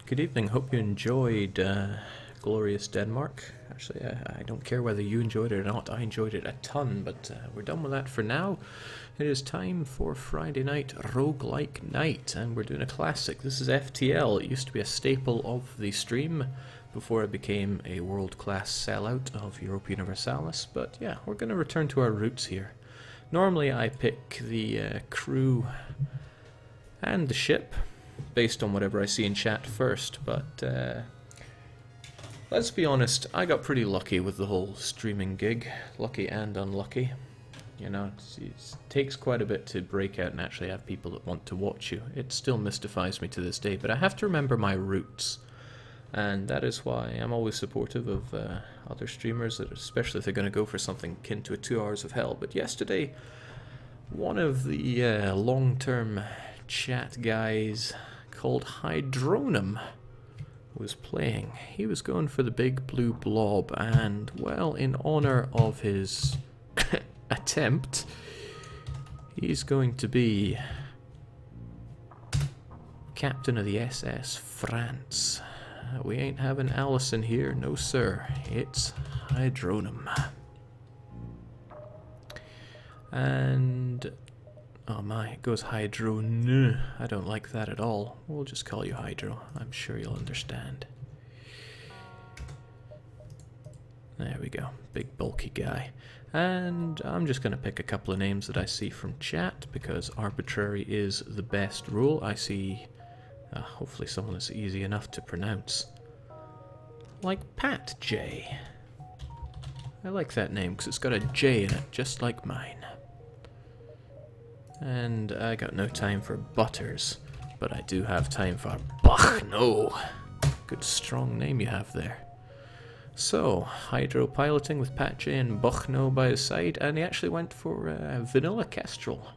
Good evening, hope you enjoyed Glorious Denmark. Actually, I don't care whether you enjoyed it or not, I enjoyed it a ton, but we're done with that for now. It is time for Friday night Roguelike night, and we're doing a classic. This is FTL. It used to be a staple of the stream before it became a world-class sellout of Europa Universalis, but yeah, we're going to return to our roots here. Normally I pick the crew and the ship based on whatever I see in chat first, but let's be honest, I got pretty lucky with the whole streaming gig. Lucky and unlucky. You know, it takes quite a bit to break out and actually have people that want to watch you. It still mystifies me to this day, but I have to remember my roots. And that is why I'm always supportive of other streamers, especially if they're going to go for something akin to a 2 hours of hell. But yesterday, one of the long-term chat guys called Hydronum was playing. He was going for the big blue blob, and well, in honor of his attempt, he's going to be captain of the SS France. We ain't having Allison here, no sir. It's Hydronum. And oh my, it goes Hydro. I don't like that at all. We'll just call you Hydro. I'm sure you'll understand. There we go. Big bulky guy. And I'm just going to pick a couple of names that I see from chat because arbitrary is the best rule. I see hopefully someone that's easy enough to pronounce. Like Pat J. I like that name because it's got a J in it, just like mine. And I got no time for Butters, but I do have time for Buchno. Good strong name you have there. So, hydro piloting with Pat J and Buchno by his side, and he actually went for Vanilla Kestrel.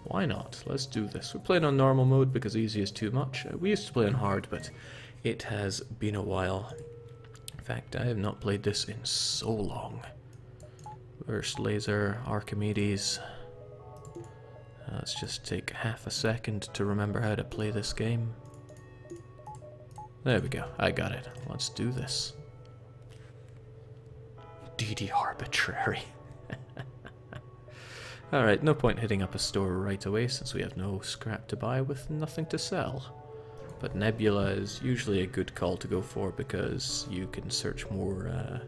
Why not? Let's do this. We're playing on normal mode because easy is too much. We used to play on hard, but it has been a while. In fact, I have not played this in so long. Burst Laser, Archimedes. Let's just take half a second to remember how to play this game. There we go. I got it. Let's do this. DD Arbitrary. Alright, no point hitting up a store right away since we have no scrap to buy with nothing to sell. But Nebula is usually a good call to go for because you can search more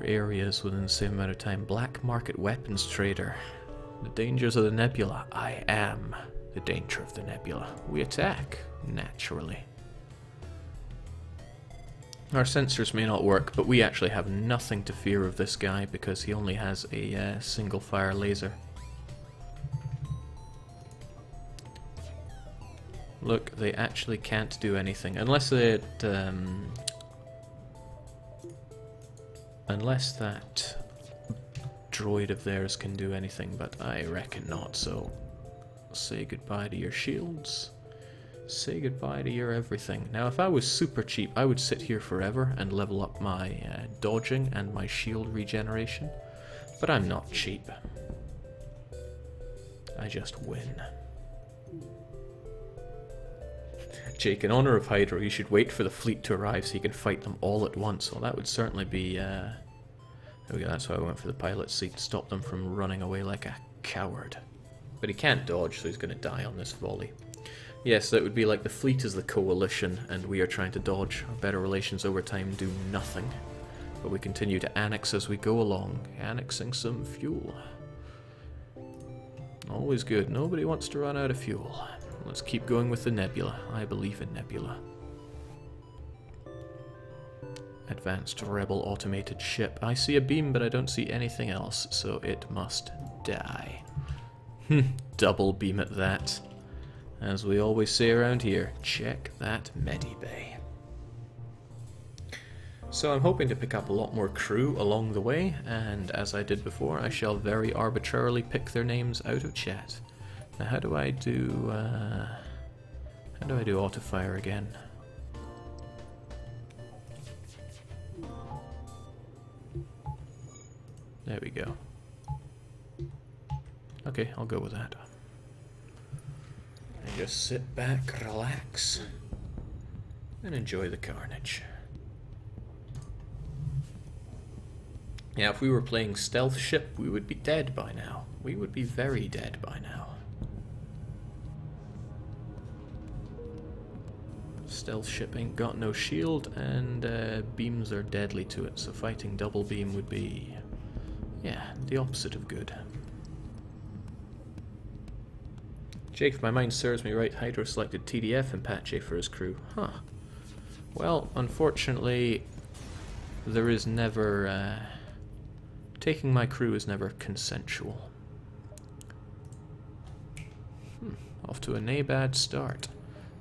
areas within the same amount of time. Black market weapons trader. The dangers of the Nebula. I am the danger of the Nebula. We attack, naturally. Our sensors may not work, but we actually have nothing to fear of this guy because he only has a single fire laser. Look, they actually can't do anything unless it unless that droid of theirs can do anything, but I reckon not, so say goodbye to your shields. Say goodbye to your everything. Now, if I was super cheap, I would sit here forever and level up my dodging and my shield regeneration, but I'm not cheap. I just win. Jake, in honor of Hydro, you should wait for the fleet to arrive so you can fight them all at once. Well, that would certainly be... there we go, that's why I went for the pilot seat, to stop them from running away like a coward. But he can't dodge, so he's going to die on this volley. Yes, that would be like the fleet is the coalition, and we are trying to dodge. Our better relations over time do nothing. But we continue to annex as we go along, annexing some fuel. Always good. Nobody wants to run out of fuel. Let's keep going with the Nebula. I believe in Nebula. Advanced Rebel automated ship. I see a beam, but I don't see anything else, so it must die. Double beam at that. As we always say around here, check that medibay. So I'm hoping to pick up a lot more crew along the way, and as I did before, I shall very arbitrarily pick their names out of chat. Now how do I do autofire again? There we go. Okay, I'll go with that. And just sit back, relax, and enjoy the carnage. Yeah, if we were playing stealth ship, we would be dead by now. We would be very dead by now. Stealth ship ain't got no shield, and beams are deadly to it, so fighting double beam would be, yeah, the opposite of good. Jake, if my mind serves me right, Hydro selected TDF and Pache for his crew. Huh. Well, unfortunately, there is never... taking my crew is never consensual. Off to a nay bad start.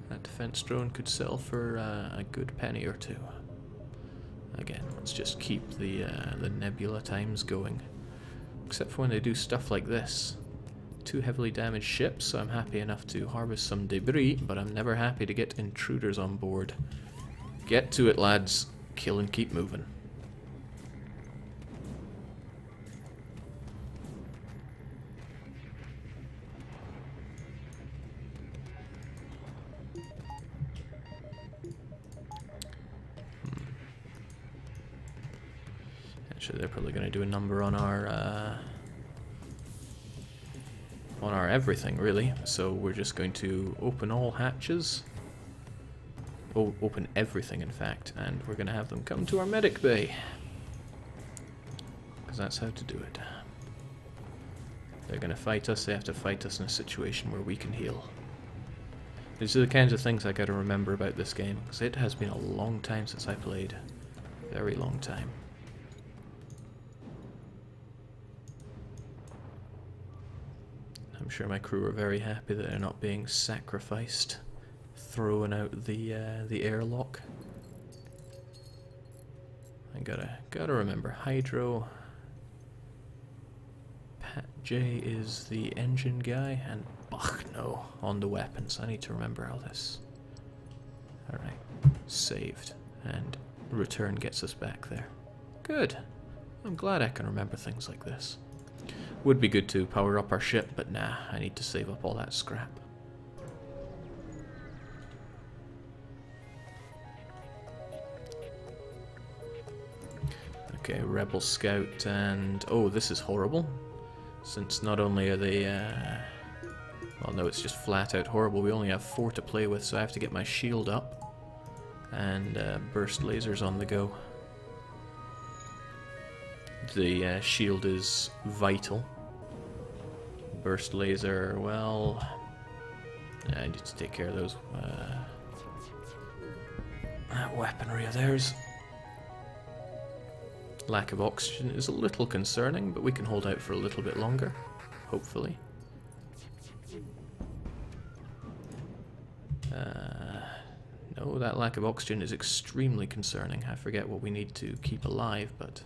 That defense drone could sell for a good penny or two. Again, let's just keep the nebula times going. Except for when they do stuff like this. 2 heavily damaged ships, so I'm happy enough to harvest some debris, but I'm never happy to get intruders on board. Get to it, lads. Kill and keep moving. Actually, they're probably going to do a number on our everything, really. So we're just going to open all hatches. Oh, open everything, in fact, and we're going to have them come to our medic bay. Because that's how to do it. They're going to fight us, they have to fight us in a situation where we can heal. These are the kinds of things I got to remember about this game, because it has been a long time since I played. Very long time. I'm sure my crew are very happy that they're not being sacrificed, throwing out the airlock. I gotta remember, Hydro. Pat J is the engine guy, and no on the weapons. I need to remember all this. Alright, saved, and return gets us back there. Good. I'm glad I can remember things like this. Would be good to power up our ship, but nah, I need to save up all that scrap. Okay, Rebel Scout, and oh, this is horrible. Since not only are they, well, no, it's just flat out horrible. We only have 4 to play with, so I have to get my shield up and burst lasers on the go. The shield is vital. Burst laser, well, I need to take care of those that weaponry of theirs. Lack of oxygen is a little concerning, but we can hold out for a little bit longer, hopefully. No, that lack of oxygen is extremely concerning. I forget what we need to keep alive, but...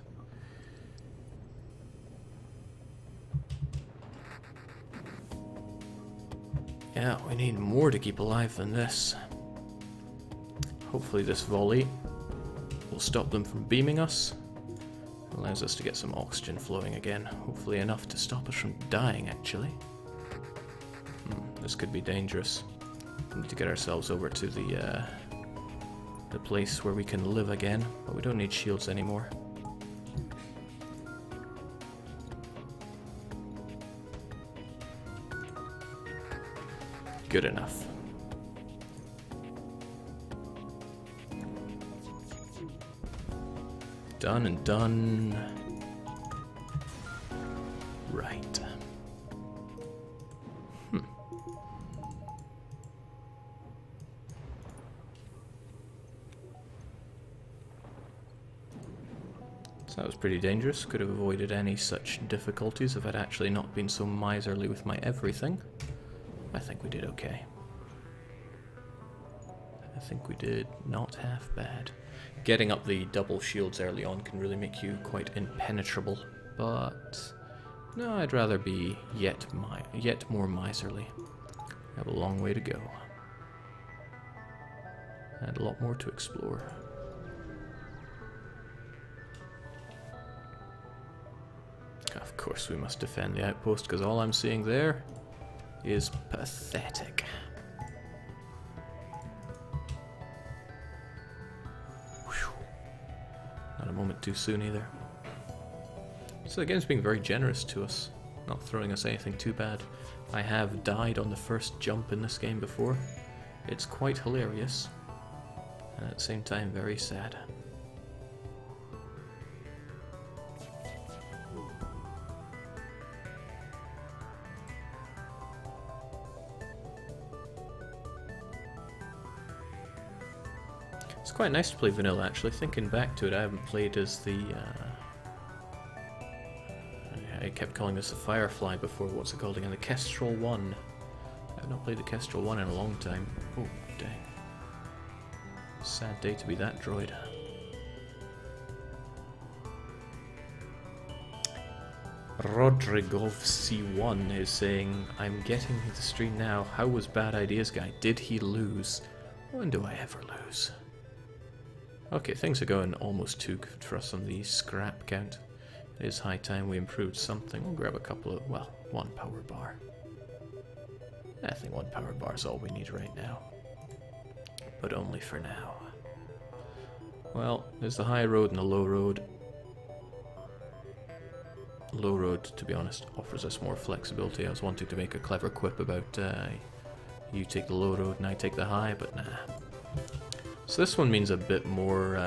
yeah, we need more to keep alive than this. Hopefully this volley will stop them from beaming us. Allows us to get some oxygen flowing again. Hopefully enough to stop us from dying, actually. This could be dangerous. We need to get ourselves over to the place where we can live again, but we don't need shields anymore. Good enough. Done and done. Right. So that was pretty dangerous. Could have avoided any such difficulties if I'd actually not been so miserly with my everything. I think we did okay. I think we did not half bad. Getting up the double shields early on can really make you quite impenetrable, but no, I'd rather be yet more miserly. I have a long way to go. And a lot more to explore. Of course we must defend the outpost, because all I'm seeing there is pathetic. moment too soon either. So the game's being very generous to us, not throwing us anything too bad. I have died on the first jump in this game before. It's quite hilarious, and at the same time very sad. It's quite nice to play vanilla, actually. Thinking back to it, I haven't played as the... I kept calling this the Firefly before. What's it called again? The Kestrel 1. I have not played the Kestrel 1 in a long time. Oh, dang. Sad day to be that droid. Rodrigov C1 is saying, I'm getting the stream now. How was Bad Ideas Guy? Did he lose? When do I ever lose? Okay, things are going almost too good for us on the scrap count. It is high time we improved something. We'll grab a couple of, well, one power bar. I think one power bar is all we need right now. But only for now. Well, there's the high road and the low road. Low road, to be honest, offers us more flexibility. I was wanting to make a clever quip about you take the low road and I take the high, but nah. So this one means a bit more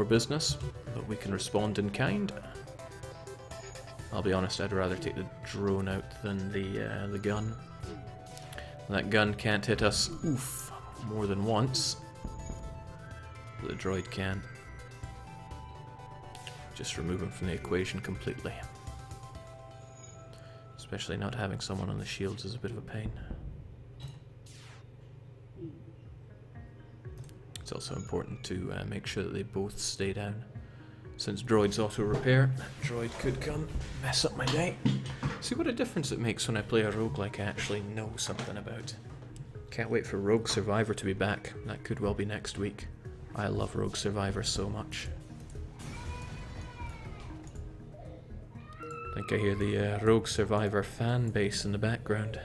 business, but we can respond in kind. I'll be honest, I'd rather take the drone out than the gun. That gun can't hit us, oof, more than once. The droid can. Just remove him from the equation completely. Especially not having someone on the shields is a bit of a pain. It's also important to make sure that they both stay down. Since droids auto-repair, that droid could come mess up my day. See what a difference it makes when I play a roguelike I actually know something about. Can't wait for Rogue Survivor to be back. That could well be next week. I love Rogue Survivor so much. I think I hear the Rogue Survivor fan base in the background.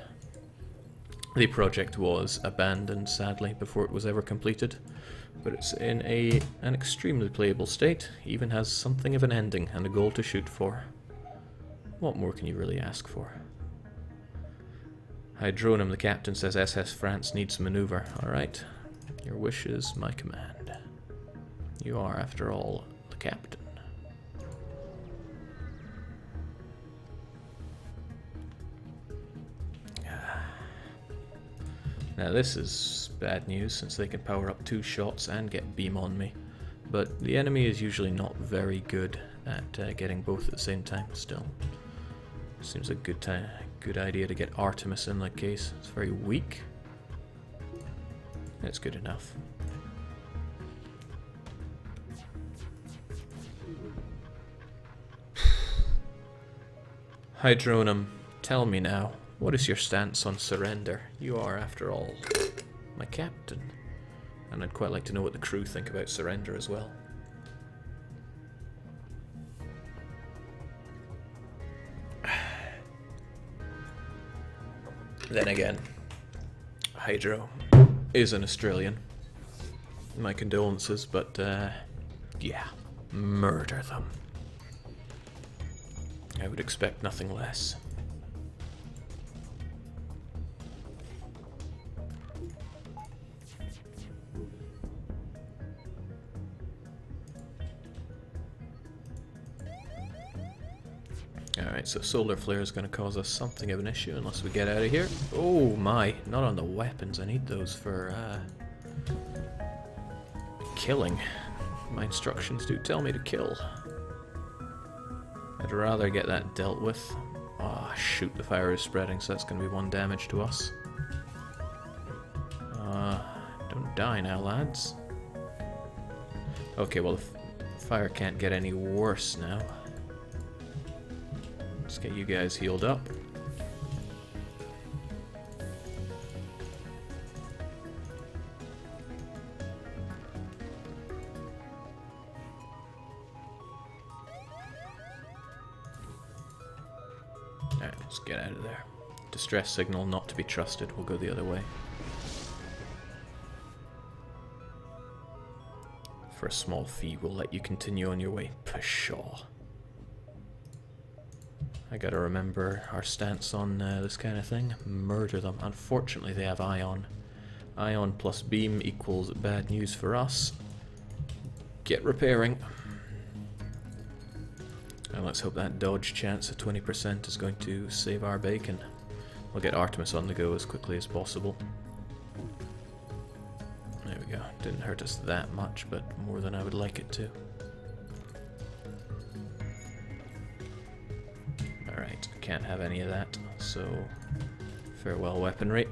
The project was abandoned, sadly, before it was ever completed, but it's in an extremely playable state, even has something of an ending and a goal to shoot for. What more can you really ask for? Hydronum, the captain, says SS France needs maneuver. Alright, your wish is my command. You are, after all, the captain. Now this is bad news, since they can power up 2 shots and get beam on me. But the enemy is usually not very good at getting both at the same time still. Seems a good idea to get Artemis in that case. It's very weak. It's good enough. Hydronum, tell me now, what is your stance on surrender? You are, after all, my captain. And I'd quite like to know what the crew think about surrender as well. Then again, Hydro is an Australian. My condolences, but yeah, murder them. I would expect nothing less. Alright, so solar flare is going to cause us something of an issue unless we get out of here. Oh my, not on the weapons. I need those for killing. My instructions do tell me to kill. I'd rather get that dealt with. Ah, shoot, the fire is spreading, so that's going to be 1 damage to us. Don't die now, lads. Okay, well, the fire can't get any worse now. Let's get you guys healed up. Alright, let's get out of there. Distress signal not to be trusted. We'll go the other way. For a small fee, we'll let you continue on your way. Pshaw. I gotta remember our stance on this kind of thing. Murder them. Unfortunately, they have Ion. Ion plus beam equals bad news for us. Get repairing. And let's hope that dodge chance of 20% is going to save our bacon. We'll get Artemis on the go as quickly as possible. There we go. Didn't hurt us that much, but more than I would like it to. Alright, can't have any of that, so farewell weaponry.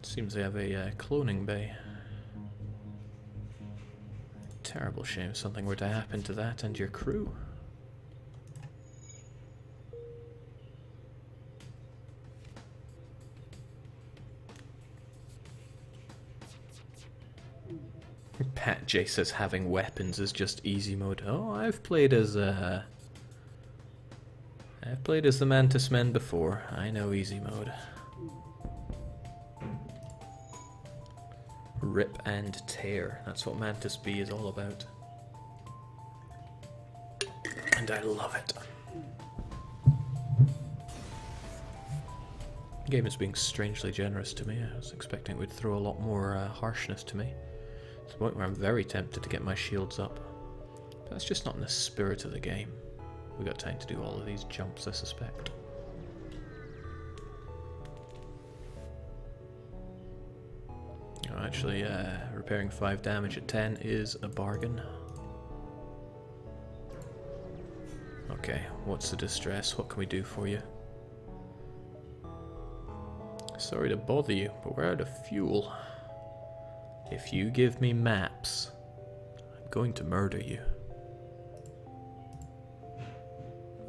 Seems they have a cloning bay. Terrible shame if something were to happen to that and your crew. Pat J says having weapons is just easy mode. Oh, I've played as the Mantis Men before. I know easy mode. Rip and tear. That's what Mantis B is all about. And I love it. The game is being strangely generous to me. I was expecting it would throw a lot more harshness to me. To the point where I'm very tempted to get my shields up. But that's just not in the spirit of the game. We got time to do all of these jumps, I suspect. Actually, repairing 5 damage at 10 is a bargain. Okay, what's the distress? What can we do for you? Sorry to bother you, but we're out of fuel. If you give me maps, I'm going to murder you.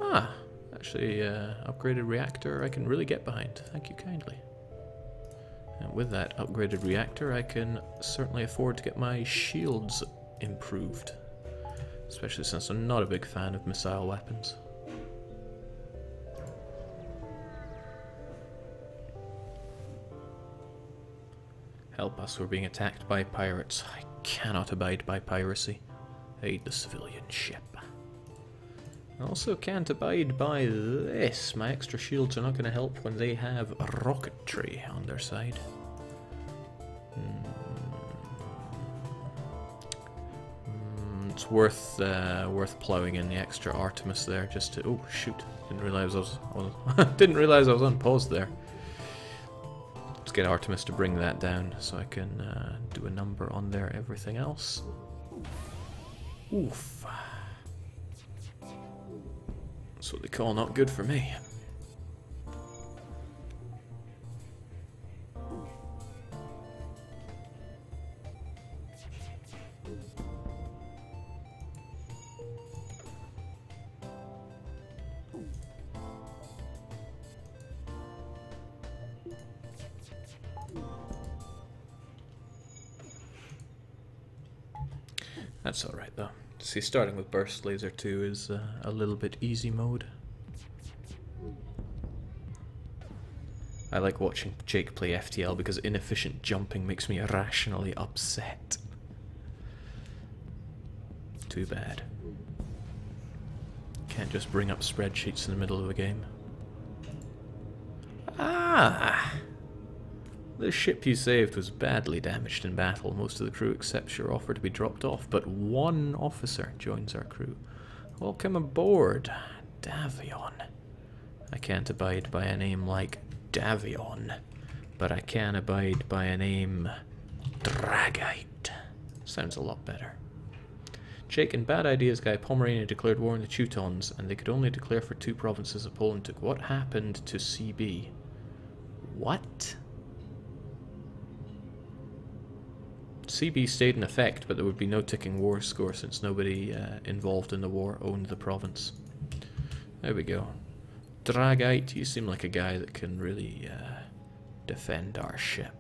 Ah, actually, upgraded reactor I can really get behind. Thank you kindly. And with that upgraded reactor, I can certainly afford to get my shields improved. Especially since I'm not a big fan of missile weapons. Help us, we're being attacked by pirates. I cannot abide by piracy. Aid the civilian ship. I also can't abide by this. My extra shields are not going to help when they have rocketry on their side. It's worth plowing in the extra Artemis there just to. Oh shoot! Didn't realize I was on pause there. Let's get Artemis to bring that down so I can do a number on there. Everything else. Oof. That's what they call not good for me. That's alright though. See, starting with Burst Laser 2 is a little bit easy mode. I like watching Jake play FTL because inefficient jumping makes me irrationally upset. Too bad. Can't just bring up spreadsheets in the middle of a game. Ah! The ship you saved was badly damaged in battle. Most of the crew accepts your offer to be dropped off, but one officer joins our crew. Welcome aboard, Davion. I can't abide by a name like Davion, but I can abide by a name Dragite. Sounds a lot better. Jake and Bad Ideas guy Pomerania declared war on the Teutons, and they could only declare for 2 provinces of Poland took. What happened to CB? What? CB stayed in effect, but there would be no ticking war score since nobody involved in the war owned the province. There we go. Dragite, you seem like a guy that can really defend our ship.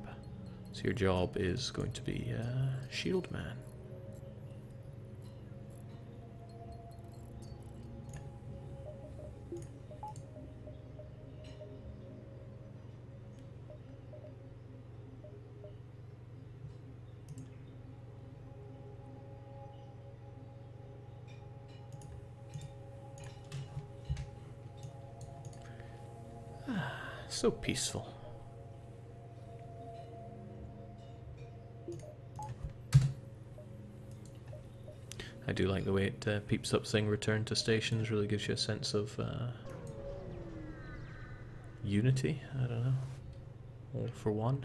So your job is going to be Shield Man. So peaceful. I do like the way it peeps up saying return to stations. Really gives you a sense of unity. I don't know. All for one.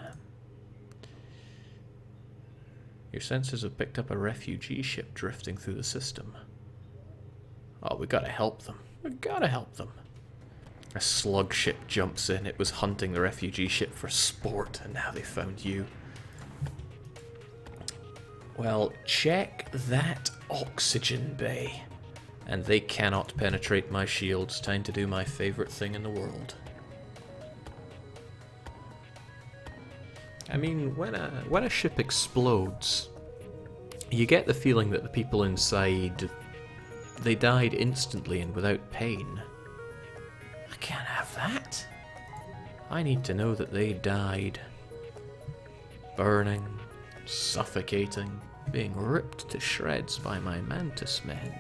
Your sensors have picked up a refugee ship drifting through the system. Oh, we gotta help them. We gotta help them. A slug ship jumps in. It was hunting the refugee ship for sport, and now they found you. Well, check that oxygen bay. And they cannot penetrate my shields. Time to do my favorite thing in the world. I mean, when a ship explodes, you get the feeling that the people inside, they died instantly and without pain. I can't have that. I need to know that they died burning, suffocating, being ripped to shreds by my mantis men.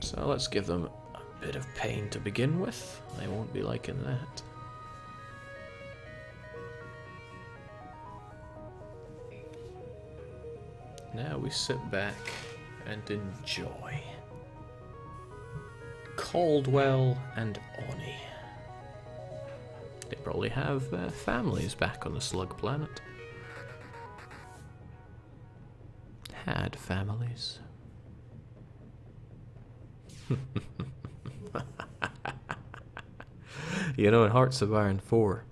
So let's give them a bit of pain to begin with. They won't be liking that. Now we sit back and enjoy. Caldwell and Oni. They probably have families back on the slug planet. Had families. You know, in Hearts of Iron 4,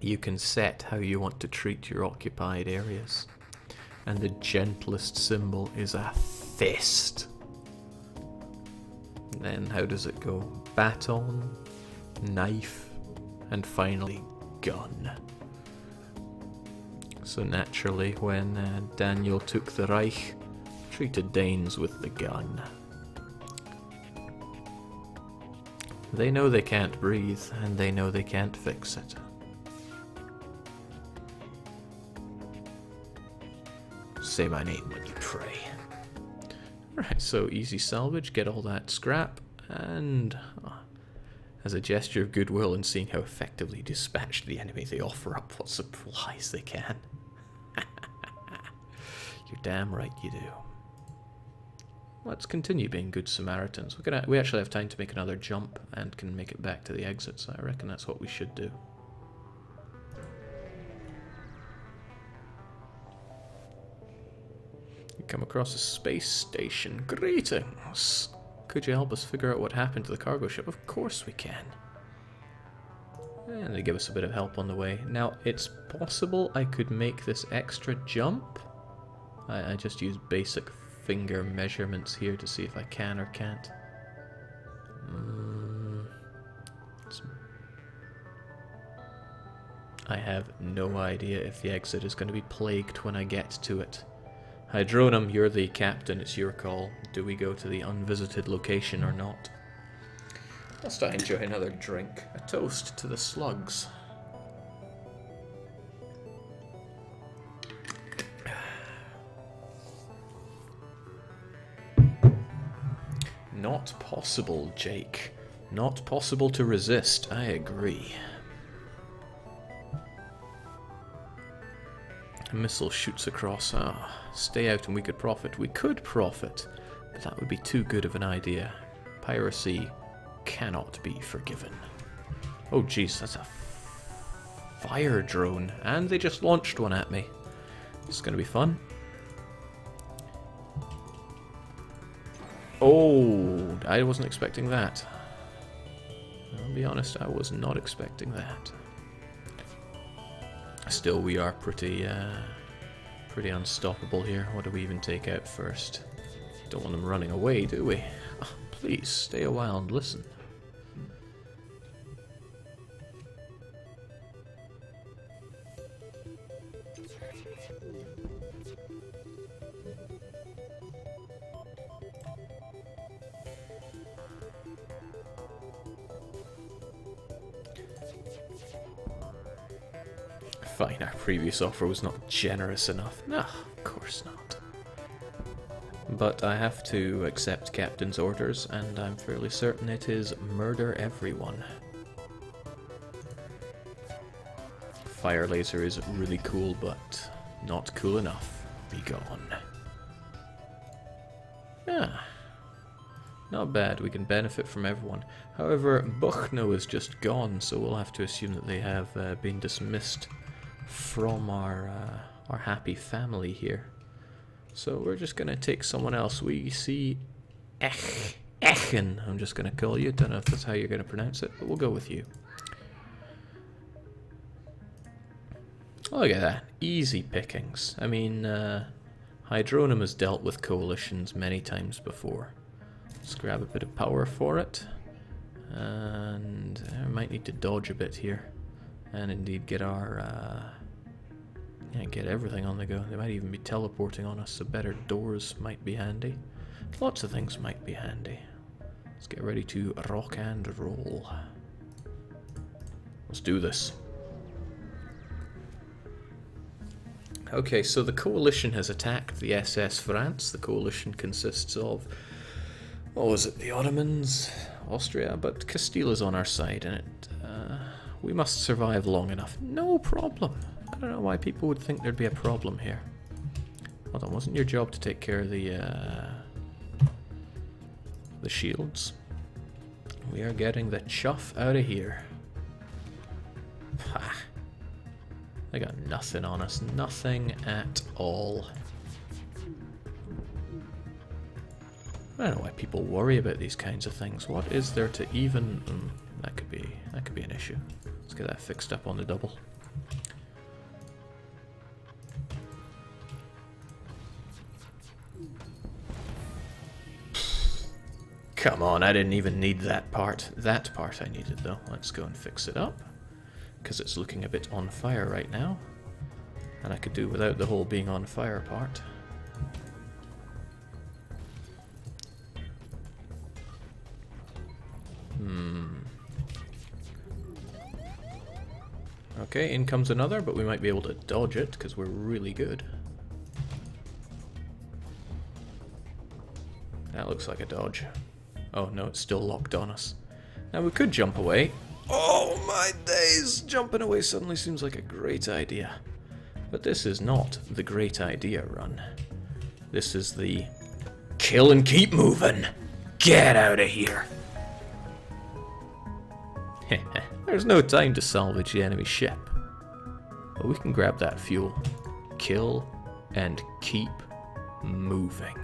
you can set how you want to treat your occupied areas. And the gentlest symbol is a fist. And then how does it go? Baton, knife, and finally gun. So naturally, when Daniel took the Reich, treated Danes with the gun. They know they can't breathe, and they know they can't fix it. Say my name when you pray. Alright, so easy salvage, get all that scrap, and as a gesture of goodwill and seeing how effectively dispatched the enemy, they offer up what supplies they can. You're damn right you do. Let's continue being good Samaritans. We actually have time to make another jump and can make it back to the exit, so I reckon that's what we should do. You come across a space station. Greetings! Could you help us figure out what happened to the cargo ship? Of course we can. And they give us a bit of help on the way. Now, it's possible I could make this extra jump. I just use basic finger measurements here to see if I can or can't. I have no idea if the exit is going to be plagued when I get to it. Hydronum, you're the captain, it's your call. Do we go to the unvisited location or not? Whilst I enjoy another drink, a toast to the slugs. Not possible, Jake. Not possible to resist, I agree. A missile shoots across. Ah, stay out and we could profit. We could profit, but that would be too good of an idea. Piracy cannot be forgiven. Oh jeez, that's a fire drone. And they just launched one at me. This is going to be fun. Oh, I wasn't expecting that. I'll be honest, I was not expecting that. Still, we are pretty unstoppable here. What do we even take out first? Don't want them running away, do we? Oh, please, stay a while and listen. Fine, our previous offer was not generous enough. No, of course not. But I have to accept Captain's orders, and I'm fairly certain it is murder everyone. Fire laser is really cool, but not cool enough. Be gone. Ah, not bad. We can benefit from everyone. However, Buchno is just gone, so we'll have to assume that they have been dismissed from our happy family here. So we're just gonna take someone else. We see Echen. I'm just gonna call you. Don't know if that's how you're gonna pronounce it, but we'll go with you. Oh, look at that. Easy pickings. I mean, Hydronum has dealt with coalitions many times before. Let's grab a bit of power for it. And I might need to dodge a bit here. And indeed get our... yeah, get everything on the go. They might even be teleporting on us, so better doors might be handy. Lots of things might be handy. Let's get ready to rock and roll. Let's do this. Okay, so the coalition has attacked the SS France. The coalition consists of, what was it, the Ottomans, Austria, but Castile is on our side, and we must survive long enough. No problem. I don't know why people would think there'd be a problem here. Well, that wasn't your job to take care of the shields. We are getting the chuff out of here. Pah. They got nothing on us. Nothing at all. I don't know why people worry about these kinds of things. What is there to even... that could be an issue. Let's get that fixed up on the double. Come on, I didn't even need that part. That part I needed, though. Let's go and fix it up, because it's looking a bit on fire right now. And I could do without the whole being on fire part. Okay, in comes another, but we might be able to dodge it, because we're really good. That looks like a dodge. Oh no, it's still locked on us. Now we could jump away. Oh my days! Jumping away suddenly seems like a great idea. But this is not the great idea run. This is the kill and keep moving. Get out of here. There's no time to salvage the enemy ship. But we can grab that fuel. Kill and keep moving.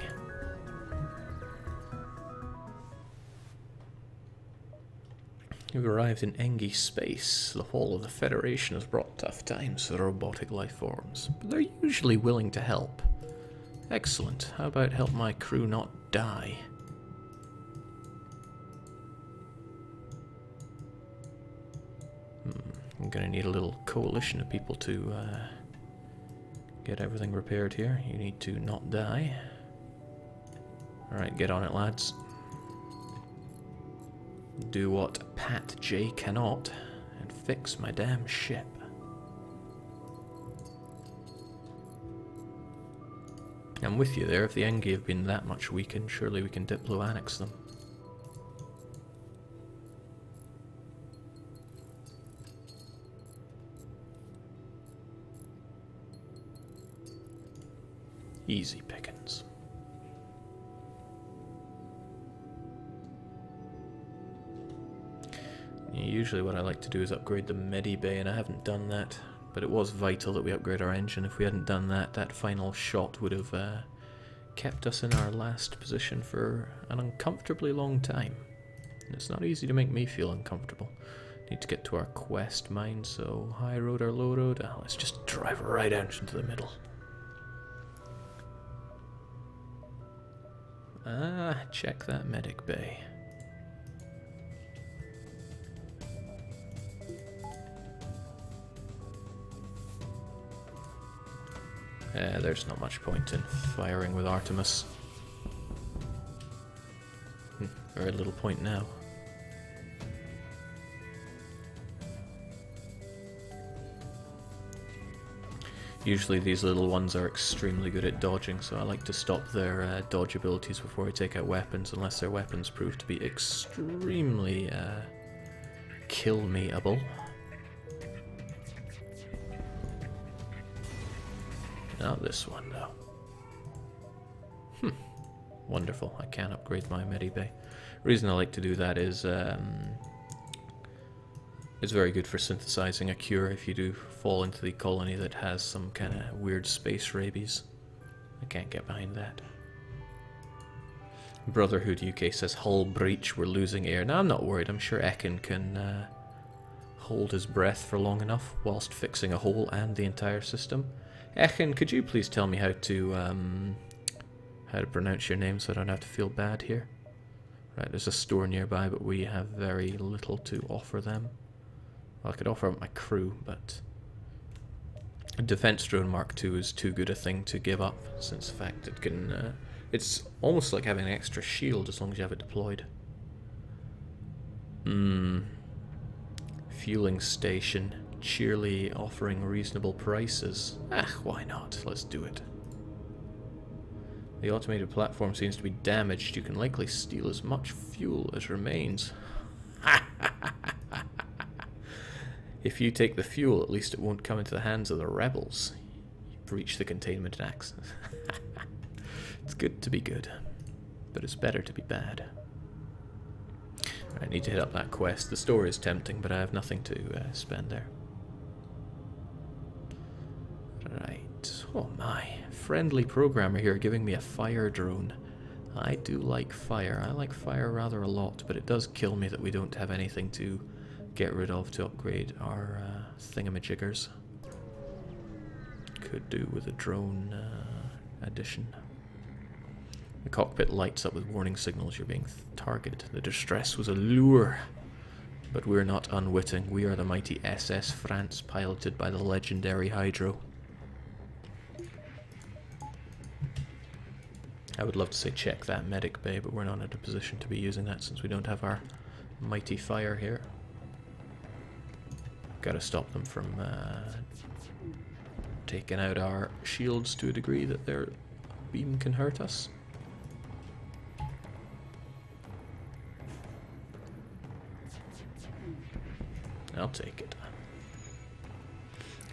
We've arrived in Engi space. The whole of the Federation has brought tough times for the robotic life forms, but they're usually willing to help. Excellent. How about help my crew not die? I'm gonna need a little coalition of people to get everything repaired here. You need to not die. Alright, get on it, lads. Do what Pat J cannot, and fix my damn ship. I'm with you there. If the Engi have been that much weakened, surely we can diplo-annex them. Easy pickings. Usually what I like to do is upgrade the Medi Bay, and I haven't done that, but it was vital that we upgrade our engine. If we hadn't done that, that final shot would have kept us in our last position for an uncomfortably long time. And it's not easy to make me feel uncomfortable. Need to get to our quest mine, so high road or low road? Let's just drive right out into the middle. Check that medic bay. There's not much point in firing with Artemis. Very little point now. Usually these little ones are extremely good at dodging, so I like to stop their dodge abilities before I take out weapons, unless their weapons prove to be extremely kill-me-able. Not this one, though. Wonderful. I can upgrade my medibay. The reason I like to do that is it's very good for synthesizing a cure if you do fall into the colony that has some kind of weird space rabies. I can't get behind that. Brotherhood UK says hull breach, we're losing air. Now I'm not worried, I'm sure Ekin can hold his breath for long enough whilst fixing a hole and the entire system. Ekin, could you please tell me how to pronounce your name so I don't have to feel bad here? Right, there's a store nearby, but we have very little to offer them. Well, I could offer up my crew, but a defense drone Mark II is too good a thing to give up, since the fact it can... it's almost like having an extra shield as long as you have it deployed. Fueling station, cheerily offering reasonable prices. Why not? Let's do it. The automated platform seems to be damaged. You can likely steal as much fuel as remains. If you take the fuel, at least it won't come into the hands of the rebels. You breach the containment acts. It's good to be good, but it's better to be bad. I need to hit up that quest. The store is tempting, but I have nothing to spend there. Right. Oh my. Friendly programmer here giving me a fire drone. I do like fire. I like fire rather a lot, but it does kill me that we don't have anything to get rid of to upgrade our thingamajiggers. Could do with a drone addition. The cockpit lights up with warning signals. You're being targeted. The distress was a lure. But we're not unwitting. We are the mighty SS France, piloted by the legendary Hydro. I would love to say check that medic bay, but we're not in a position to be using that since we don't have our mighty fire here. Gotta stop them from taking out our shields to a degree that their beam can hurt us. I'll take it.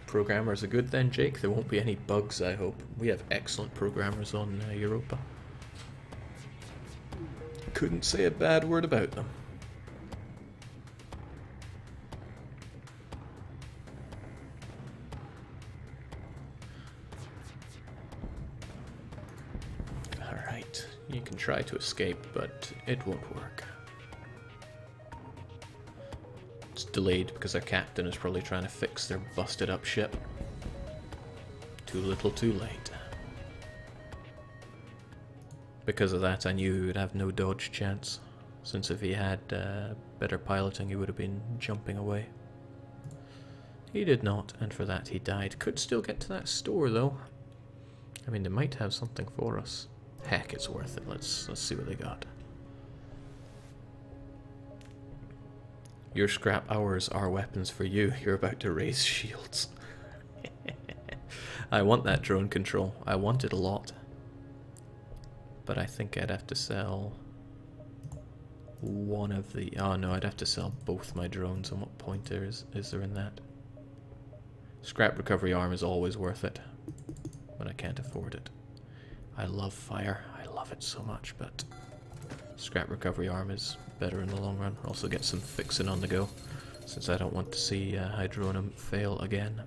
Programmers are good then, Jake? There won't be any bugs, I hope. We have excellent programmers on Europa. Couldn't say a bad word about them. Alright, you can try to escape, but it won't work. It's delayed because our captain is probably trying to fix their busted up ship. Too little too late. Because of that, I knew he would have no dodge chance, since if he had better piloting he would have been jumping away. He did not, and for that he died. Could still get to that store though. I mean, they might have something for us. Heck, it's worth it. Let's see what they got. Your scrap hours are weapons for you. You're about to raise shields. I want that drone control. I want it a lot. But I think I'd have to sell one of the... Oh no, I'd have to sell both my drones. And what point is there in that? Scrap recovery arm is always worth it. But I can't afford it. I love fire. I love it so much, but... Scrap recovery arm is better in the long run. Also get some fixing on the go, since I don't want to see Hydronum fail again.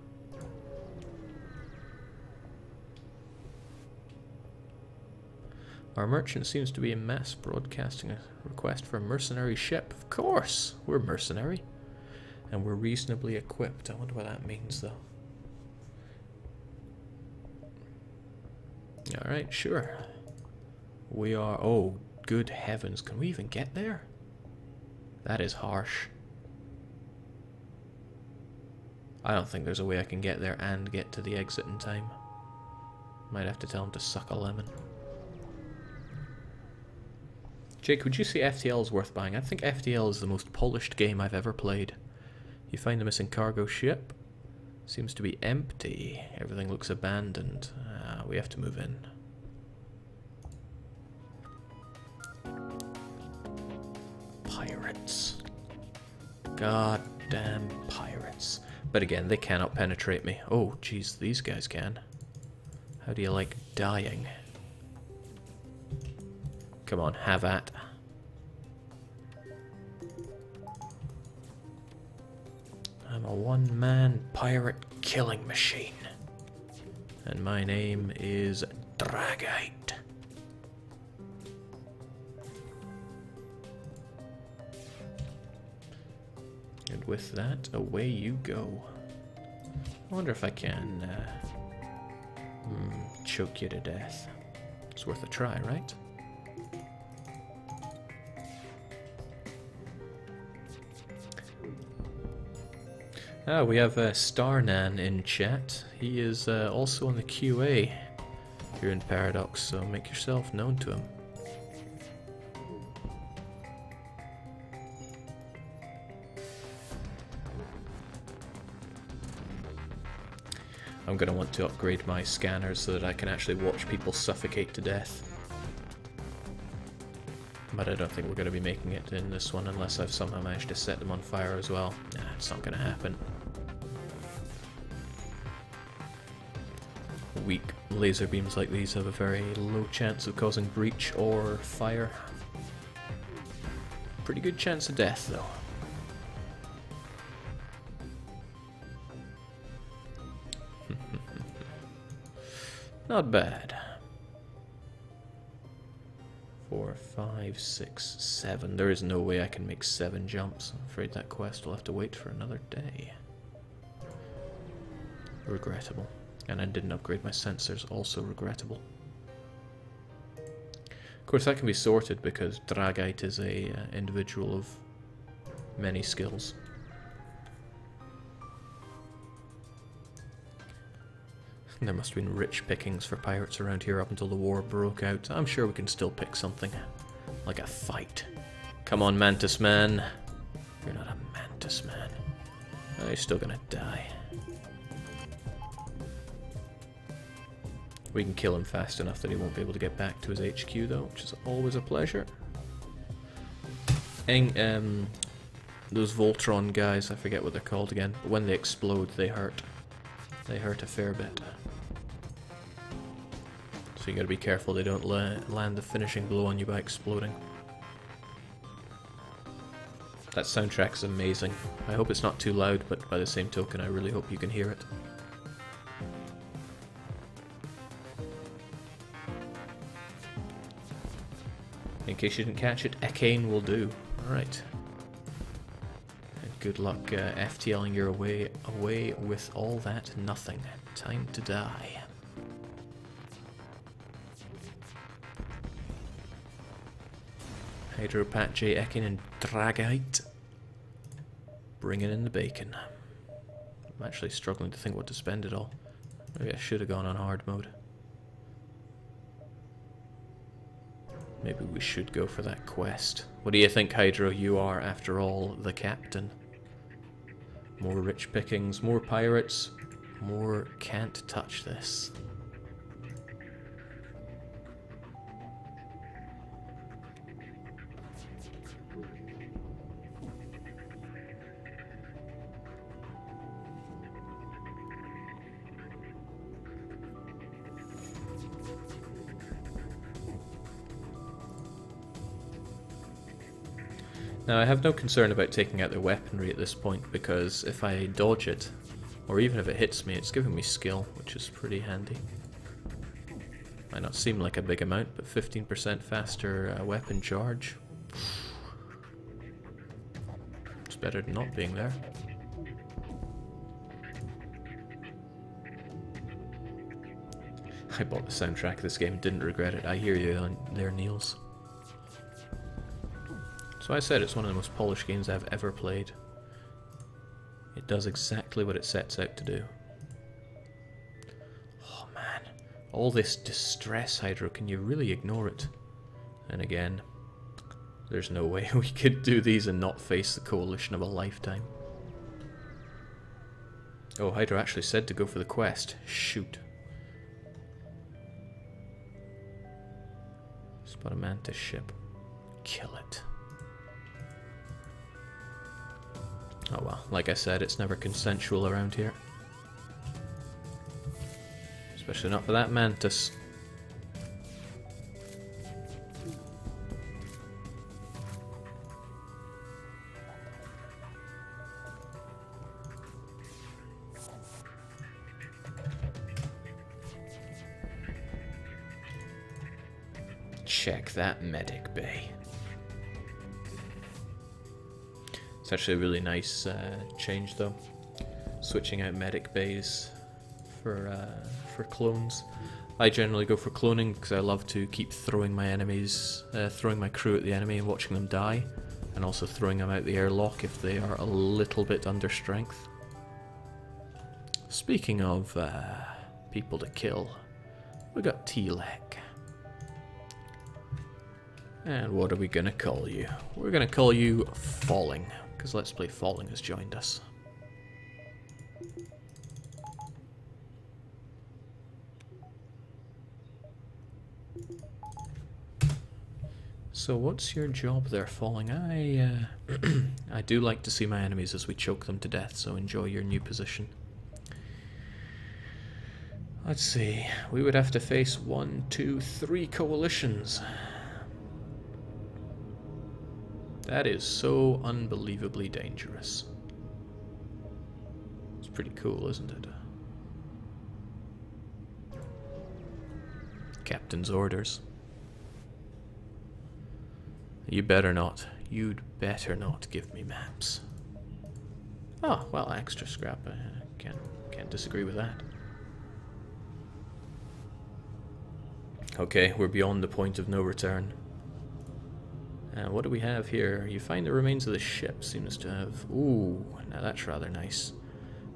Our merchant seems to be in mass broadcasting a request for a mercenary ship. Of course, we're mercenary. And we're reasonably equipped. I wonder what that means, though. Alright, sure. We are... Oh, good heavens. Can we even get there? That is harsh. I don't think there's a way I can get there and get to the exit in time. Might have to tell him to suck a lemon. Jake, would you say FTL is worth buying? I think FTL is the most polished game I've ever played. You find the missing cargo ship, Seems to be empty. Everything looks abandoned. We have to move in. Pirates. Goddamn pirates. But again, they cannot penetrate me. Oh, jeez, these guys can. How do you like dying? Come on, have at. I'm a one-man pirate killing machine. And my name is Dragite. And with that, away you go. I wonder if I can choke you to death. It's worth a try, right? Ah, we have Starnan in chat. He is also on the QA here in Paradox, so make yourself known to him. I'm going to want to upgrade my scanners so that I can actually watch people suffocate to death. But I don't think we're going to be making it in this one unless I've somehow managed to set them on fire as well. Nah, it's not going to happen. Weak laser beams like these have a very low chance of causing breach or fire. Pretty good chance of death, though. Not bad. 4, 5, 6, 7. There is no way I can make 7 jumps. I'm afraid that quest will have to wait for another day. Regrettable. And I didn't upgrade my sensors, also regrettable. Of course that can be sorted because Dragite is a individual of many skills. There must have been rich pickings for pirates around here up until the war broke out. I'm sure we can still pick something. Like a fight. Come on, Mantis Man. You're not a Mantis Man. Oh, you're still gonna die. We can kill him fast enough that he won't be able to get back to his HQ though, which is always a pleasure. And those Voltron guys, I forget what they're called again, but when they explode they hurt. They hurt a fair bit. So you gotta be careful they don't land the finishing blow on you by exploding. That soundtrack is amazing. I hope it's not too loud, but by the same token I really hope you can hear it. In case you didn't catch it, Ekane will do. Alright. And good luck FTLing your away with all that nothing. Time to die. Hydropache, Ekane and Dragite. Bringing in the bacon. I'm actually struggling to think what to spend it all. Maybe I should have gone on hard mode. Maybe we should go for that quest. What do you think, Hydro? You are, after all, the captain. More rich pickings, more pirates, more can't touch this. Now I have no concern about taking out their weaponry at this point, because if I dodge it, or even if it hits me, it's giving me skill, which is pretty handy. Might not seem like a big amount, but 15% faster weapon charge. It's better than not being there. I bought the soundtrack of this game and didn't regret it. I hear you there, Niels. So I said it's one of the most polished games I've ever played. It does exactly what it sets out to do. Oh man, all this distress, Hydro, can you really ignore it? And again, there's no way we could do these and not face the coalition of a lifetime. Oh, Hydra actually said to go for the quest. Shoot. Spot a mantis ship. Kill it. Oh well, like I said, it's never consensual around here. Especially not for that mantis. Check that medic bay. It's actually a really nice change though. Switching out medic bays for clones. I generally go for cloning because I love to keep throwing my enemies, throwing my crew at the enemy and watching them die, and also throwing them out the airlock if they are a little bit under strength. Speaking of people to kill, we got T-Lek. And what are we gonna call you? We're gonna call you Falling, because Let's Play Falling has joined us. So what's your job there, Falling? I do like to see my enemies as we choke them to death, so enjoy your new position. Let's see, we would have to face 1, 2, 3 coalitions. That is so unbelievably dangerous. It's pretty cool, isn't it? Captain's orders. You better not. You'd better not give me maps. Oh, well, extra scrap. I can't disagree with that. Okay, we're beyond the point of no return. What do we have here? You find the remains of the ship. Seems to have... Ooh, now that's rather nice.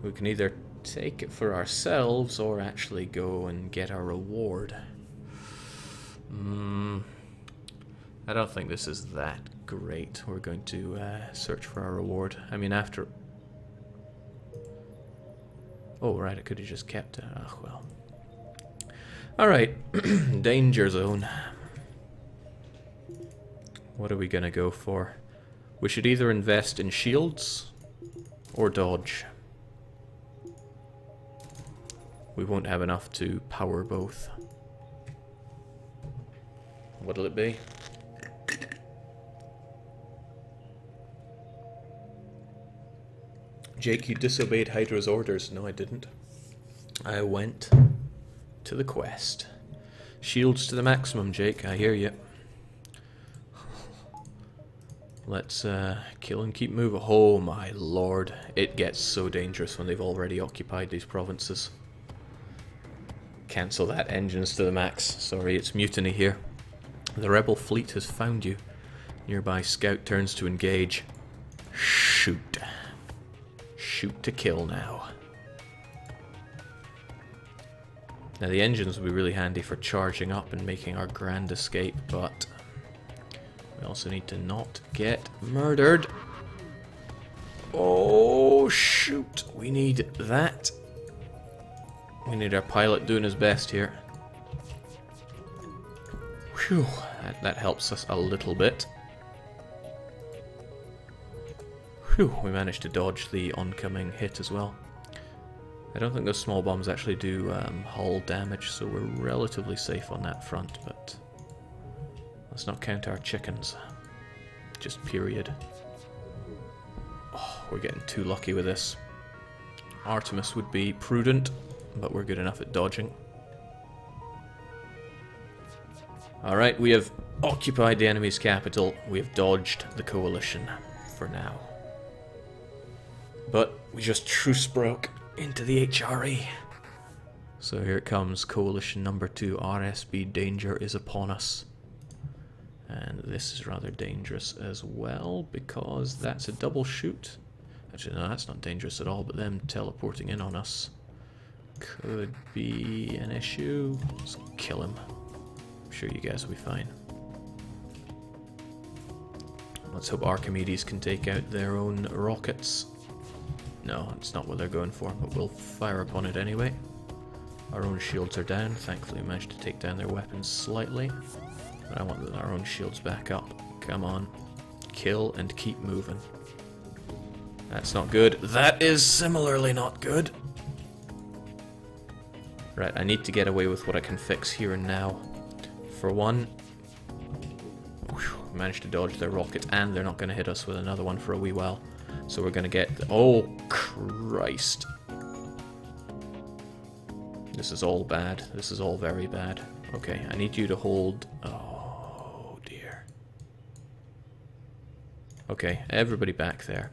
We can either take it for ourselves or actually go and get our reward. I don't think this is that great. We're going to search for our reward. I mean, after... Oh, right, I could have just kept it. Oh, well. Alright, danger zone. What are we gonna go for? We should either invest in shields or dodge. We won't have enough to power both. What'll it be? Jake, you disobeyed Hydra's orders. No, I didn't. I went to the quest. Shields to the maximum, Jake. I hear you. Let's kill and keep moving. Oh my lord. It gets so dangerous when they've already occupied these provinces. Cancel that. Engines to the max. Sorry, it's mutiny here. The rebel fleet has found you. Nearby scout turns to engage. Shoot. Shoot to kill now. Now the engines will be really handy for charging up and making our grand escape, but we also need to not get murdered. Oh shoot, we need that. We need our pilot doing his best here. Whew, that helps us a little bit. Whew, we managed to dodge the oncoming hit as well. I don't think those small bombs actually do hull damage, so we're relatively safe on that front, but let's not count our chickens. Just period. Oh, we're getting too lucky with this. Artemis would be prudent, but we're good enough at dodging. Alright, we have occupied the enemy's capital. We have dodged the coalition for now. But we just truce broke into the HRE. So here it comes, coalition number 2, RSB danger is upon us. And this is rather dangerous as well, because that's a double shoot. Actually, no, that's not dangerous at all, but them teleporting in on us could be an issue. Let's kill him. I'm sure you guys will be fine. Let's hope Archimedes can take out their own rockets. No, it's not what they're going for, but we'll fire upon it anyway. Our own shields are down. Thankfully we managed to take down their weapons slightly. But I want our own shields back up. Come on. Kill and keep moving. That's not good. That is similarly not good. Right, I need to get away with what I can fix here and now. For one, managed to dodge their rocket, and they're not going to hit us with another one for a wee while. So we're going to get... Oh, Christ. This is all bad. This is all very bad. Okay, I need you to hold... Oh, dear. Okay, everybody back there.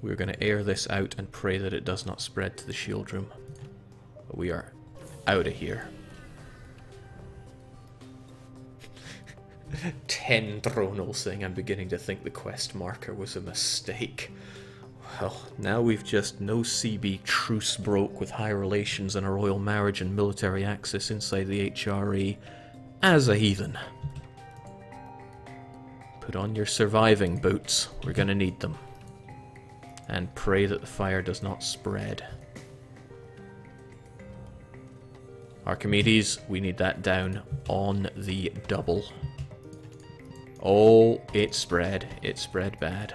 We're going to air this out and pray that it does not spread to the shield room. But we are out of here. 10 Dronal saying I'm beginning to think the quest marker was a mistake. Well, now we've just no CB truce broke with high relations and a royal marriage and military access inside the HRE as a heathen. Put on your surviving boots, we're gonna need them. And pray that the fire does not spread. Archimedes, we need that down on the double. Oh, it spread. It spread bad.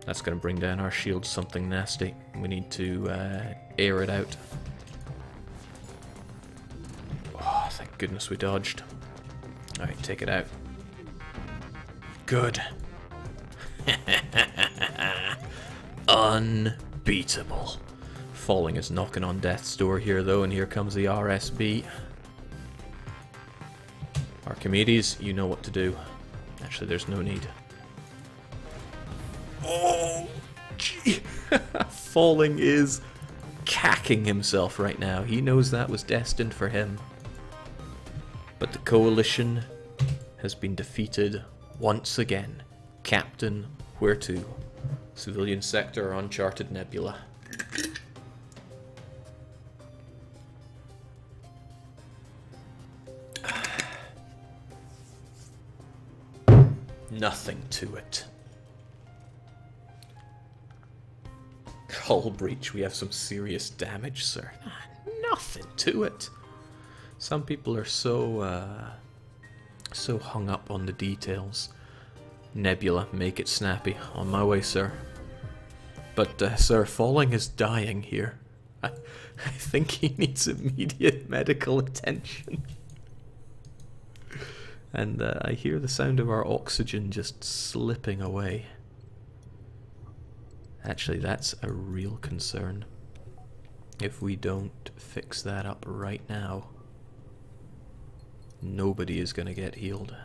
That's going to bring down our shield something nasty. We need to air it out. Oh, thank goodness we dodged. Alright, take it out. Good. Unbeatable. Falling is knocking on death's door here though, and here comes the RSB. Archimedes, you know what to do. Actually, there's no need. Oh, gee. Falling is cacking himself right now. He knows that was destined for him. But the coalition has been defeated once again. Captain, where to? Civilian sector or uncharted nebula? Nothing to it. Hull breach, we have some serious damage, sir. Nothing to it. Some people are so hung up on the details. Nebula, make it snappy. On my way, sir. But, sir, Falling is dying here. I think he needs immediate medical attention. And I hear the sound of our oxygen just slipping away. Actually, that's a real concern. If we don't fix that up right now, nobody is going to get healed.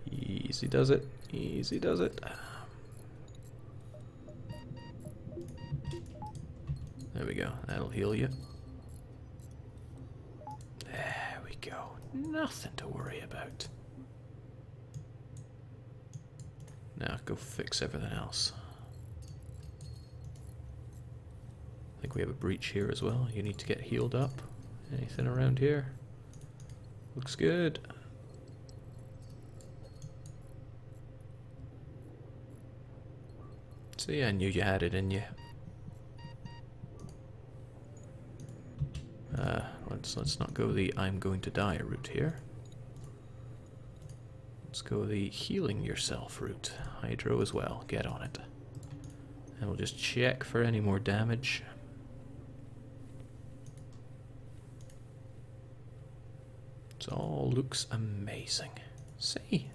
Easy does it. Easy does it. There we go. That'll heal you. There we go. Nothing to worry about. Now go fix everything else. I think we have a breach here as well. You need to get healed up. Anything around here? Looks good. See, I knew you had it in you. Let's not go the I'm going to die route here. Let's go the healing yourself route. Hydro as well. Get on it. And we'll just check for any more damage. It all looks amazing. See,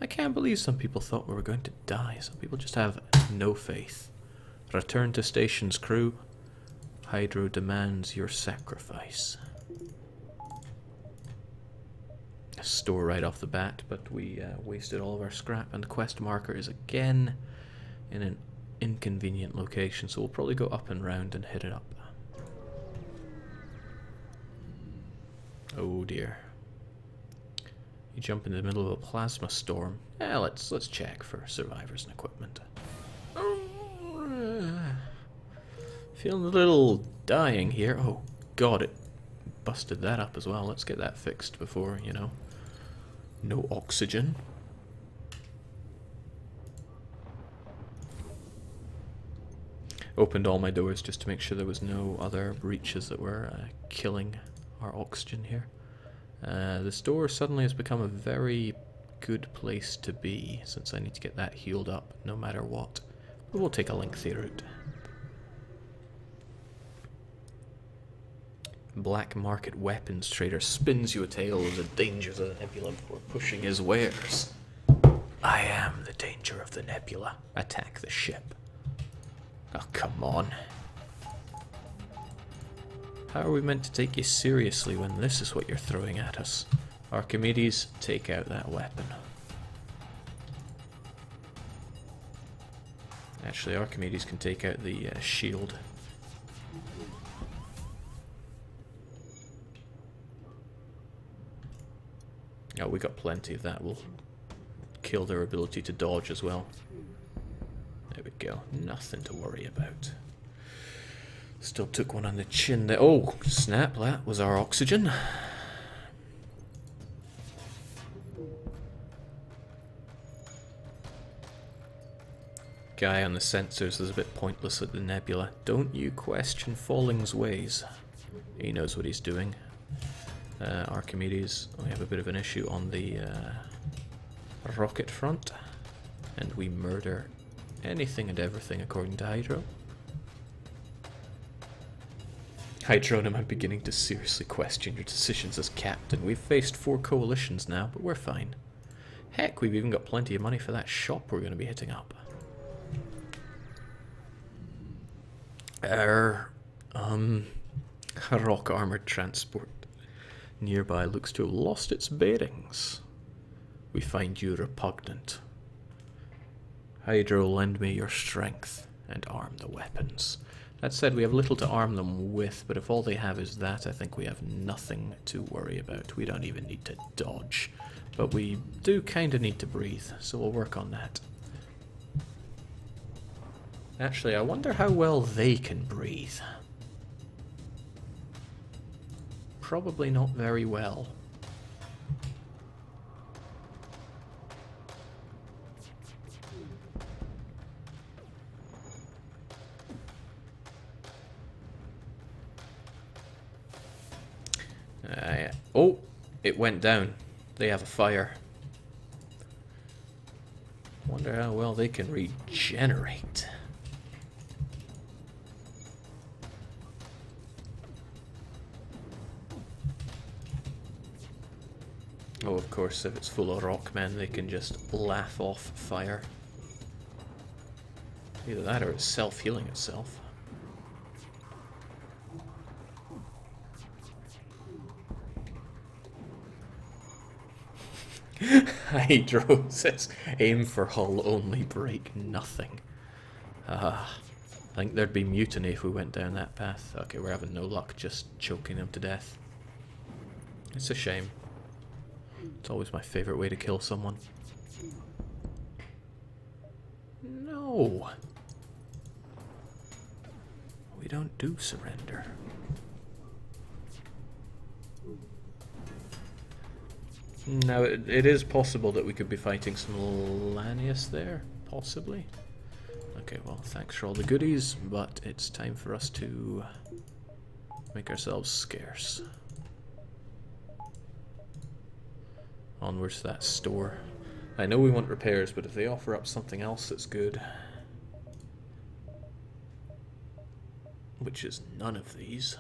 I can't believe some people thought we were going to die. Some people just have no faith. Return to station's crew. Hydro demands your sacrifice. Store right off the bat, but we wasted all of our scrap, and the quest marker is again in an inconvenient location, so we'll probably go up and round and hit it up. Oh dear. You jump in the middle of a plasma storm. Yeah, let's check for survivors and equipment. Feeling a little dying here. Oh god, it busted that up as well. Let's get that fixed before, you know. No oxygen. Opened all my doors just to make sure there was no other breaches that were killing our oxygen here. This door suddenly has become a very good place to be, since I need to get that healed up no matter what. But we'll take a lengthy route. Black market weapons trader spins you a tale of the dangers of the nebula before pushing his wares. I am the danger of the nebula. Attack the ship. Oh, come on. How are we meant to take you seriously when this is what you're throwing at us? Archimedes, take out that weapon. Actually, Archimedes can take out the shield. Oh, we got plenty of that. We'll kill their ability to dodge as well. There we go. Nothing to worry about. Still took one on the chin there. Oh, snap. That was our oxygen. Guy on the sensors is a bit pointless at the nebula. Don't you question Falling's ways. He knows what he's doing. Archimedes, we have a bit of an issue on the rocket front, and we murder anything and everything according to Hydro. Hydronum, I'm beginning to seriously question your decisions as captain. We've faced 4 coalitions now, but we're fine. Heck, we've even got plenty of money for that shop we're going to be hitting up. A rock armored transport nearby looks to have lost its bearings. We find you repugnant. Hydro, lend me your strength and arm the weapons. That said, we have little to arm them with, but if all they have is that, I think we have nothing to worry about. We don't even need to dodge. But we do kind of need to breathe, so we'll work on that. Actually, I wonder how well they can breathe. Probably not very well. Oh, it went down. They have a fire. Wonder how well they can regenerate. Oh, of course, if it's full of rock men, they can just laugh off fire. Either that or it's self-healing itself. Hydro says, aim for hull only, break nothing. I think there'd be mutiny if we went down that path. Okay, we're having no luck just choking them to death. It's a shame. It's always my favorite way to kill someone. No! We don't do surrender. Now, it is possible that we could be fighting some Lanius there, possibly. Okay, well, thanks for all the goodies, but it's time for us to make ourselves scarce. Onwards to that store. I know we want repairs, but if they offer up something else that's good, which is none of these.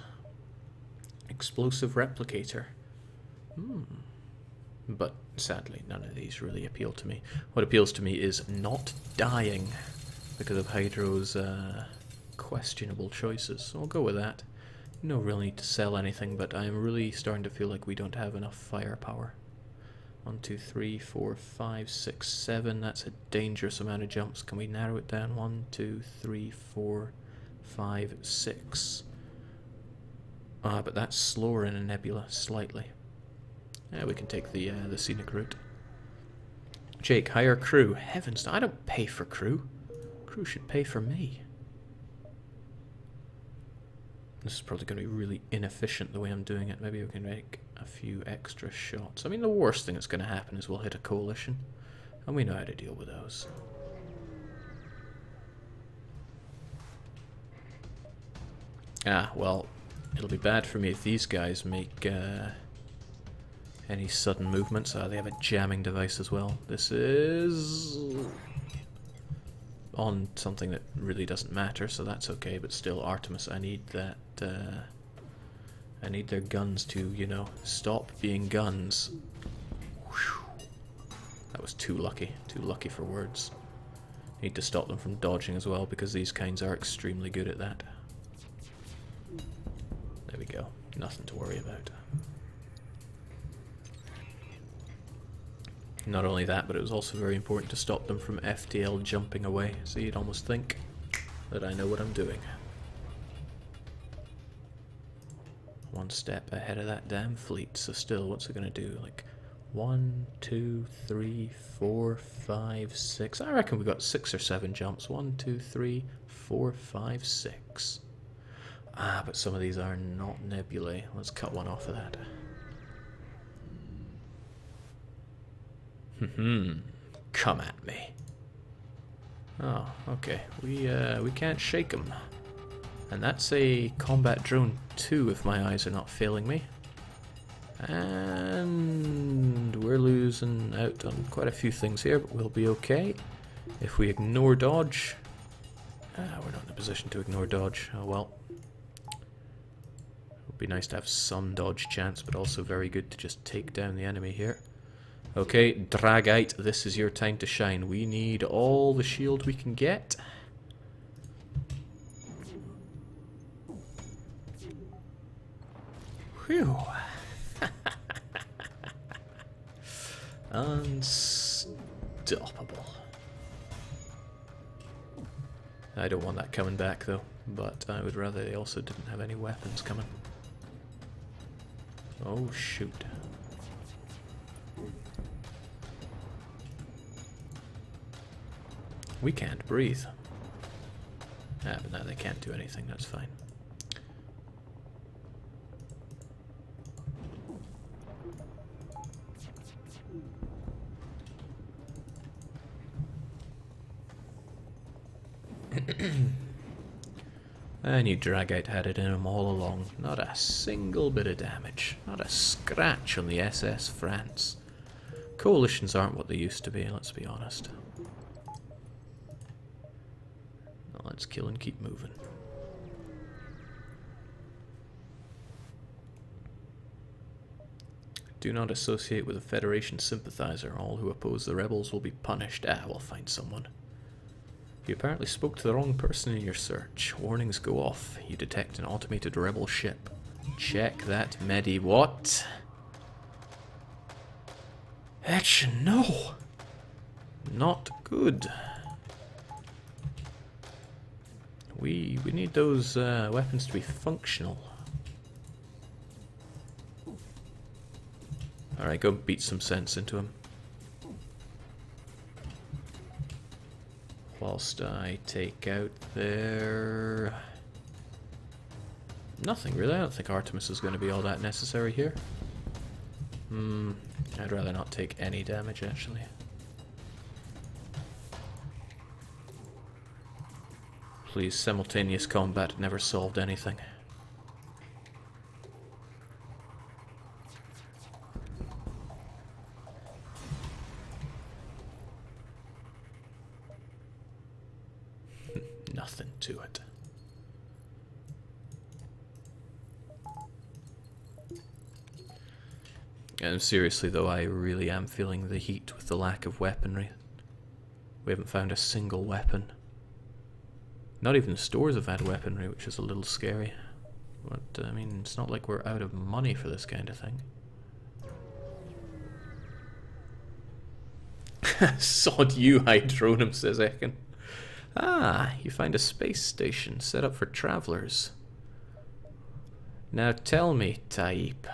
Explosive replicator. But sadly, none of these really appeal to me. What appeals to me is not dying because of Hydro's questionable choices. So I'll go with that. No real need to sell anything, but I'm really starting to feel like we don't have enough firepower. 1, 2, 3, 4, 5, 6, 7. That's a dangerous amount of jumps. Can we narrow it down? 1, 2, 3, 4, 5, 6. But that's slower in a nebula, slightly. Yeah, we can take the scenic route. Jake, hire crew. Heavens, I don't pay for crew. Crew should pay for me. This is probably going to be really inefficient the way I'm doing it. Maybe we can make a few extra shots. I mean, the worst thing that's going to happen is we'll hit a coalition. And we know how to deal with those. Ah, well, it'll be bad for me if these guys make any sudden movements. They have a jamming device as well. This is on something that really doesn't matter, so that's okay, but still, Artemis, I need that, I need their guns to, you know, stop being guns. Whew. That was too lucky for words. Need to stop them from dodging as well, because these kinds are extremely good at that. There we go, nothing to worry about. Not only that, but it was also very important to stop them from FTL jumping away, so you'd almost think that I know what I'm doing. One step ahead of that damn fleet, so still, what's it gonna do? Like, 1, 2, 3, 4, 5, 6. I reckon we got 6 or 7 jumps. 1, 2, 3, 4, 5, 6. Ah, but some of these are not nebulae. Let's cut one off of that. Come at me. Oh, okay. We can't shake them. And that's a combat drone 2, if my eyes are not failing me. And we're losing out on quite a few things here, but we'll be okay. If we ignore dodge... we're not in a position to ignore dodge. Oh well. It would be nice to have some dodge chance, but also very good to just take down the enemy here. Okay, Dragite, this is your time to shine. We need all the shield we can get. Whew. Unstoppable. I don't want that coming back though, but I would rather they also didn't have any weapons coming. Oh shoot. We can't breathe. Ah, but now they can't do anything, that's fine. I knew Dragite had it in him all along. Not a single bit of damage. Not a scratch on the SS France. Coalitions aren't what they used to be, let's be honest. Now let's kill and keep moving. Do not associate with a Federation sympathizer. All who oppose the rebels will be punished. Ah, we'll find someone. You apparently spoke to the wrong person in your search. Warnings go off. You detect an automated rebel ship. Check that medi. What? Etch, no! Not good. We need those weapons to be functional. Alright, go beat some sense into him. Whilst I take out their... nothing really. I don't think Artemis is going to be all that necessary here. I'd rather not take any damage actually. Please, simultaneous combat never solved anything. Nothing to it. And seriously though, I really am feeling the heat with the lack of weaponry. We haven't found a single weapon. Not even the stores have had weaponry, which is a little scary. But, I mean, it's not like we're out of money for this kind of thing. Sod you, Hydronum, says Ekin. Ah, you find a space station set up for travelers. Now tell me, Taib,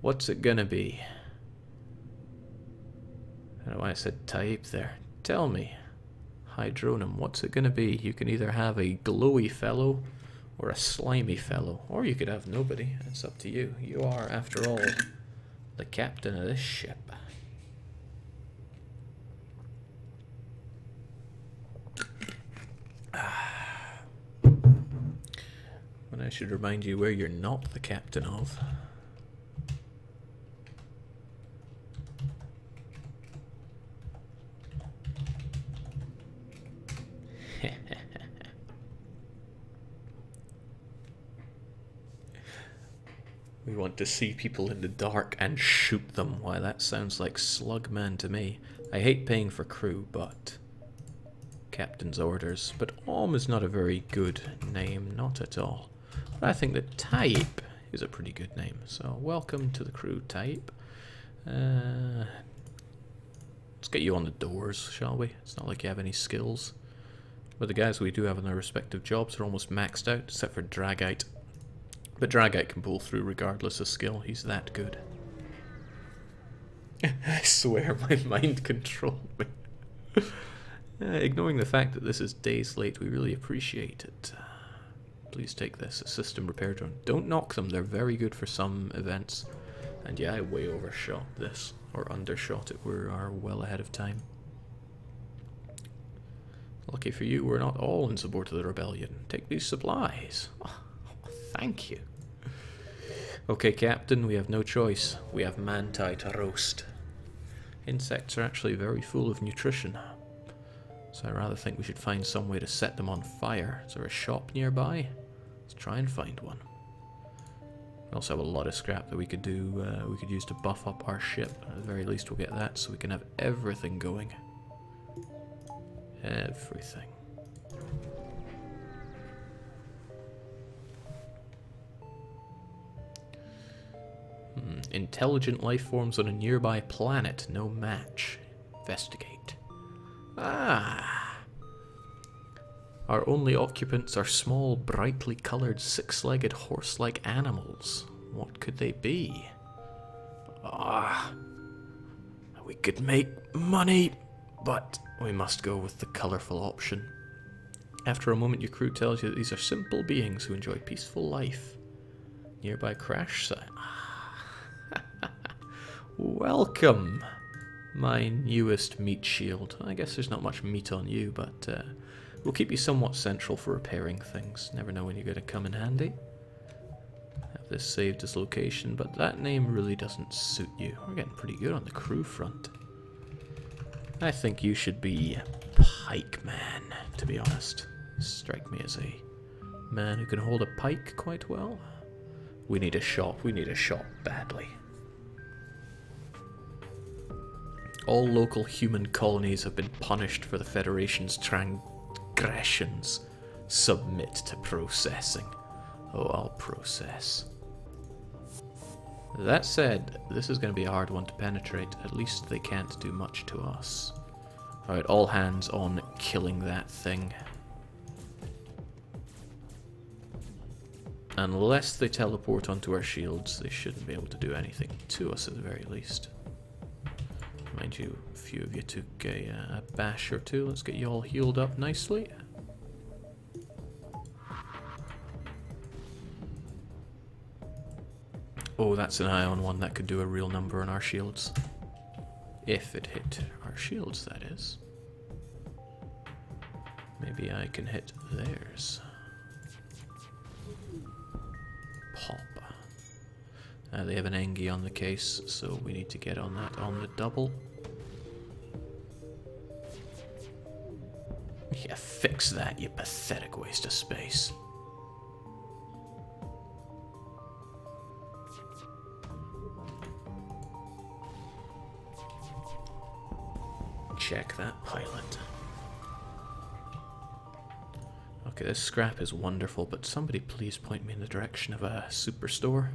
what's it gonna be? I don't know why I said Taib there. Tell me, Hydronum, what's it gonna be? You can either have a glowy fellow or a slimy fellow, or you could have nobody. It's up to you. You are, after all, the captain of this ship. When I should remind you where you're not the captain of. We want to see people in the dark and shoot them. Why, that sounds like Slugman to me. I hate paying for crew, but... Captain's orders. But Om is not a very good name, not at all. But I think that Type is a pretty good name. So, welcome to the crew, Type. Let's get you on the doors, shall we? It's not like you have any skills. But the guys we do have on their respective jobs are almost maxed out, except for Dragite. But Dragite can pull through regardless of skill. He's that good. I swear my mind controlled me. Ignoring the fact that this is days late, we really appreciate it. Please take this, a system repair drone. Don't knock them, they're very good for some events. And yeah, I way overshot this, or undershot it. We are well ahead of time. Lucky for you, we're not all in support of the rebellion. Take these supplies. Oh, thank you. Okay, Captain, we have no choice. We have manti to roast. Insects are actually very full of nutrition. So I rather think we should find some way to set them on fire. Is there a shop nearby? Let's try and find one. We also have a lot of scrap that we could do. We could use to buff up our ship. At the very least, we'll get that so we can have everything going. Everything. Intelligent life forms on a nearby planet. No match. Investigate. Ah! Our only occupants are small, brightly coloured, six-legged, horse-like animals. What could they be? Ah! We could make money, but we must go with the colourful option. After a moment, your crew tells you that these are simple beings who enjoy peaceful life. Nearby crash site. Welcome, my newest meat shield. I guess there's not much meat on you, but we'll keep you somewhat central for repairing things. Never know when you're going to come in handy. Have this saved as location, but that name really doesn't suit you. We're getting pretty good on the crew front. I think you should be Pike Man, to be honest. Strike me as a man who can hold a pike quite well. We need a shop. We need a shop badly. All local human colonies have been punished for the Federation's transgressions. Submit to processing. Oh, I'll process. That said, this is going to be a hard one to penetrate. At least they can't do much to us. Alright, all hands on killing that thing. Unless they teleport onto our shields, they shouldn't be able to do anything to us at the very least. Mind you, a few of you took a bash or two. Let's get you all healed up nicely. Oh, that's an ion one that could do a real number on our shields. If it hit our shields, that is. Maybe I can hit theirs. Pop. They have an Engie on the case, so we need to get on that on the double. Yeah, fix that, you pathetic waste of space. Check that pilot. Okay, this scrap is wonderful, but somebody please point me in the direction of a superstore.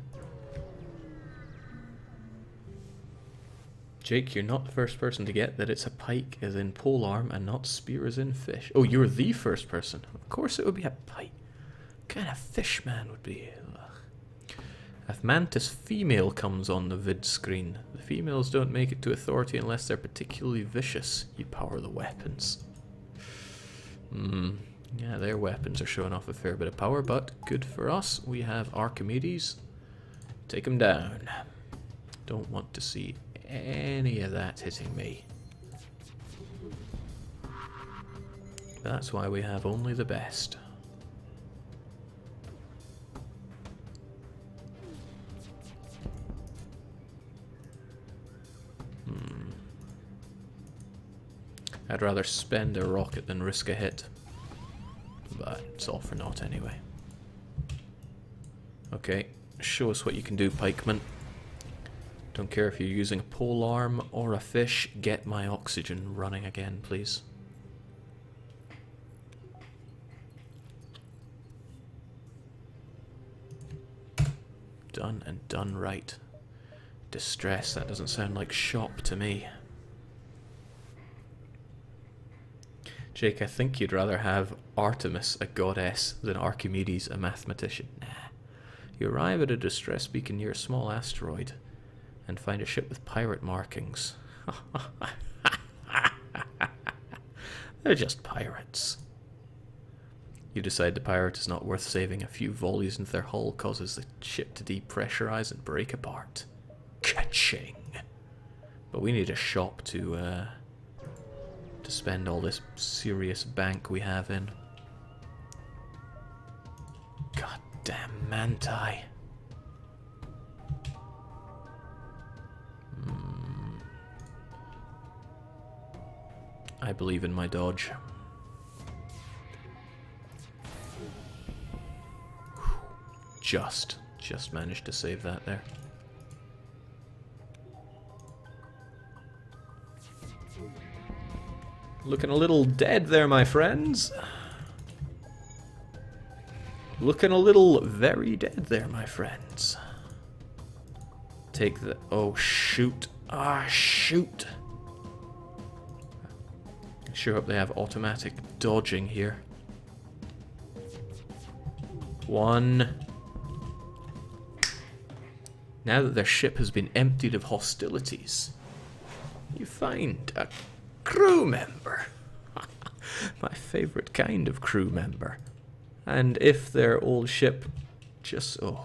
Jake, you're not the first person to get that it's a pike as in polearm and not spear as in fish. Oh, you're the first person. Of course it would be a pike. What kind of fish man would be? Ugh. If Mantis female comes on the vid screen, the females don't make it to authority unless they're particularly vicious. You power the weapons. Yeah, their weapons are showing off a fair bit of power, but good for us. We have Archimedes. Take him down. Don't want to see any of that hitting me. That's why we have only the best. I'd rather spend a rocket than risk a hit. But it's all for naught anyway. Okay, show us what you can do, pikeman. Don't care if you're using a pole arm or a fish, get my oxygen running again, please. Done and done right. Distress, that doesn't sound like shop to me. Jake, I think you'd rather have Artemis, a goddess, than Archimedes, a mathematician. Nah. You arrive at a distress beacon near a small asteroid and find a ship with pirate markings. They're just pirates. You decide the pirate is not worth saving. A few volleys into their hull causes the ship to depressurize and break apart. Ka-ching! But we need a shop to spend all this serious bank we have in. Goddamn Manti. I believe in my dodge. Just managed to save that there. Looking a little dead there, my friends. Looking a little very dead there, my friends. Take the... Oh, shoot. Ah, shoot. I sure hope they have automatic dodging here. One. Now that their ship has been emptied of hostilities, you find a crew member. My favorite kind of crew member. And if their old ship just... Oh,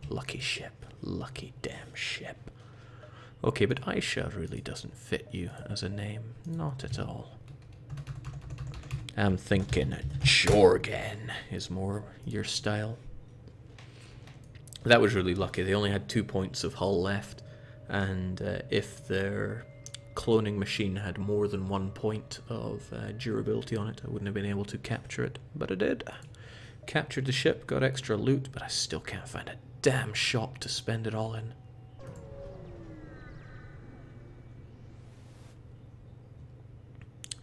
lucky ship. Lucky damn ship. Okay, but Aisha really doesn't fit you as a name. Not at all. I'm thinking Jorgen is more your style. That was really lucky. They only had 2 points of hull left. And if their cloning machine had more than 1 point of durability on it, I wouldn't have been able to capture it. But I did. Captured the ship, got extra loot, but I still can't find a damn shop to spend it all in.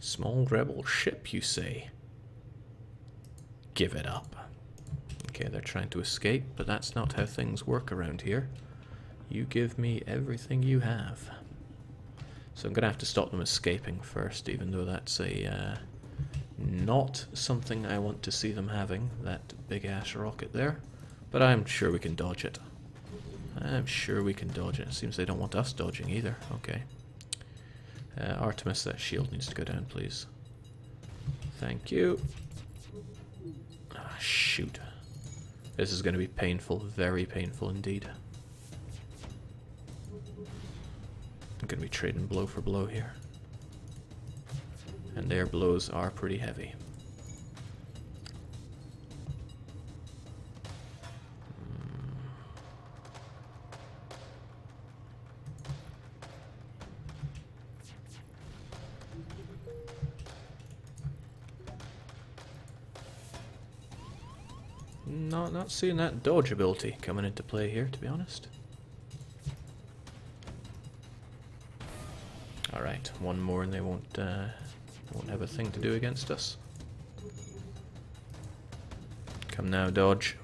Small rebel ship, you say? Give it up. Okay, they're trying to escape, but that's not how things work around here. You give me everything you have. So I'm going to have to stop them escaping first, even though that's a not something I want to see them having, that big-ass rocket there. But I'm sure we can dodge it. I'm sure we can dodge it. It seems they don't want us dodging either. Okay. Artemis, that shield needs to go down, please. Thank you. Ah, shoot. This is going to be painful, very painful indeed. I'm going to be trading blow for blow here. And their blows are pretty heavy. Not seeing that dodge ability coming into play here, to be honest. Alright, one more and they won't have a thing to do against us. Come now, dodge.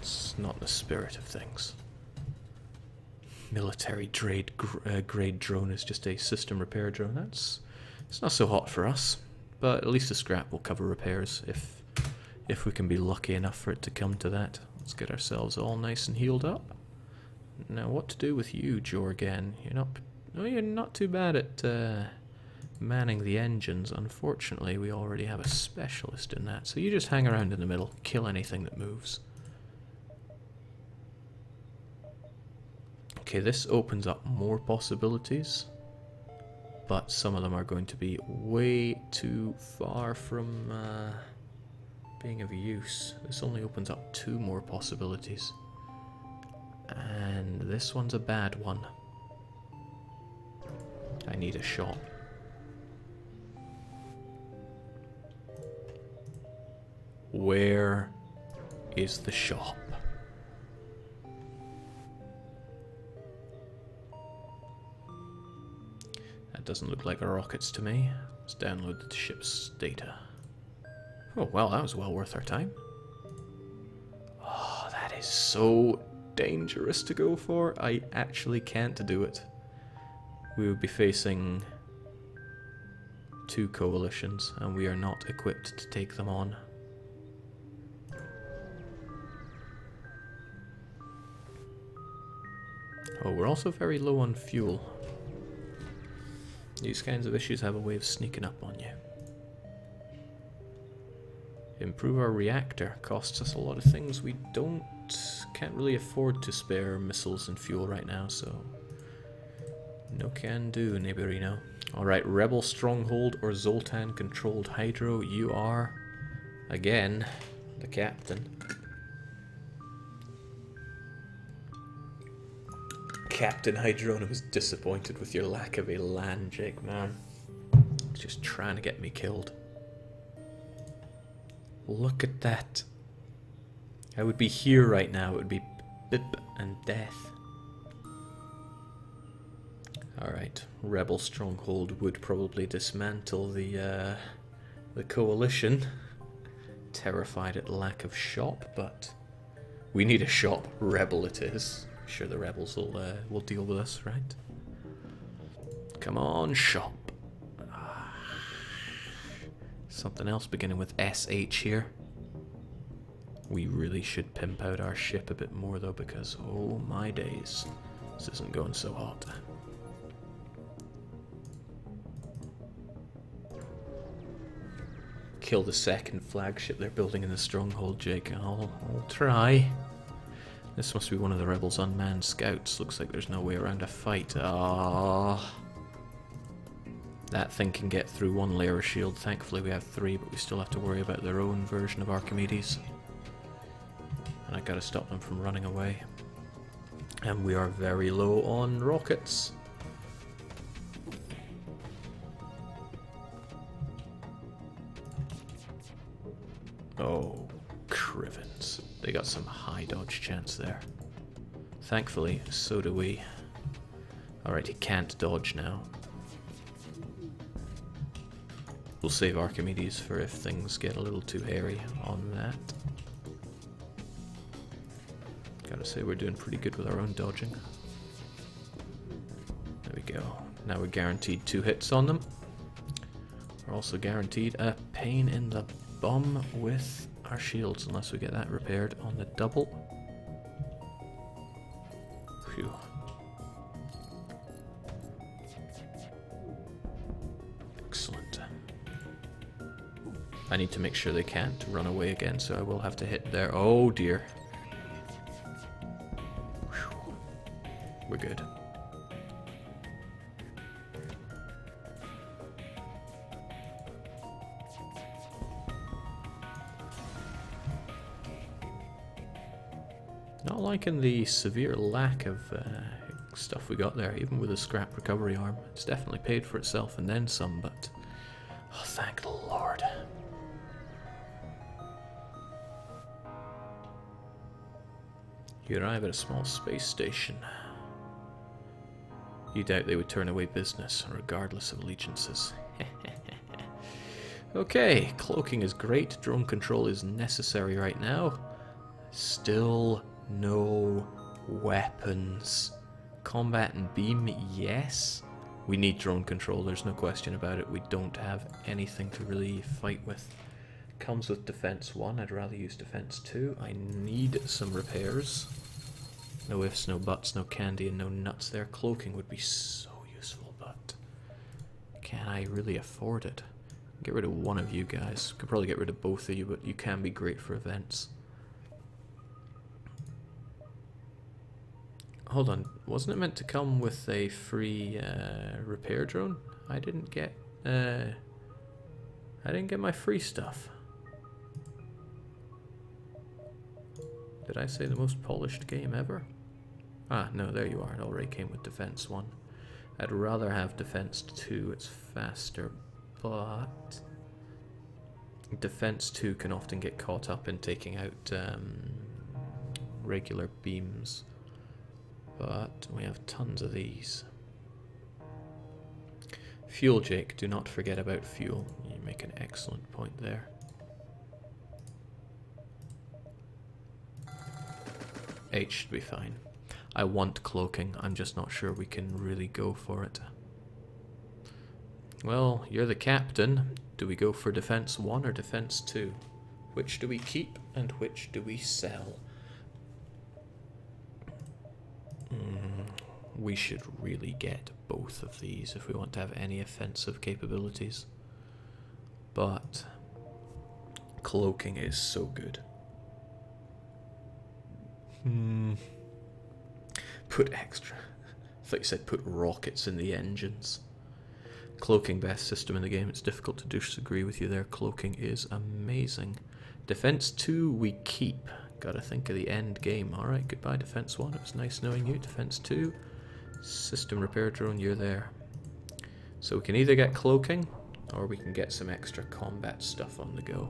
It's not the spirit of things. Military grade drone is just a system repair drone. It's not so hot for us, but at least the scrap will cover repairs if we can be lucky enough for it to come to that. Let's get ourselves all nice and healed up. Now, what to do with you, Jorgen? You're not too bad at manning the engines. Unfortunately, we already have a specialist in that. So you just hang around in the middle, kill anything that moves. Okay, this opens up more possibilities, but some of them are going to be way too far from being of use. This only opens up 2 more possibilities. And this one's a bad one. I need a shop. Where is the shop? That doesn't look like rockets to me. Let's download the ship's data. Oh, well, that was well worth our time. Oh, that is so dangerous to go for. I actually can't do it. We would be facing 2 coalitions, and we are not equipped to take them on. Oh, we're also very low on fuel. These kinds of issues have a way of sneaking up on you. Improve our reactor costs us a lot of things. We can't really afford to spare missiles and fuel right now, so no can do, neighborino. Alright, Rebel Stronghold or Zoltan controlled Hydro. You are, again, the captain. Captain Hydrona was disappointed with your lack of a land, Jake, man. Just trying to get me killed. Look at that. I would be here right now. It would be bip and death. Alright, Rebel Stronghold would probably dismantle the coalition. Terrified at lack of shop, but we need a shop. Rebel it is. Sure, the rebels will deal with us, right? Come on, shop. Something else beginning with SH here. We really should pimp out our ship a bit more though, because oh my days, this isn't going so hot. Kill the second flagship they're building in the stronghold, Jake. I'll try. This must be one of the rebels' unmanned scouts. Looks like there's no way around a fight. Ah, that thing can get through 1 layer of shield. Thankfully we have 3, but we still have to worry about their own version of Archimedes. And I gotta stop them from running away. And we are very low on rockets. Oh, crivens. They got some high dodge chance there. Thankfully, so do we. Alright, he can't dodge now. We'll save Archimedes for if things get a little too hairy on that. Gotta say we're doing pretty good with our own dodging. There we go. Now we're guaranteed 2 hits on them. We're also guaranteed a pain in the bum with our shields, unless we get that repaired on the double. Phew. Excellent. I need to make sure they can't run away again, so I will have to hit there. Oh dear. Whew. We're good. Not liking the severe lack of stuff we got there, even with a scrap recovery arm. It's definitely paid for itself and then some, but oh, thank the Lord. You arrive at a small space station. You doubt they would turn away business, regardless of allegiances. Okay, cloaking is great. Drone control is necessary right now. Still no weapons. Combat and beam, yes. We need drone control, there's no question about it. We don't have anything to really fight with. Comes with defense 1, I'd rather use defense 2. I need some repairs. No ifs, no buts, no candy, and no nuts there. Cloaking would be so useful, but can I really afford it? Get rid of one of you guys. Could probably get rid of both of you, but you can be great for events. Hold on, wasn't it meant to come with a free repair drone? I didn't get my free stuff. Did I say the most polished game ever? Ah, no, there you are. It already came with defense 1. I'd rather have defense 2, it's faster, but defense 2 can often get caught up in taking out regular beams, but we have tons of these. Fuel, Jake, do not forget about fuel. You make an excellent point there. H should be fine. I want cloaking, I'm just not sure we can really go for it. Well, you're the captain. Do we go for defense 1 or defense 2? Which do we keep and which do we sell? We should really get both of these if we want to have any offensive capabilities. But cloaking is so good. Put extra. I thought you said put rockets in the engines. Cloaking, best system in the game. It's difficult to disagree with you there. Cloaking is amazing. Defense 2 we keep. Gotta think of the end game. Alright, goodbye Defense 1. It was nice knowing you. Defense 2. System repair drone, you're there. So we can either get cloaking or we can get some extra combat stuff on the go.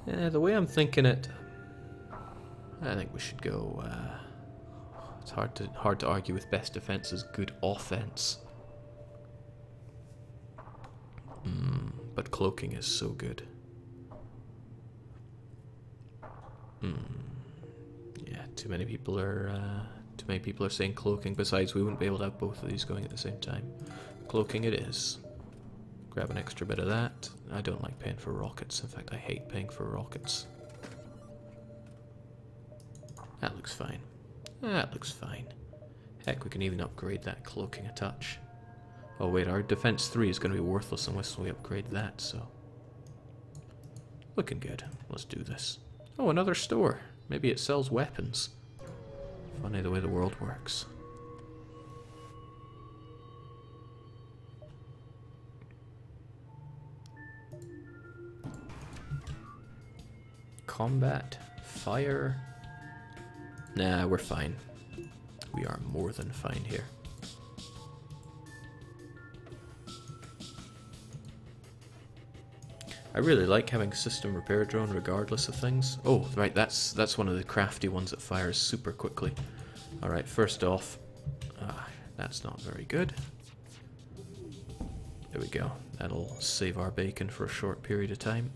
Yeah, the way I'm thinking it, I think we should go. It's hard to argue with best defense is good offense. But cloaking is so good. Yeah, too many people are saying cloaking. Besides, we wouldn't be able to have both of these going at the same time. Cloaking it is. Grab an extra bit of that. I don't like paying for rockets. In fact, I hate paying for rockets. That looks fine. That looks fine. Heck, we can even upgrade that cloaking a touch. Oh wait, our defense 3 is going to be worthless unless we upgrade that, so... Looking good. Let's do this. Oh, another store. Maybe it sells weapons. Funny the way the world works. Combat, fire. Nah, we're fine. We are more than fine here. I really like having system repair drone regardless of things. Oh, right, that's one of the crafty ones that fires super quickly. Alright, first off, that's not very good. There we go. That'll save our bacon for a short period of time.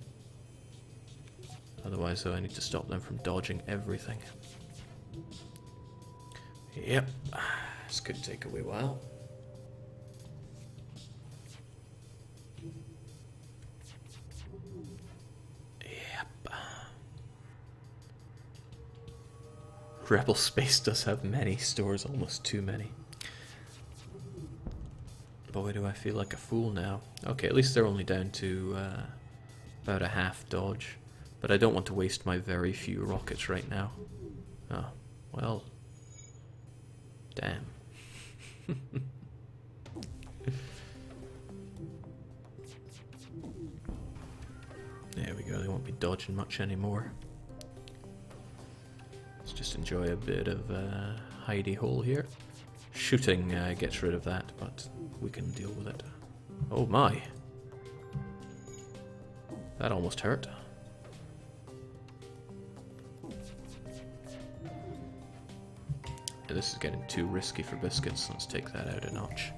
Otherwise, though, I need to stop them from dodging everything. Yep, this could take a wee while. Yep. Rebel Space does have many stores, almost too many. Boy, do I feel like a fool now. Okay, at least they're only down to about a half dodge. But I don't want to waste my very few rockets right now. Oh, well. Damn. There we go, they won't be dodging much anymore. Let's just enjoy a bit of hidey hole here. Shooting gets rid of that, but we can deal with it. Oh my. That almost hurt. This is getting too risky for biscuits. Let's take that out a notch.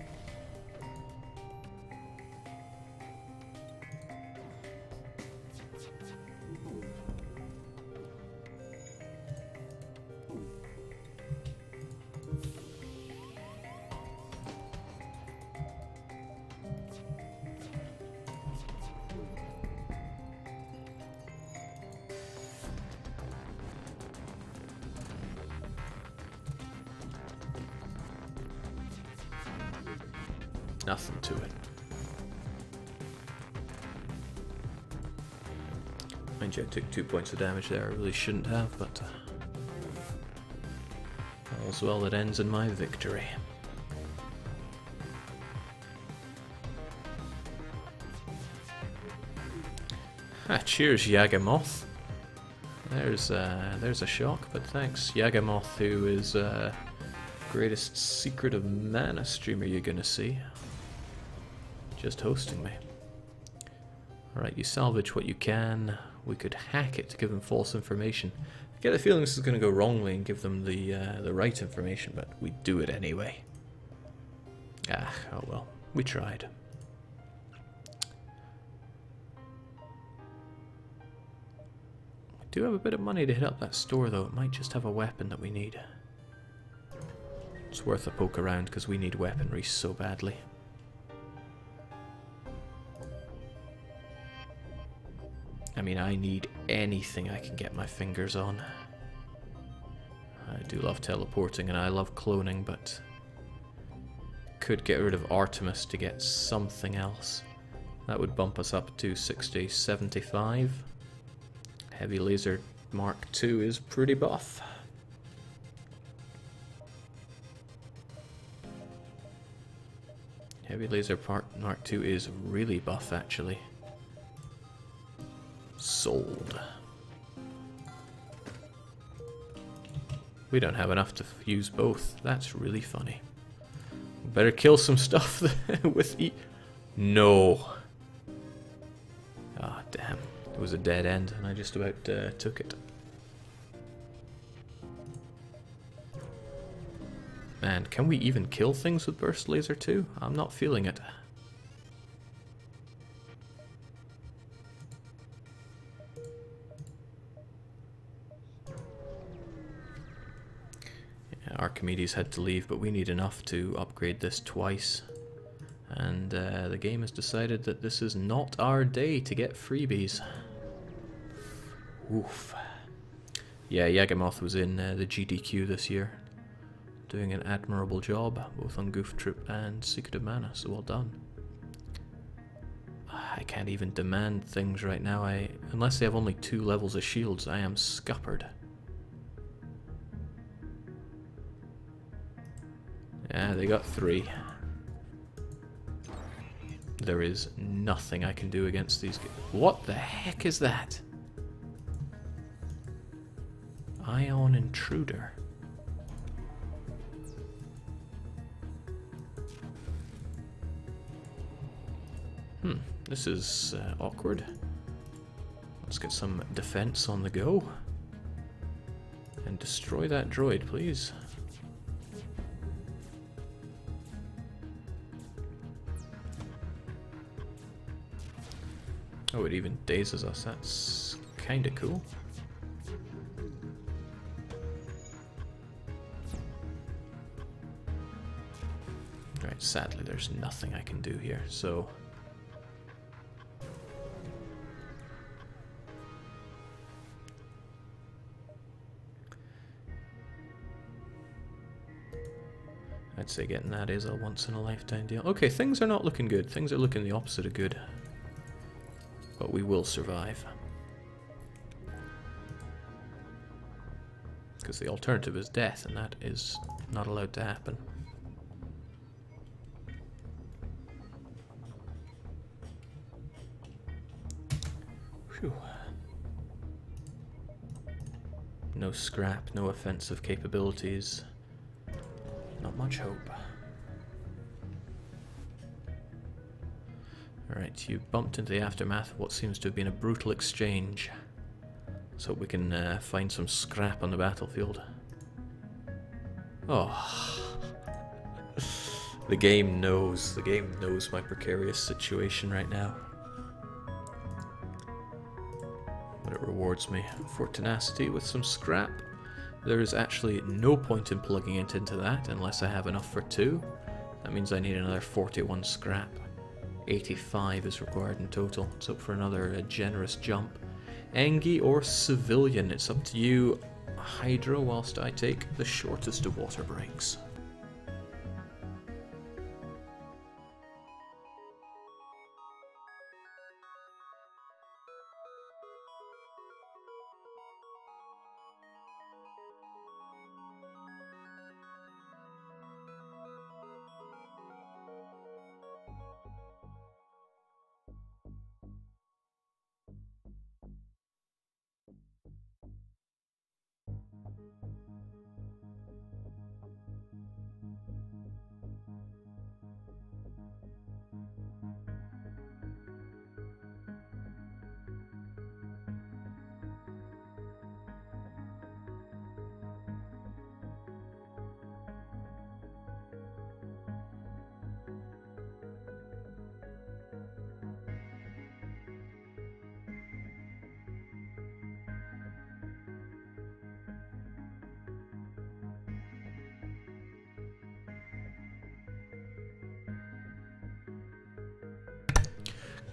Nothing to it. Mind you, I took 2 points of damage there. I really shouldn't have, but all's well that ends in my victory. Cheers, Yagamoth. There's a shock, but thanks, Yagamoth, who is Greatest secret of mana streamer you're gonna see. Just hosting me. Alright, you salvage what you can. We could hack it to give them false information. I get the feeling this is going to go wrongly and give them the right information, but we do it anyway. Ah, oh well. We tried. We do have a bit of money to hit up that store, though. It might just have a weapon that we need. It's worth a poke around, because we need weaponry so badly. I mean, I need anything I can get my fingers on. I do love teleporting and I love cloning, but could get rid of Artemis to get something else. That would bump us up to 60, 75. Heavy Laser Mark II is pretty buff. Heavy Laser Mark II is really buff, actually. Sold. We don't have enough to use both. That's really funny. Better kill some stuff with No. Ah, damn. It was a dead end and I just about took it. Man, can we even kill things with Burst Laser too? I'm not feeling it. Archimedes had to leave, but we need enough to upgrade this twice. And the game has decided that this is not our day to get freebies. Oof. Yeah, Yagamoth was in the GDQ this year, doing an admirable job, both on Goof Troop and Secret of Mana, so well done. I can't even demand things right now. Unless they have only 2 levels of shields, I am scuppered. Yeah, they got 3. There is nothing I can do against these guys. What the heck is that? Ion Intruder. This is awkward. Let's get some defense on the go. And destroy that droid, please. Oh, it even dazes us. That's kinda cool. Right, sadly there's nothing I can do here, so... I'd say getting that is a once-in-a-lifetime deal. Okay, things are not looking good. Things are looking the opposite of good. But we will survive. Because the alternative is death, and that is not allowed to happen. Phew. No scrap, no offensive capabilities. Not much hope. Alright, you bumped into the aftermath of what seems to have been a brutal exchange. Let's hope we can find some scrap on the battlefield. Oh. The game knows my precarious situation right now. But it rewards me for tenacity with some scrap. There is actually no point in plugging it into that unless I have enough for 2. That means I need another 41 scrap. 85 is required in total. It's up for another generous jump. Engi or Civilian, it's up to you, Hydro, whilst I take the shortest of water breaks.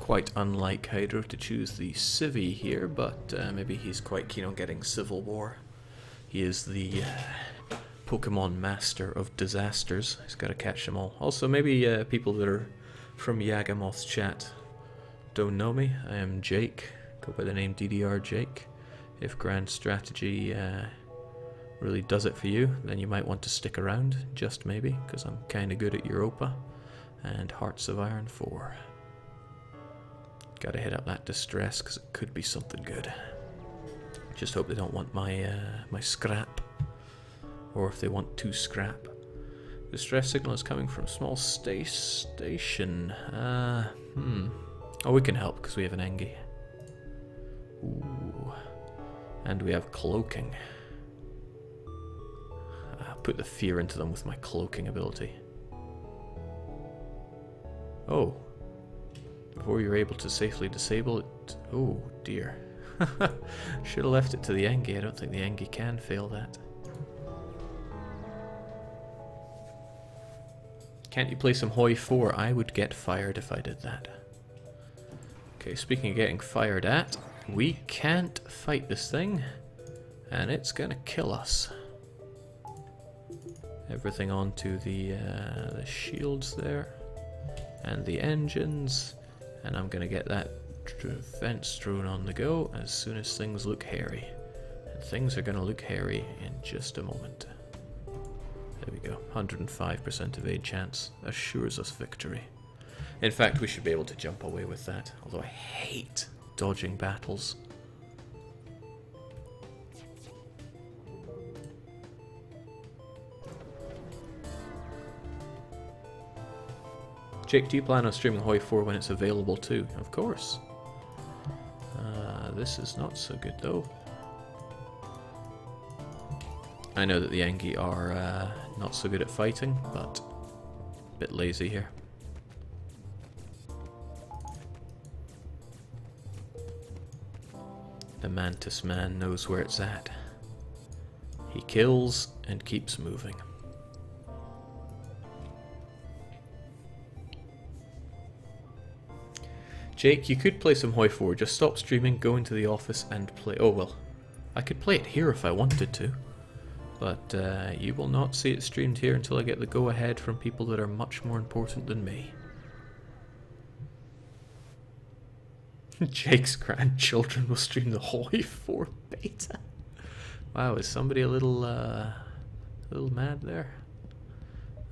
Quite unlike Hydro to choose the Civi here, but maybe he's quite keen on getting Civil War. He is the Pokemon master of disasters. He's got to catch them all. Also, maybe people that are from Yagamoth's chat don't know me. I am Jake, go by the name DDR Jake. If Grand Strategy really does it for you, then you might want to stick around, just maybe, because I'm kind of good at Europa and Hearts of Iron 4. Gotta hit up that distress, because it could be something good. Just hope they don't want my my scrap, or if they want to scrap. Distress signal is coming from small station. Oh, we can help because we have an Engie. Ooh. And we have cloaking. Put the fear into them with my cloaking ability. Oh. Before you're able to safely disable it. Oh dear. Should have left it to the Engie. I don't think the Engie can fail that. Can't you play some Hoi 4? I would get fired if I did that. Okay, speaking of getting fired at, we can't fight this thing, and it's gonna kill us. Everything onto the shields there, and the engines, and I'm gonna get that defense drone on the go as soon as things look hairy. And things are gonna look hairy in just a moment. There we go, 105% evade chance, assures us victory. In fact, we should be able to jump away with that, although I hate dodging battles. Jake, do you plan on streaming Hoi 4 when it's available too? Of course. This is not so good though. I know that the Engie are not so good at fighting, but a bit lazy here. The Mantis Man knows where it's at. He kills and keeps moving. Jake, you could play some Hoi 4. Just stop streaming, go into the office and play. Oh well, I could play it here if I wanted to. But you will not see it streamed here until I get the go-ahead from people that are much more important than me. Jake's grandchildren will stream the Hoi 4 beta. Wow, is somebody a little mad there?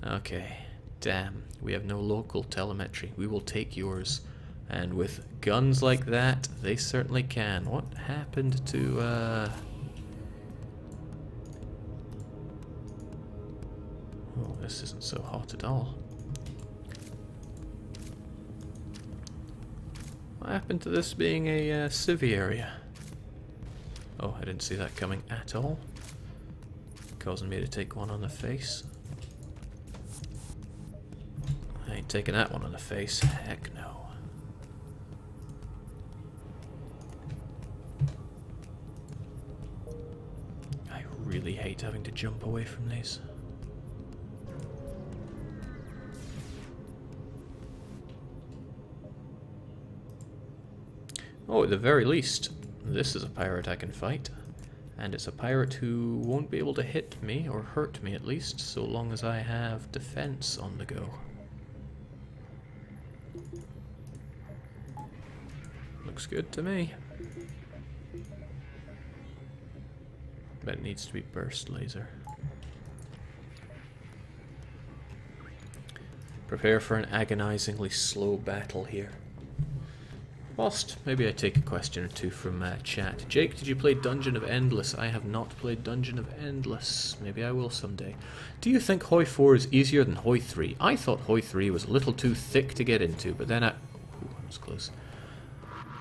Okay, damn, we have no local telemetry. We will take yours. And with guns like that, they certainly can. What happened to, Oh, this isn't so hot at all. What happened to this being a civvy area? Oh, I didn't see that coming at all. Causing me to take one on the face. I ain't taking that one on the face. Heck no. I really hate having to jump away from these. Oh, at the very least, this is a pirate I can fight. And it's a pirate who won't be able to hit me, or hurt me at least, so long as I have defense on the go. Looks good to me. But it needs to be burst laser. Prepare for an agonizingly slow battle here. Whilst maybe I take a question or two from chat. Jake, did you play Dungeon of Endless? I have not played Dungeon of Endless. Maybe I will someday. Do you think Hoi 4 is easier than Hoi 3? I thought Hoi 3 was a little too thick to get into, but then Ooh, that was close.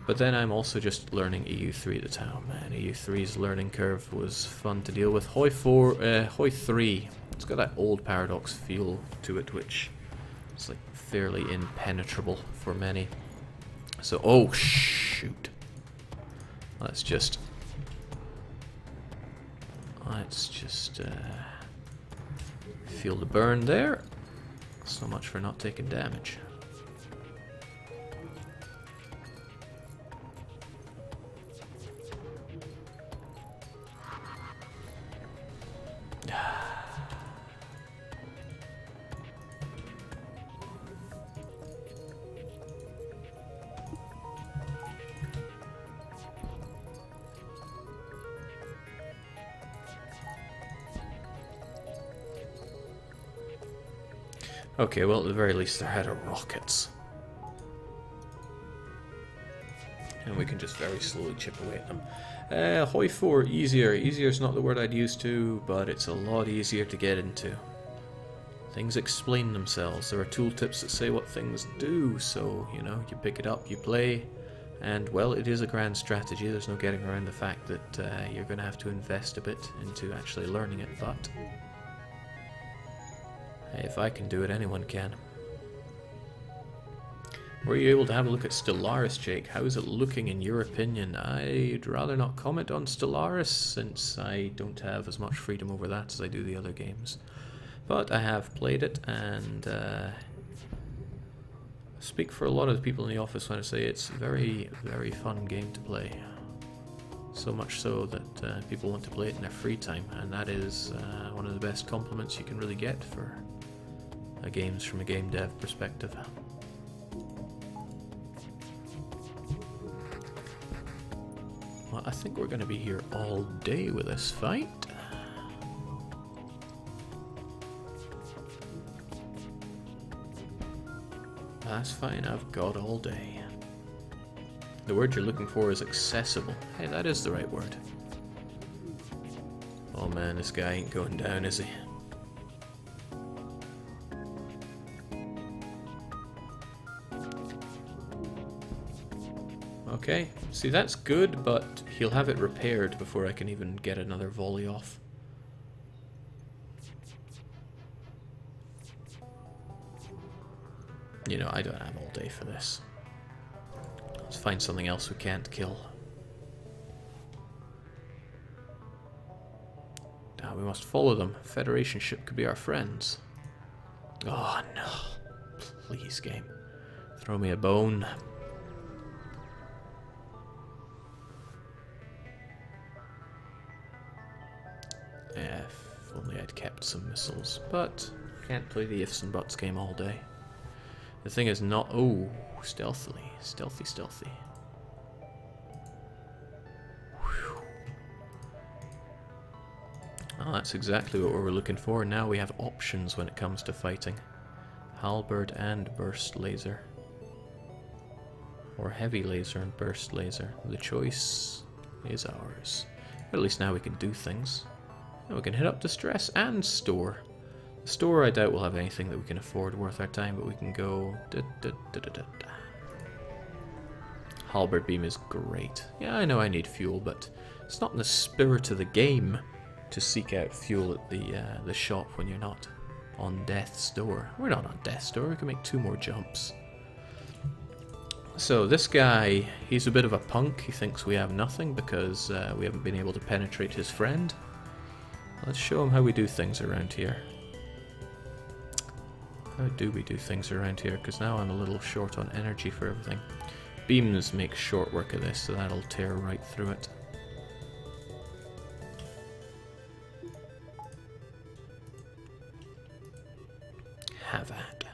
But then I'm also just learning EU3 at the time, man. EU3's learning curve was fun to deal with. Hoi 3, it's got that old Paradox feel to it, which is like fairly impenetrable for many. So, oh shoot. Let's just feel the burn there. So much for not taking damage. Okay, well at the very least they're out of rockets. And we can just very slowly chip away at them. Hoi 4, easier. Easier is not the word I'd use to, but it's a lot easier to get into. Things explain themselves. There are tooltips that say what things do, so, you know, you pick it up, you play, and, well, it is a grand strategy. There's no getting around the fact that you're going to have to invest a bit into actually learning it, but hey, if I can do it, anyone can. Were you able to have a look at Stellaris, Jake? How is it looking in your opinion? I'd rather not comment on Stellaris, since I don't have as much freedom over that as I do the other games. But I have played it, and I speak for a lot of the people in the office when I say it's a very, very fun game to play. So much so that people want to play it in their free time, and that is one of the best compliments you can really get for games from a game dev perspective. Well, I think we're going to be here all day with this fight. That's fine, I've got all day. The word you're looking for is accessible. Hey, that is the right word. Oh man, this guy ain't going down, is he? Okay, see that's good, but he'll have it repaired before I can even get another volley off. You know, I don't have all day for this. Let's find something else we can't kill. Now we must follow them. Federation ship could be our friends. Oh no. Please, game. Throw me a bone. Yeah, if only I'd kept some missiles. But can't play the ifs and buts game all day. The thing is not... Oh, stealthily. Stealthy, stealthy. Whew. Well, that's exactly what we were looking for. Now we have options when it comes to fighting. Halberd and burst laser. Or heavy laser and burst laser. The choice is ours. But at least now we can do things. And we can hit up distress and store. The store, I doubt we'll have anything that we can afford worth our time, but we can go... Halberd beam is great. Yeah, I know I need fuel, but it's not in the spirit of the game to seek out fuel at the shop when you're not on death's door. We're not on death's door, we can make 2 more jumps. So this guy, he's a bit of a punk. He thinks we have nothing because we haven't been able to penetrate his friend. Let's show him how we do things around here. How do we do things around here? Because now I'm a little short on energy for everything. Beams make short work of this, so that'll tear right through it. Have at.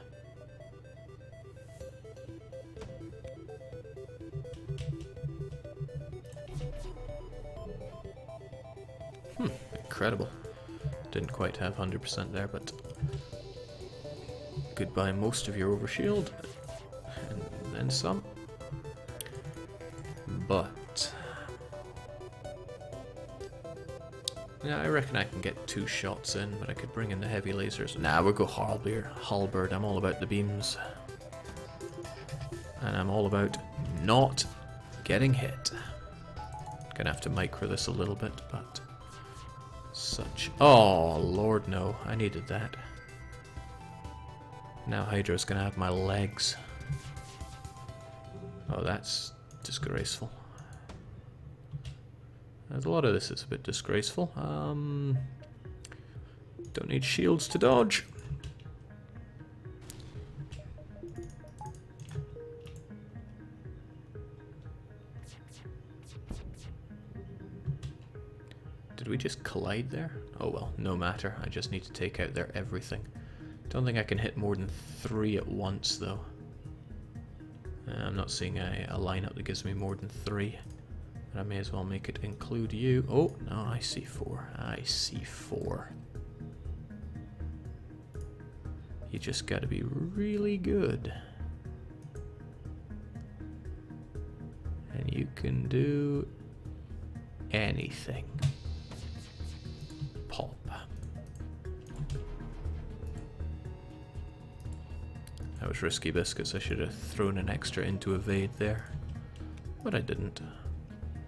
Incredible. Didn't quite have 100% there, but... Goodbye most of your overshield, and then some. But yeah, I reckon I can get 2 shots in, but I could bring in the heavy lasers. Nah, we'll go Halberd. I'm all about the beams, and I'm all about not getting hit. Gonna have to micro this a little bit, but such. Oh Lord, no! I needed that. Now Hydra's gonna have my legs. Oh, that's disgraceful. There's a lot of this is a bit disgraceful. Don't need shields to dodge. Did we just collide there? Oh well, no matter. I just need to take out their everything. Don't think I can hit more than 3 at once, though. I'm not seeing a lineup that gives me more than 3. But I may as well make it include you. Oh, no, I see 4. I see 4. You just gotta be really good. And you can do anything. Pulp. That was risky biscuits. I should have thrown an extra into evade there. But I didn't.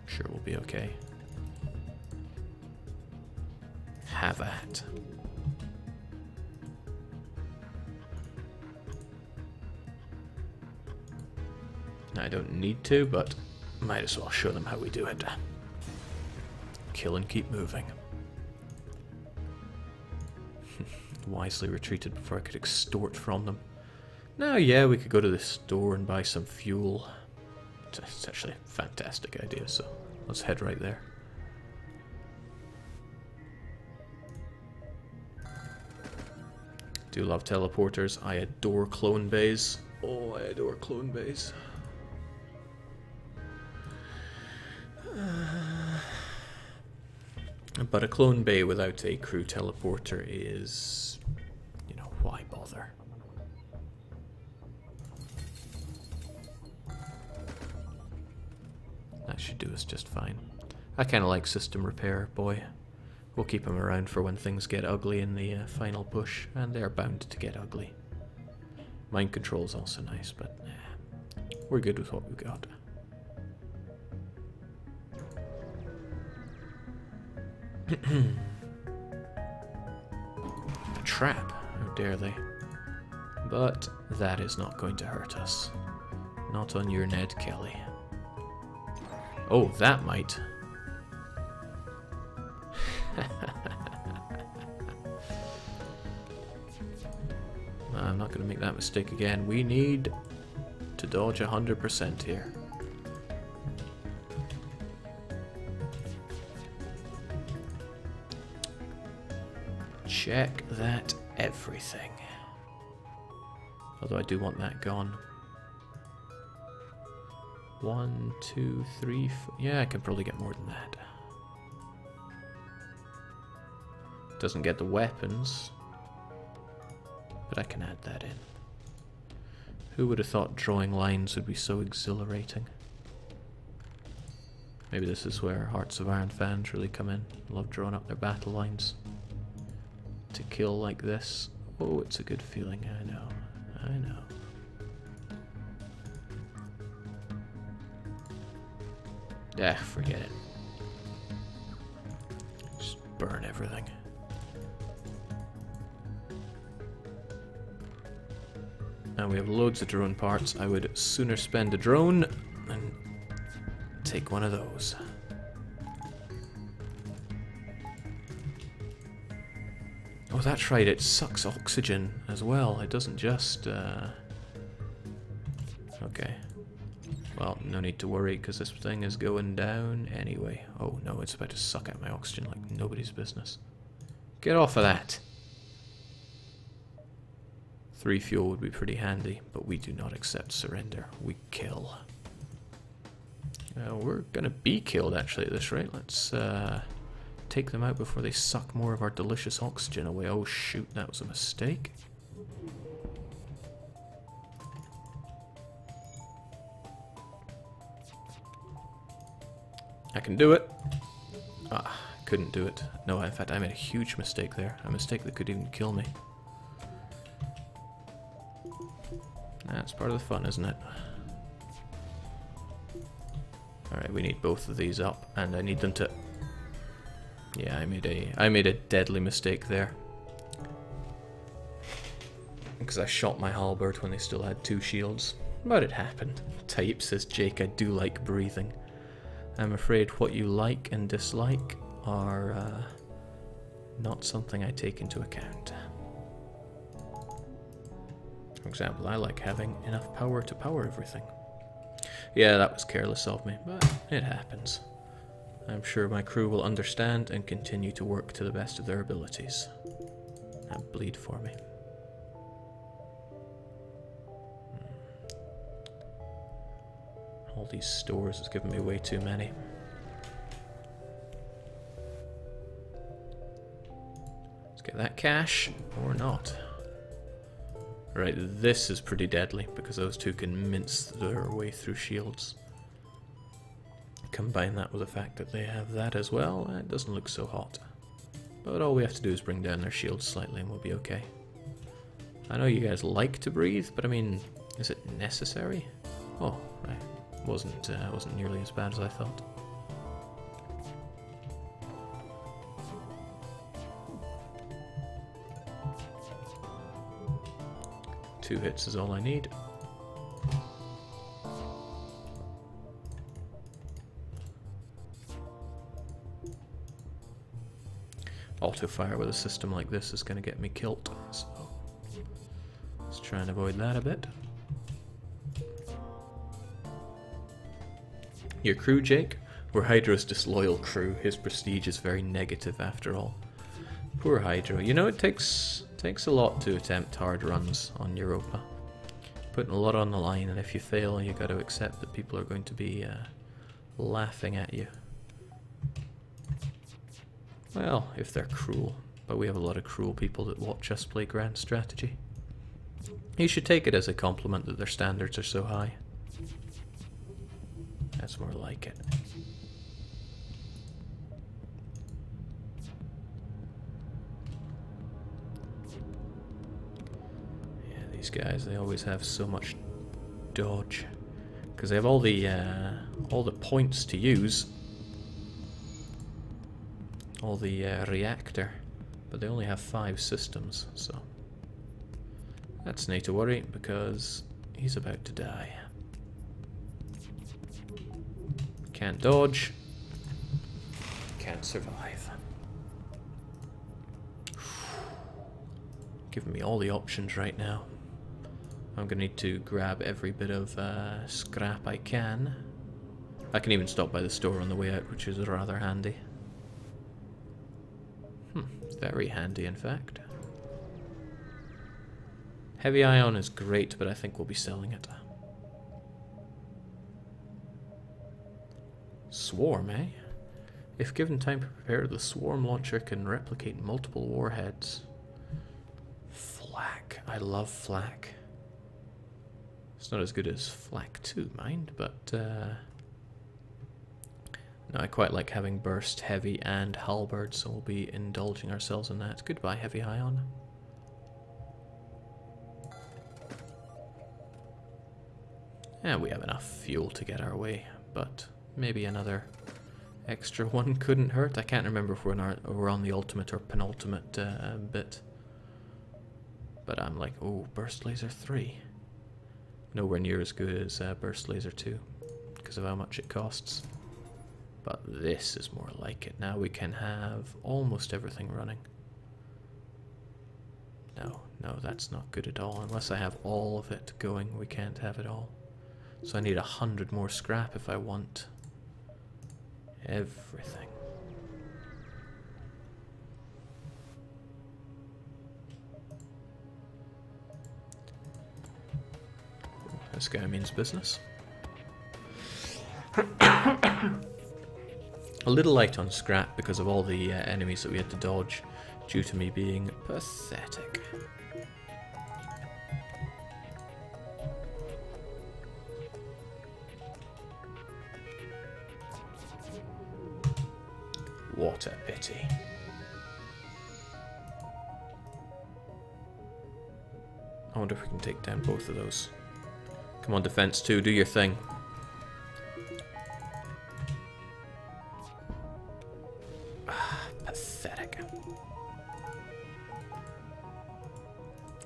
Sure, we'll be okay. Have at. I don't need to, but might as well show them how we do it. Kill and keep moving. Wisely retreated before I could extort from them. Now, yeah, we could go to the store and buy some fuel. It's actually a fantastic idea, so let's head right there. Do love teleporters. I adore clone bays. Oh, I adore clone bays. But a clone bay without a crew teleporter is, you know, why bother? That should do us just fine. I kind of like system repair, boy. We'll keep him around for when things get ugly in the final push, and they're bound to get ugly. Mind control is also nice, but we're good with what we've got. A trap, how dare they? But that is not going to hurt us. Not on your Ned Kelly. Oh, that might. I'm not going to make that mistake again. We need to dodge 100% here. Check that everything. Although I do want that gone. 1, 2, 3, 4. Yeah, I can probably get more than that. Doesn't get the weapons, but I can add that in. Who would have thought drawing lines would be so exhilarating? Maybe this is where Hearts of Iron fans really come in. Love drawing up their battle lines. To kill like this, oh, it's a good feeling. I know, I know. Ah, forget it. Just burn everything. And we have loads of drone parts. I would sooner spend a drone than take one of those. Oh, that's right, it sucks oxygen as well. It doesn't just... Okay. Well, no need to worry, because this thing is going down anyway. Oh no, it's about to suck out my oxygen like nobody's business. Get off of that! 3 fuel would be pretty handy, but we do not accept surrender. We kill. We're gonna be killed, actually, at this rate. Let's take them out before they suck more of our delicious oxygen away. Oh shoot, that was a mistake. I can do it. Ah, couldn't do it. No, in fact, I made a huge mistake there. A mistake that could even kill me. That's part of the fun, isn't it? Alright, we need both of these up, and I need them to... Yeah, I made a deadly mistake there. Because I shot my halberd when they still had 2 shields. But it happened. Type, says Jake, I do like breathing. I'm afraid what you like and dislike are not something I take into account. For example, I like having enough power to power everything. Yeah, that was careless of me, but it happens. I'm sure my crew will understand and continue to work to the best of their abilities. Now bleed for me. All these stores has given me way too many. Let's get that cash, or not. Right, this is pretty deadly because those two can mince their way through shields. Combine that with the fact that they have that as well, it doesn't look so hot. But all we have to do is bring down their shields slightly and we'll be okay. I know you guys like to breathe, but I mean, is it necessary? Oh, right. Wasn't nearly as bad as I thought. Two hits is all I need. Auto fire with a system like this is going to get me killed, so let's try and avoid that a bit. Your crew, Jake? We're Hydro's disloyal crew. His prestige is very negative after all. Poor Hydro. You know, it takes a lot to attempt hard runs on Europa. Putting a lot on the line, and if you fail, you got to accept that people are going to be laughing at you. Well, if they're cruel. But we have a lot of cruel people that watch us play Grand Strategy. You should take it as a compliment that their standards are so high. That's more like it. Yeah, these guys, they always have so much dodge. Because they have all the points to use. All the reactor. But they only have 5 systems, so that's need to worry because he's about to die. Can't dodge. Can't survive. Giving me all the options right now. I'm gonna need to grab every bit of scrap I can. I can even stop by the store on the way out, which is rather handy. Very handy, in fact. Heavy ion is great, but I think we'll be selling it. Swarm, eh? If given time to prepare, the swarm launcher can replicate multiple warheads. Flak. I love flak. It's not as good as flak 2, mind, but no, I quite like having burst, heavy, and halberd, so we'll be indulging ourselves in that. Goodbye, heavy ion. And we have enough fuel to get our way, but maybe another extra one couldn't hurt. I can't remember if we're on the ultimate or penultimate bit. But I'm like, oh, burst laser 3. Nowhere near as good as burst laser 2, because of how much it costs. But this is more like it. Now we can have almost everything running. No, that's not good at all. Unless I have all of it going, we can't have it all. So I need 100 more scrap if I want everything. This guy means business. A little light on scrap because of all the enemies that we had to dodge due to me being pathetic. What a pity. I wonder if we can take down both of those. Come on, Defense 2, do your thing. Pathetic.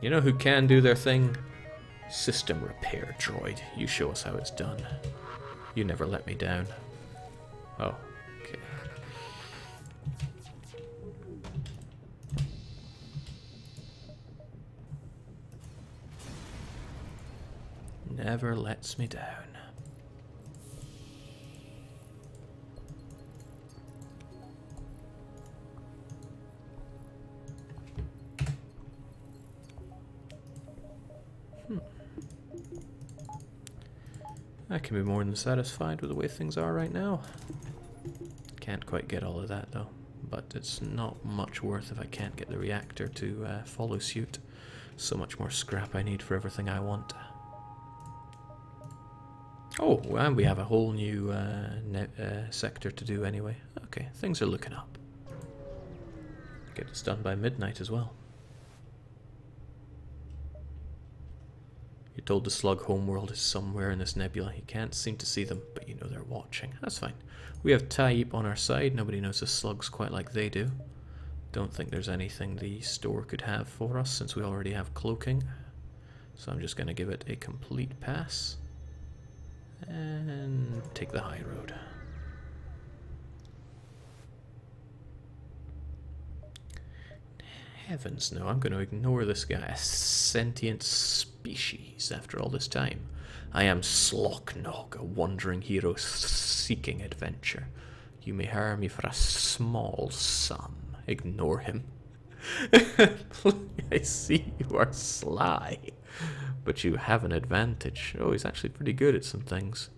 You know who can do their thing? System repair droid. You show us how it's done. You never let me down. Oh, okay. Never lets me down. I can be more than satisfied with the way things are right now. Can't quite get all of that though, but it's not much worth if I can't get the reactor to follow suit. So much more scrap I need for everything I want. Oh, and we have a whole new sector to do anyway. Okay, things are looking up. Get this done by midnight as well. You're told the slug homeworld is somewhere in this nebula. You can't seem to see them, but you know they're watching. That's fine. We have Taib on our side. Nobody knows the slugs quite like they do. Don't think there's anything the store could have for us since we already have cloaking. So I'm just going to give it a complete pass. And take the high road. Heavens no, I'm going to ignore this guy. A sentient species after all this time. I am Slocknog, a wandering hero seeking adventure. You may hire me for a small sum. Ignore him. I see you are sly. But you have an advantage. Oh, he's actually pretty good at some things.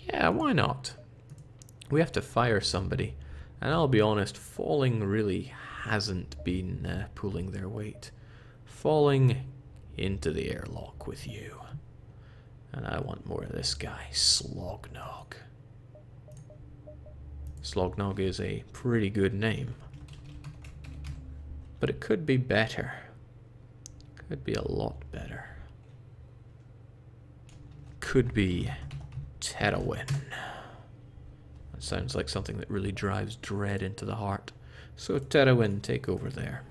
Yeah, why not? We have to fire somebody. And I'll be honest, falling really hasn't been pulling their weight. Falling into the airlock with you. And I want more of this guy, Slognog. Slognog is a pretty good name. But it could be better. Could be a lot better. Could be Terrawin. That sounds like something that really drives dread into the heart. So Terrawin, take over there.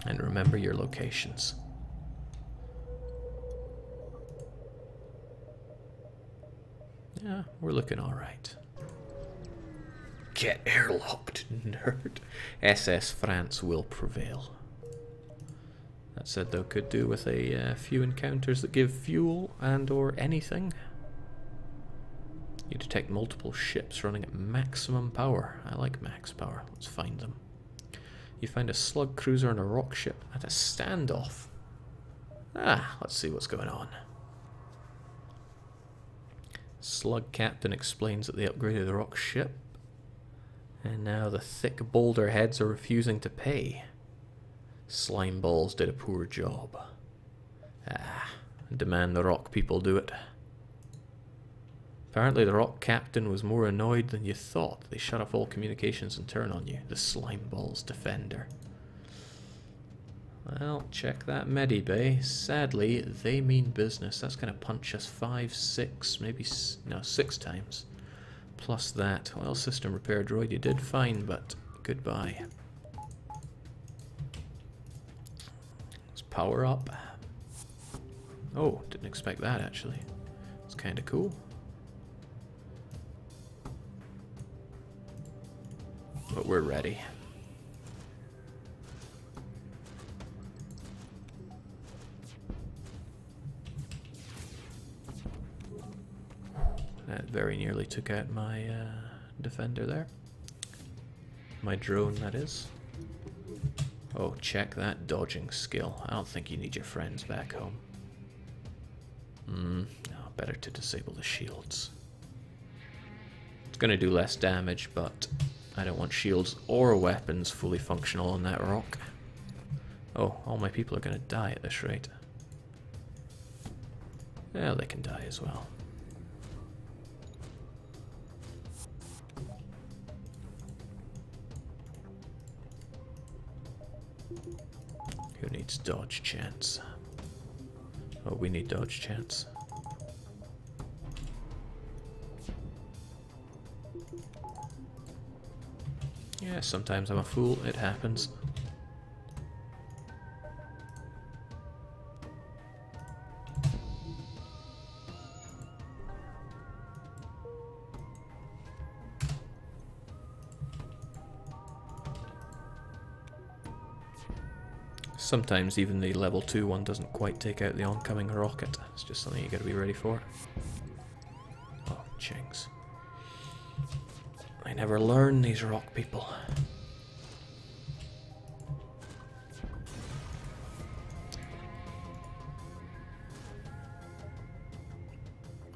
And remember your locations. Yeah, we're looking alright. Get airlocked, nerd. SS France will prevail. That said, though, could do with a few encounters that give fuel and or anything. You detect multiple ships running at maximum power. I like max power. Let's find them. You find a slug cruiser and a rock ship at a standoff. Ah, let's see what's going on. Slug captain explains that they upgraded the rock ship. And now the thick boulder heads are refusing to pay. Slime balls did a poor job. Ah, demand the rock people do it. Apparently the rock captain was more annoyed than you thought. They shut off all communications and turn on you. The slime balls defender. Well, check that medibay. Sadly, they mean business. That's going to punch us 5, 6, maybe, no, 6 times. Plus that. Well, system repair droid, you did fine, but goodbye. Let's power up. Oh, didn't expect that, actually. It's kind of cool. But we're ready. That very nearly took out my defender there. My drone, that is. Oh, check that dodging skill. I don't think you need your friends back home. No, better to disable the shields. It's going to do less damage, but I don't want shields or weapons fully functional on that rock. Oh, all my people are going to die at this rate. Yeah, they can die as well. Who needs dodge chance? Oh, we need dodge chance. Yeah, sometimes I'm a fool. It happens. Sometimes even the level 2 one doesn't quite take out the oncoming rocket. It's just something you gotta be ready for. Oh, chings. I never learn these rock people.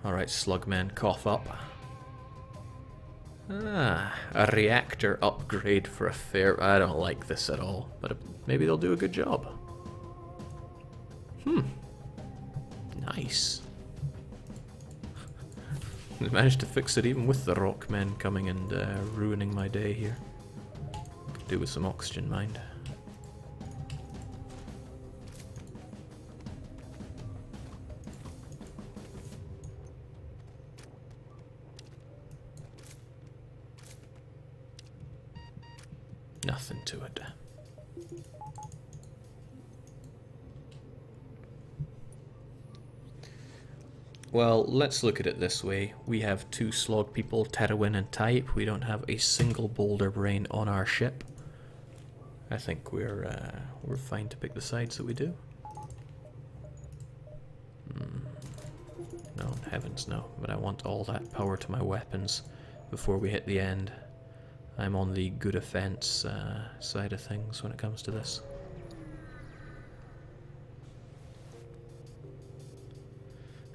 Alright, Slugman, cough up. Ah, a reactor upgrade for a fair... I don't like this at all, but maybe they'll do a good job. Nice. They managed to fix it even with the rock men coming and ruining my day here. Could do with some oxygen, mind. Nothing to it. Well, let's look at it this way. We have 2 slog people, Terrawin and Type. We don't have a single boulder brain on our ship. I think we're fine to pick the sides that we do. No, heavens no. But I want all that power to my weapons before we hit the end. I'm on the good offense side of things when it comes to this.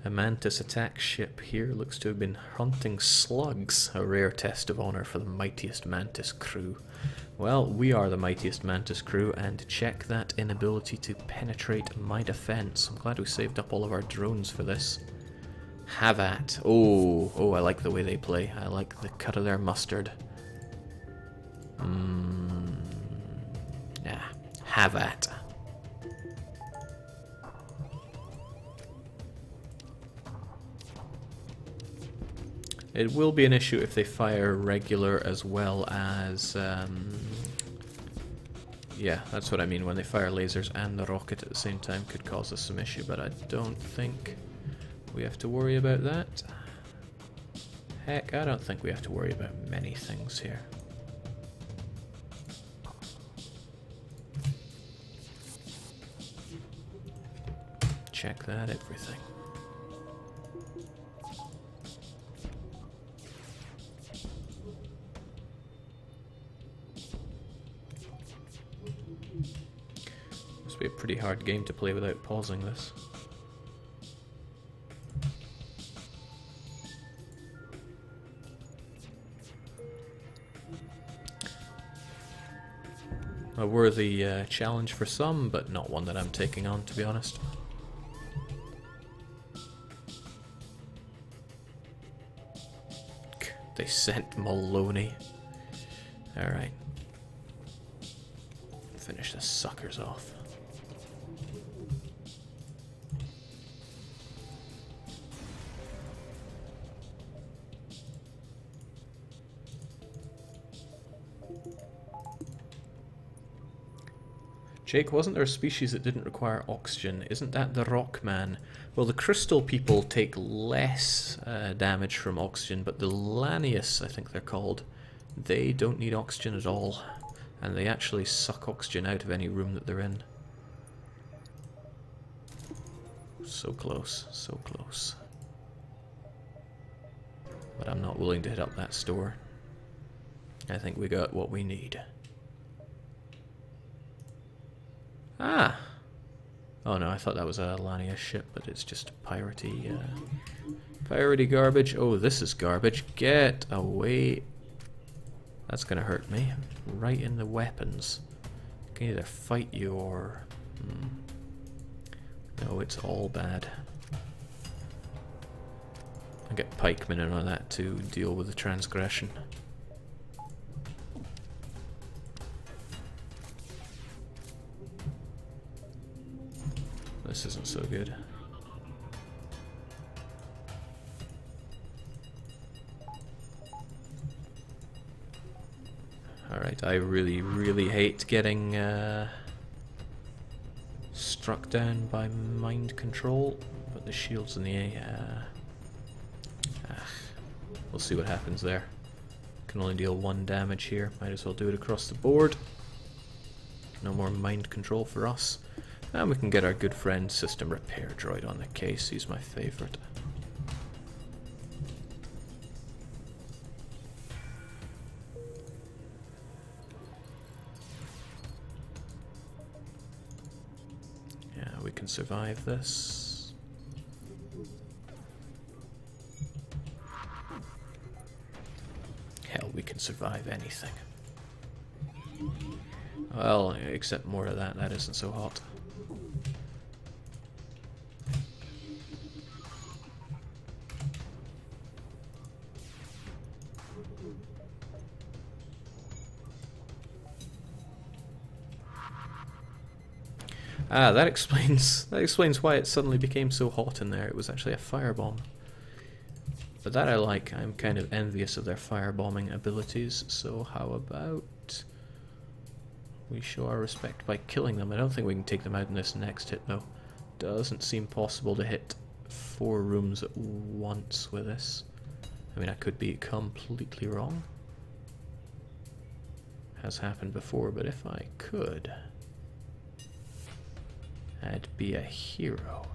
A Mantis attack ship here looks to have been hunting slugs, a rare test of honor for the mightiest Mantis crew. Well, we are the mightiest Mantis crew, and check that inability to penetrate my defense. I'm glad we saved up all of our drones for this. Have at. Oh, I like the way they play. I like the cut of their mustard. Yeah, have at. It will be an issue if they fire regular as well as... yeah, that's what I mean. When they fire lasers and the rocket at the same time could cause us some issue, but I don't think we have to worry about that. Heck, I don't think we have to worry about many things here. Check that, everything. Must be a pretty hard game to play without pausing this. A worthy challenge for some, but not one that I'm taking on, to be honest. They sent Maloney. Alright. Finish the suckers off. Jake, wasn't there a species that didn't require oxygen? Isn't that the Rockman? Well, the crystal people take less damage from oxygen, but the Lanius, I think they're called, they don't need oxygen at all. And they actually suck oxygen out of any room that they're in. So close, so close. But I'm not willing to hit up that store. I think we got what we need. Ah! Oh no, I thought that was a Lania ship, but it's just piratey, piratey garbage. Oh, this is garbage. Get away. That's gonna hurt me. Right in the weapons. I can either fight you or... No, it's all bad. I'll get pikemen in on that to deal with the transgression. This isn't so good. Alright, I really hate getting struck down by mind control, but the shield's in the A. We'll see what happens there. Can only deal 1 damage here. Might as well do it across the board. No more mind control for us. And we can get our good friend System Repair Droid on the case. He's my favorite. Yeah, we can survive this. Hell, we can survive anything. Well, except more of that. That isn't so hot. Ah, that explains why it suddenly became so hot in there. It was actually a firebomb. But that I like. I'm kind of envious of their firebombing abilities, so how about we show our respect by killing them? I don't think we can take them out in this next hit though. Doesn't seem possible to hit 4 rooms at once with this. I mean, I could be completely wrong. Has happened before, but if I could, I'd be a hero.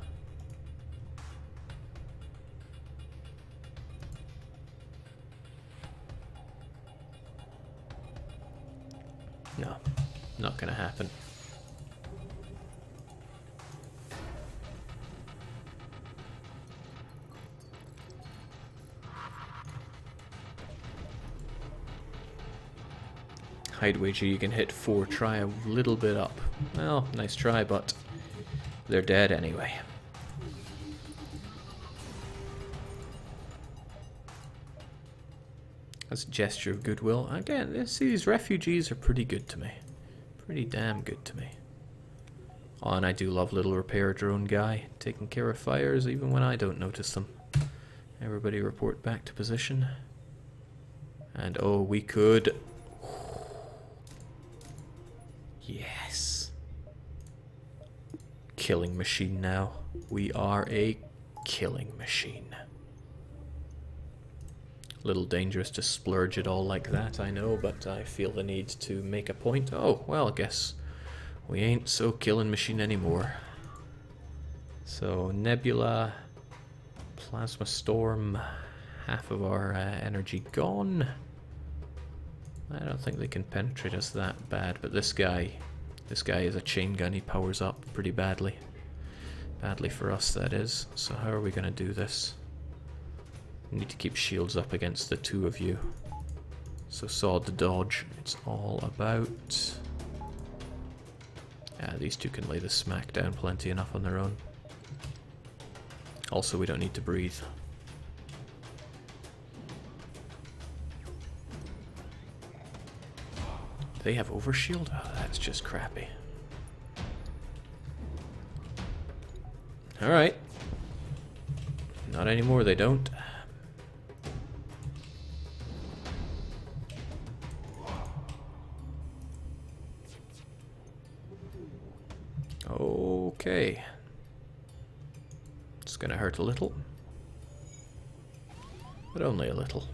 No, not gonna happen. I'd wager you can hit 4, try a little bit up. Well, nice try, but they're dead anyway. That's a gesture of goodwill. Again, these refugees are pretty good to me. Pretty damn good to me. Oh, and I do love little repair drone guy, taking care of fires even when I don't notice them. Everybody report back to position. And oh, we could... Yes. Killing machine now. We are a killing machine. Little dangerous to splurge it all like that, I know, but I feel the need to make a point. Oh, well, I guess we ain't so killing machine anymore. So, Nebula, Plasma Storm, half of our energy gone. I don't think they can penetrate us that bad, but this guy is a chain gun. He powers up pretty badly. Badly for us, that is. So how are we going to do this? We need to keep shields up against the 2 of you. So sword to dodge. It's all about... Yeah, these 2 can lay the smack down plenty enough on their own. Also, we don't need to breathe. They have overshield? Oh, that's just crappy. Alright. Not anymore, they don't. Okay. It's gonna hurt a little. But only a little.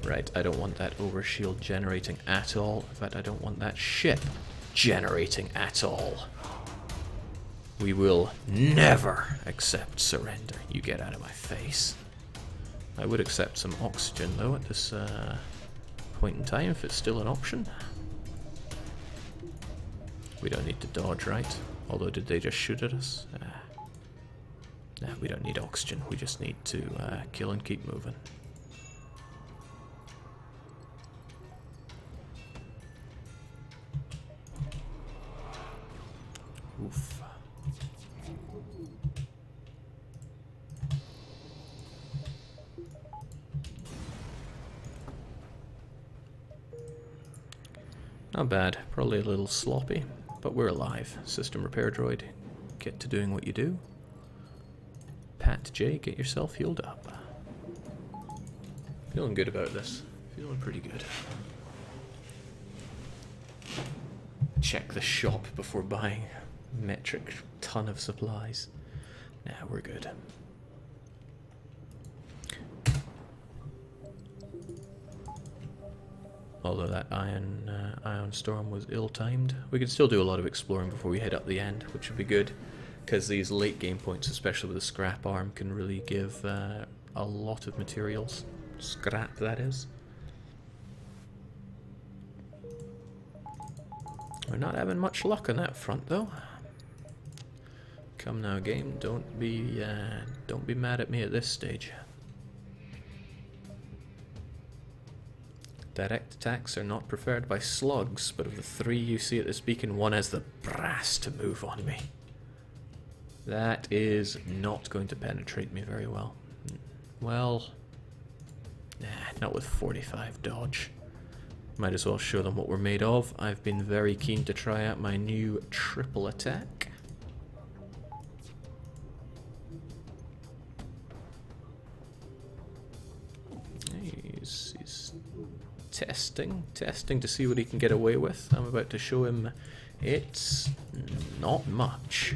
Right, I don't want that overshield generating at all. In fact, I don't want that ship generating at all. We will never accept surrender. You get out of my face. I would accept some oxygen, though, at this point in time, if it's still an option. We don't need to dodge, right? Although, did they just shoot at us? Nah, we don't need oxygen. We just need to kill and keep moving. Oof. Not bad. Probably a little sloppy, but we're alive. System repair droid, get to doing what you do. Pat J, get yourself healed up. Feeling good about this. Feeling pretty good. Check the shop before buying metric ton of supplies. Nah, we're good. Although that ion storm was ill-timed. We can still do a lot of exploring before we hit up the end, which would be good, because these late game points, especially with the scrap arm, can really give a lot of materials. Scrap, that is. We're not having much luck on that front, though. Come now, game. Don't be mad at me at this stage. Direct attacks are not preferred by slugs, but of the three you see at this beacon, one has the brass to move on me. That is not going to penetrate me very well. Well, not with 45 dodge. Might as well show them what we're made of. I've been very keen to try out my new triple attack. He's testing to see what he can get away with. I'm about to show him it's not much.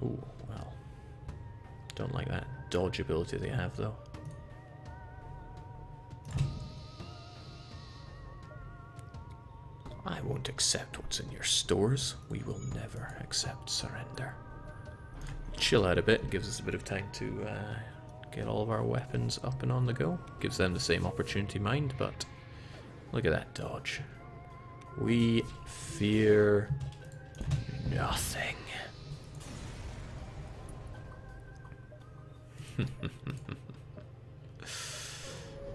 Ooh, well. Don't like that dodge ability they have, though. I won't accept what's in your stores. We will never accept surrender. Chill out a bit, gives us a bit of time to get all of our weapons up and on the go. Gives them the same opportunity, mind, but look at that dodge. We fear nothing.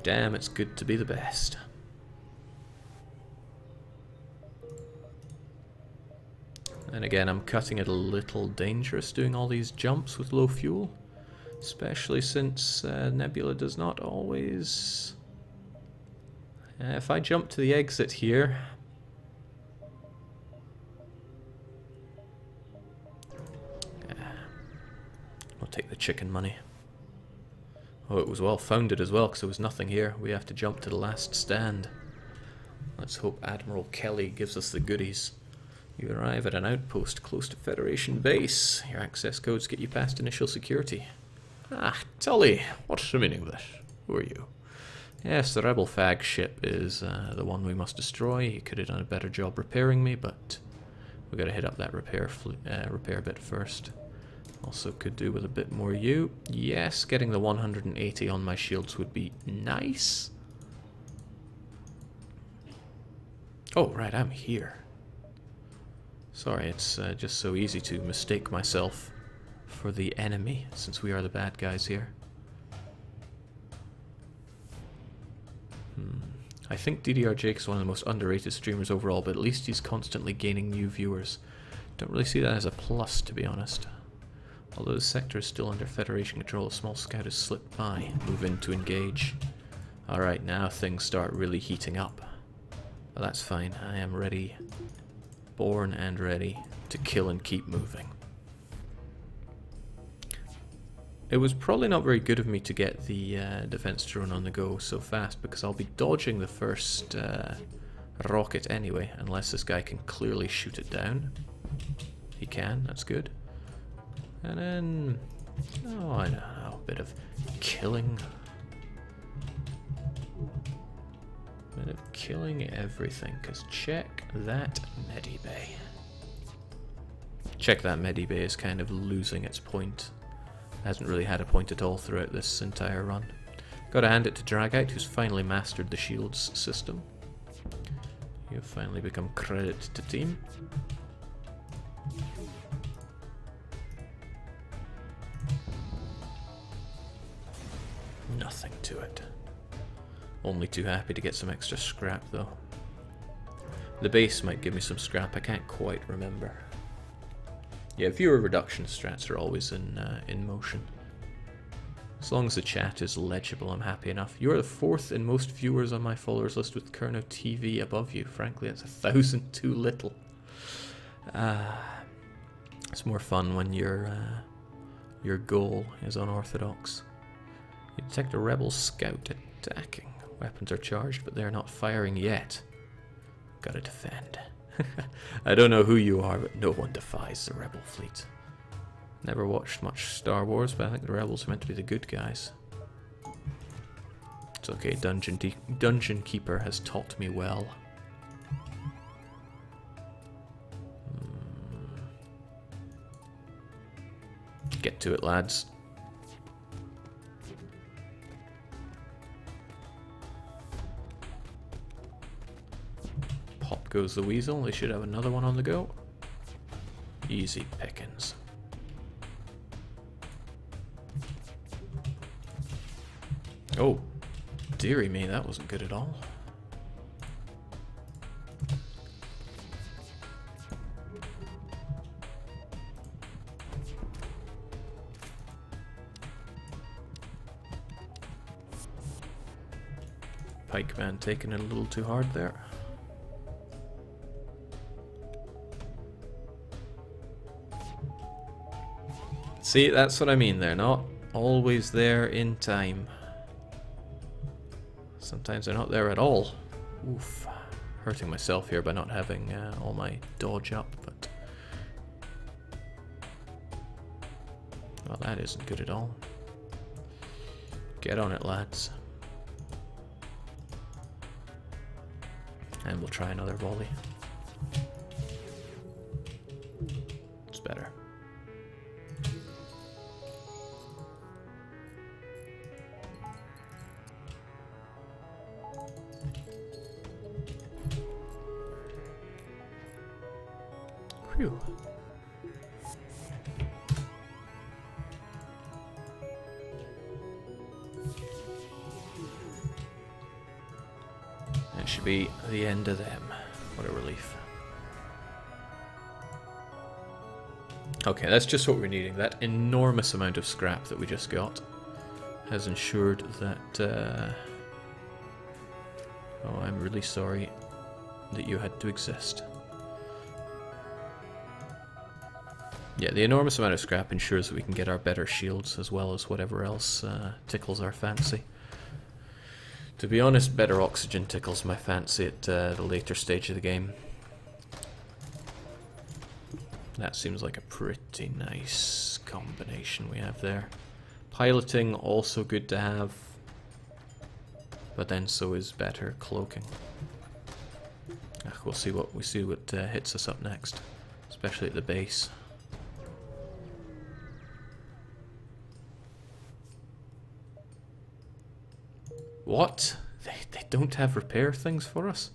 Damn, it's good to be the best. And again, I'm cutting it a little dangerous doing all these jumps with low fuel. Especially since Nebula does not always... if I jump to the exit here... I'll take the chicken money. Oh, it was well founded as well, because there was nothing here. We have to jump to the last stand. Let's hope Admiral Kelly gives us the goodies. You arrive at an outpost close to Federation base. Your access codes get you past initial security. Ah, Tully, what's the meaning of this? Who are you? Yes, the rebel fag ship is the one we must destroy. He could have done a better job repairing me, but we got to hit up that repair bit first. Also could do with a bit more you. Yes, getting the 180 on my shields would be nice. Oh, right, I'm here. Sorry, it's just so easy to mistake myself for the enemy, since we are the bad guys here. I think DDR Jake is one of the most underrated streamers overall, but at least he's constantly gaining new viewers. Don't really see that as a plus, to be honest. Although the sector is still under Federation control, a small scout has slipped by. Move in to engage. Alright, now things start really heating up. But that's fine, I am ready. Born and ready to kill and keep moving. It was probably not very good of me to get the defense drone on the go so fast, because I'll be dodging the first rocket anyway, unless this guy can clearly shoot it down. He can, that's good. And then, oh, I know, a bit of killing. A bit of killing everything, because check that medibay. Check that medibay is kind of losing its point. Hasn't really had a point at all throughout this entire run. Gotta hand it to Dragout, who's finally mastered the shields system. You've finally become credit to team. Nothing to it. Only too happy to get some extra scrap though. The base might give me some scrap, I can't quite remember. Yeah, viewer reduction strats are always in motion. As long as the chat is legible, I'm happy enough. You are the 4th in most viewers on my followers list, with Kerno TV above you. Frankly, that's 1,000 too little. It's more fun when your goal is unorthodox. You detect a rebel scout attacking. Weapons are charged, but they're not firing yet. Gotta defend. I don't know who you are, but no one defies the rebel fleet. Never watched much Star Wars, but I think the rebels are meant to be the good guys. It's okay, Dungeon Keeper has taught me well. Get to it, lads. Pop goes the weasel. They should have another one on the go. Easy pickings. Oh, dearie me, that wasn't good at all. Pikeman taking it a little too hard there. See, that's what I mean. They're not always there in time. Sometimes they're not there at all. Oof. Hurting myself here by not having all my dodge up, but... well, that isn't good at all. Get on it, lads. And we'll try another volley. It's better. Phew. That should be the end of them. What a relief. Okay, that's just what we're needing. That enormous amount of scrap that we just got has ensured that... oh, I'm really sorry that you had to exist. Yeah, the enormous amount of scrap ensures that we can get our better shields as well as whatever else tickles our fancy. To be honest, better oxygen tickles my fancy at the later stage of the game. That seems like a pretty nice combination we have there. Piloting, also good to have, but then so is better cloaking. We'll see what hits us up next, especially at the base. What? They don't have repair things for us?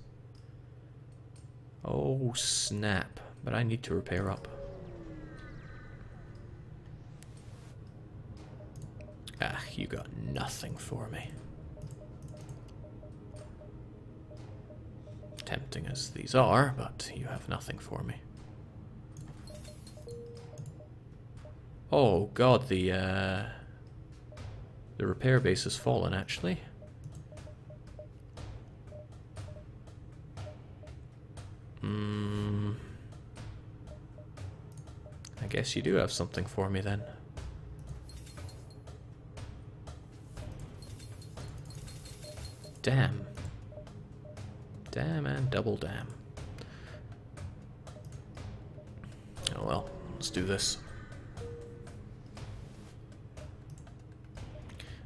Oh snap, but I need to repair up. Ah, you got nothing for me. Tempting as these are, but you have nothing for me. Oh god, the repair base has fallen actually. I guess you do have something for me then. Damn. Damn and double damn. Oh well, let's do this.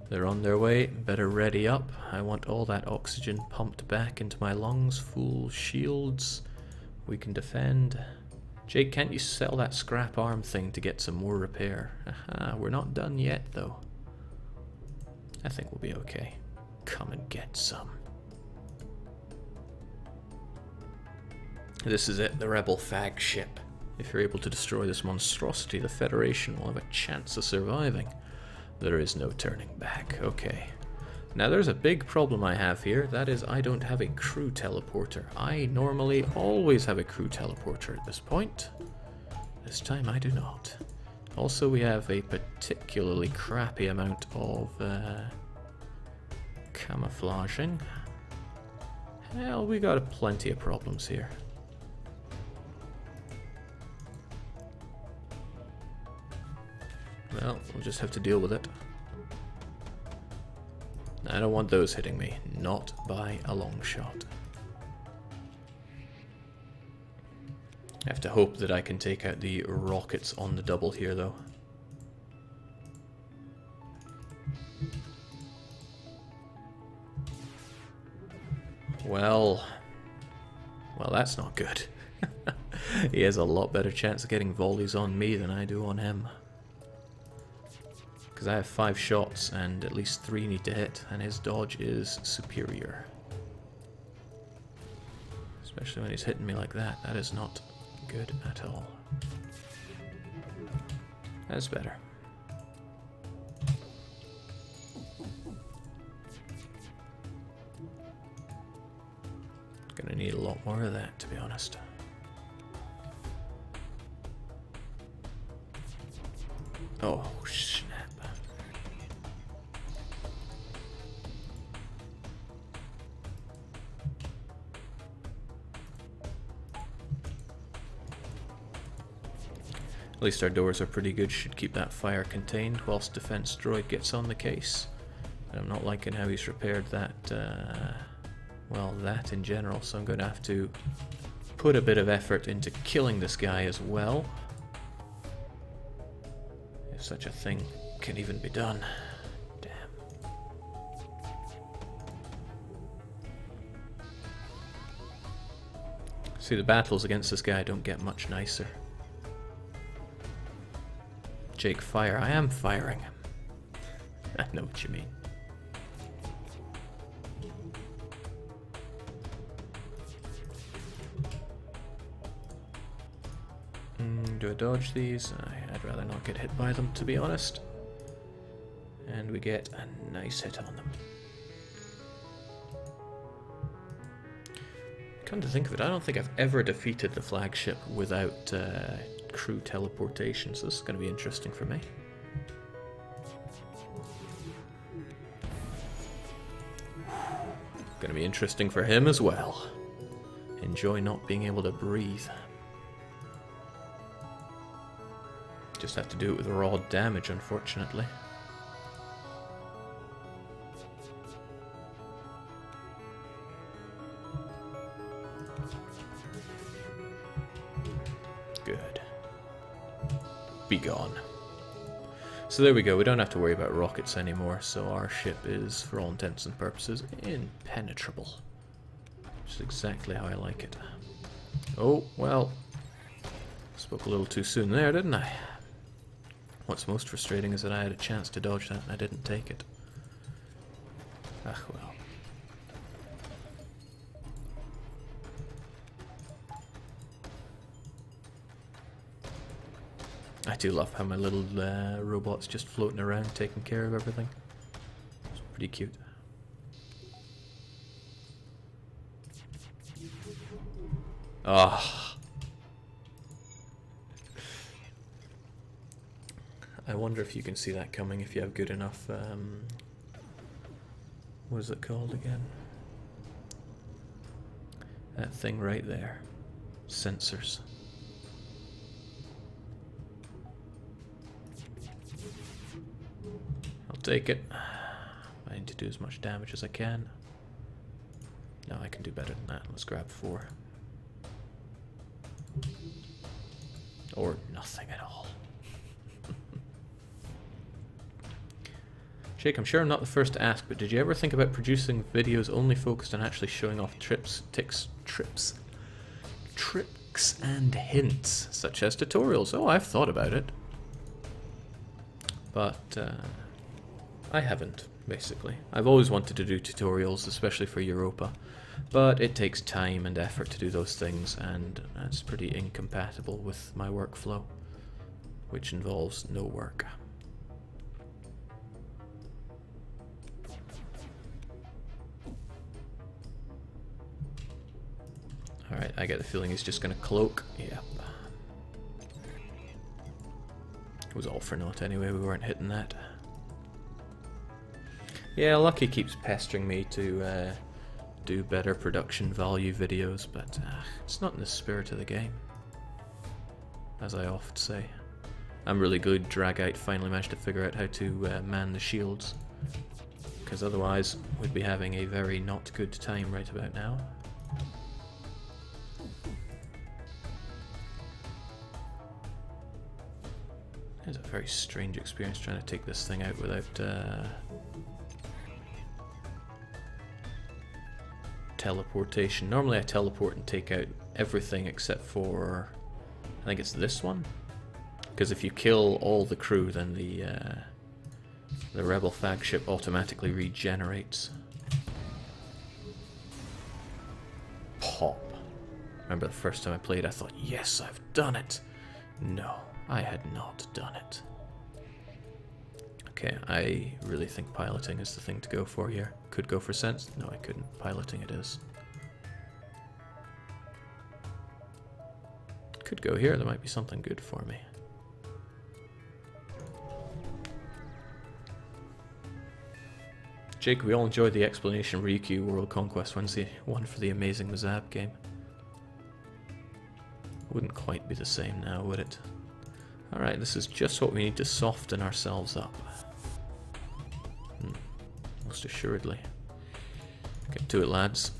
They're on their way, better ready up. I want all that oxygen pumped back into my lungs, full shields. We can defend. Jake, can't you sell that scrap arm thing to get some more repair? Aha, we're not done yet though. I think we'll be okay. Come and get some. This is it, the rebel fag ship. If you're able to destroy this monstrosity, the Federation will have a chance of surviving. There is no turning back. Okay. Now there's a big problem I have here, that is I don't have a crew teleporter. I normally always have a crew teleporter at this point. This time I do not. Also we have a particularly crappy amount of camouflaging. Hell, we got plenty of problems here. Well, we'll just have to deal with it. I don't want those hitting me, not by a long shot. I have to hope that I can take out the rockets on the double here though. Well, that's not good. He has a lot better chance of getting volleys on me than I do on him. Because I have 5 shots and at least 3 need to hit, and his dodge is superior. Especially when he's hitting me like that. That is not good at all. That's better. We need a lot more of that, to be honest. Oh, snap. At least our doors are pretty good, should keep that fire contained whilst defense droid gets on the case. But I'm not liking how he's repaired that, well, that in general, so I'm going to have to put a bit of effort into killing this guy as well. If such a thing can even be done. Damn. See, the battles against this guy don't get much nicer. Jake, fire. I am firing. I know what you mean. Do I dodge these? I'd rather not get hit by them, to be honest. And we get a nice hit on them. Come to think of it, I don't think I've ever defeated the flagship without crew teleportation, so this is going to be interesting for me. Going to be interesting for him as well. Enjoy not being able to breathe. Just have to do it with raw damage, unfortunately. Good. Be gone. So there we go, we don't have to worry about rockets anymore, so our ship is, for all intents and purposes, impenetrable. Which is exactly how I like it. Oh, well. Spoke a little too soon there, didn't I? What's most frustrating is that I had a chance to dodge that and I didn't take it. Ah, well. I do love how my little robot's just floating around taking care of everything. It's pretty cute. Ah. I wonder if you can see that coming if you have good enough, what is it called again? That thing right there. Sensors. I'll take it. I need to do as much damage as I can. No, I can do better than that. Let's grab 4. Or nothing at all. Jake, I'm sure I'm not the first to ask, but did you ever think about producing videos only focused on actually showing off tricks and hints, such as tutorials? Oh, I've thought about it. But, I haven't, basically. I've always wanted to do tutorials, especially for Europa, but it takes time and effort to do those things, and it's pretty incompatible with my workflow, which involves no work. Alright, I get the feeling he's just going to cloak. Yep. It was all for naught anyway, we weren't hitting that. Yeah, Lucky keeps pestering me to do better production value videos, but it's not in the spirit of the game, as I often say. I'm really good Dragite finally managed to figure out how to man the shields, because otherwise we'd be having a very not good time right about now. It's a very strange experience trying to take this thing out without teleportation. Normally I teleport and take out everything except for, I think it's this one, because if you kill all the crew then the rebel flagship automatically regenerates. Pop. Remember the first time I played I thought, yes, I've done it. No, I had not done it. Okay, I really think piloting is the thing to go for here. Could go for sense. No, I couldn't. Piloting it is. Could go here, there might be something good for me. Jake, we all enjoyed the explanation of Ryukyu World Conquest. When's the one for the amazing Mazab game? Wouldn't quite be the same now, would it? Alright, this is just what we need to soften ourselves up. Most assuredly. Get to it, lads.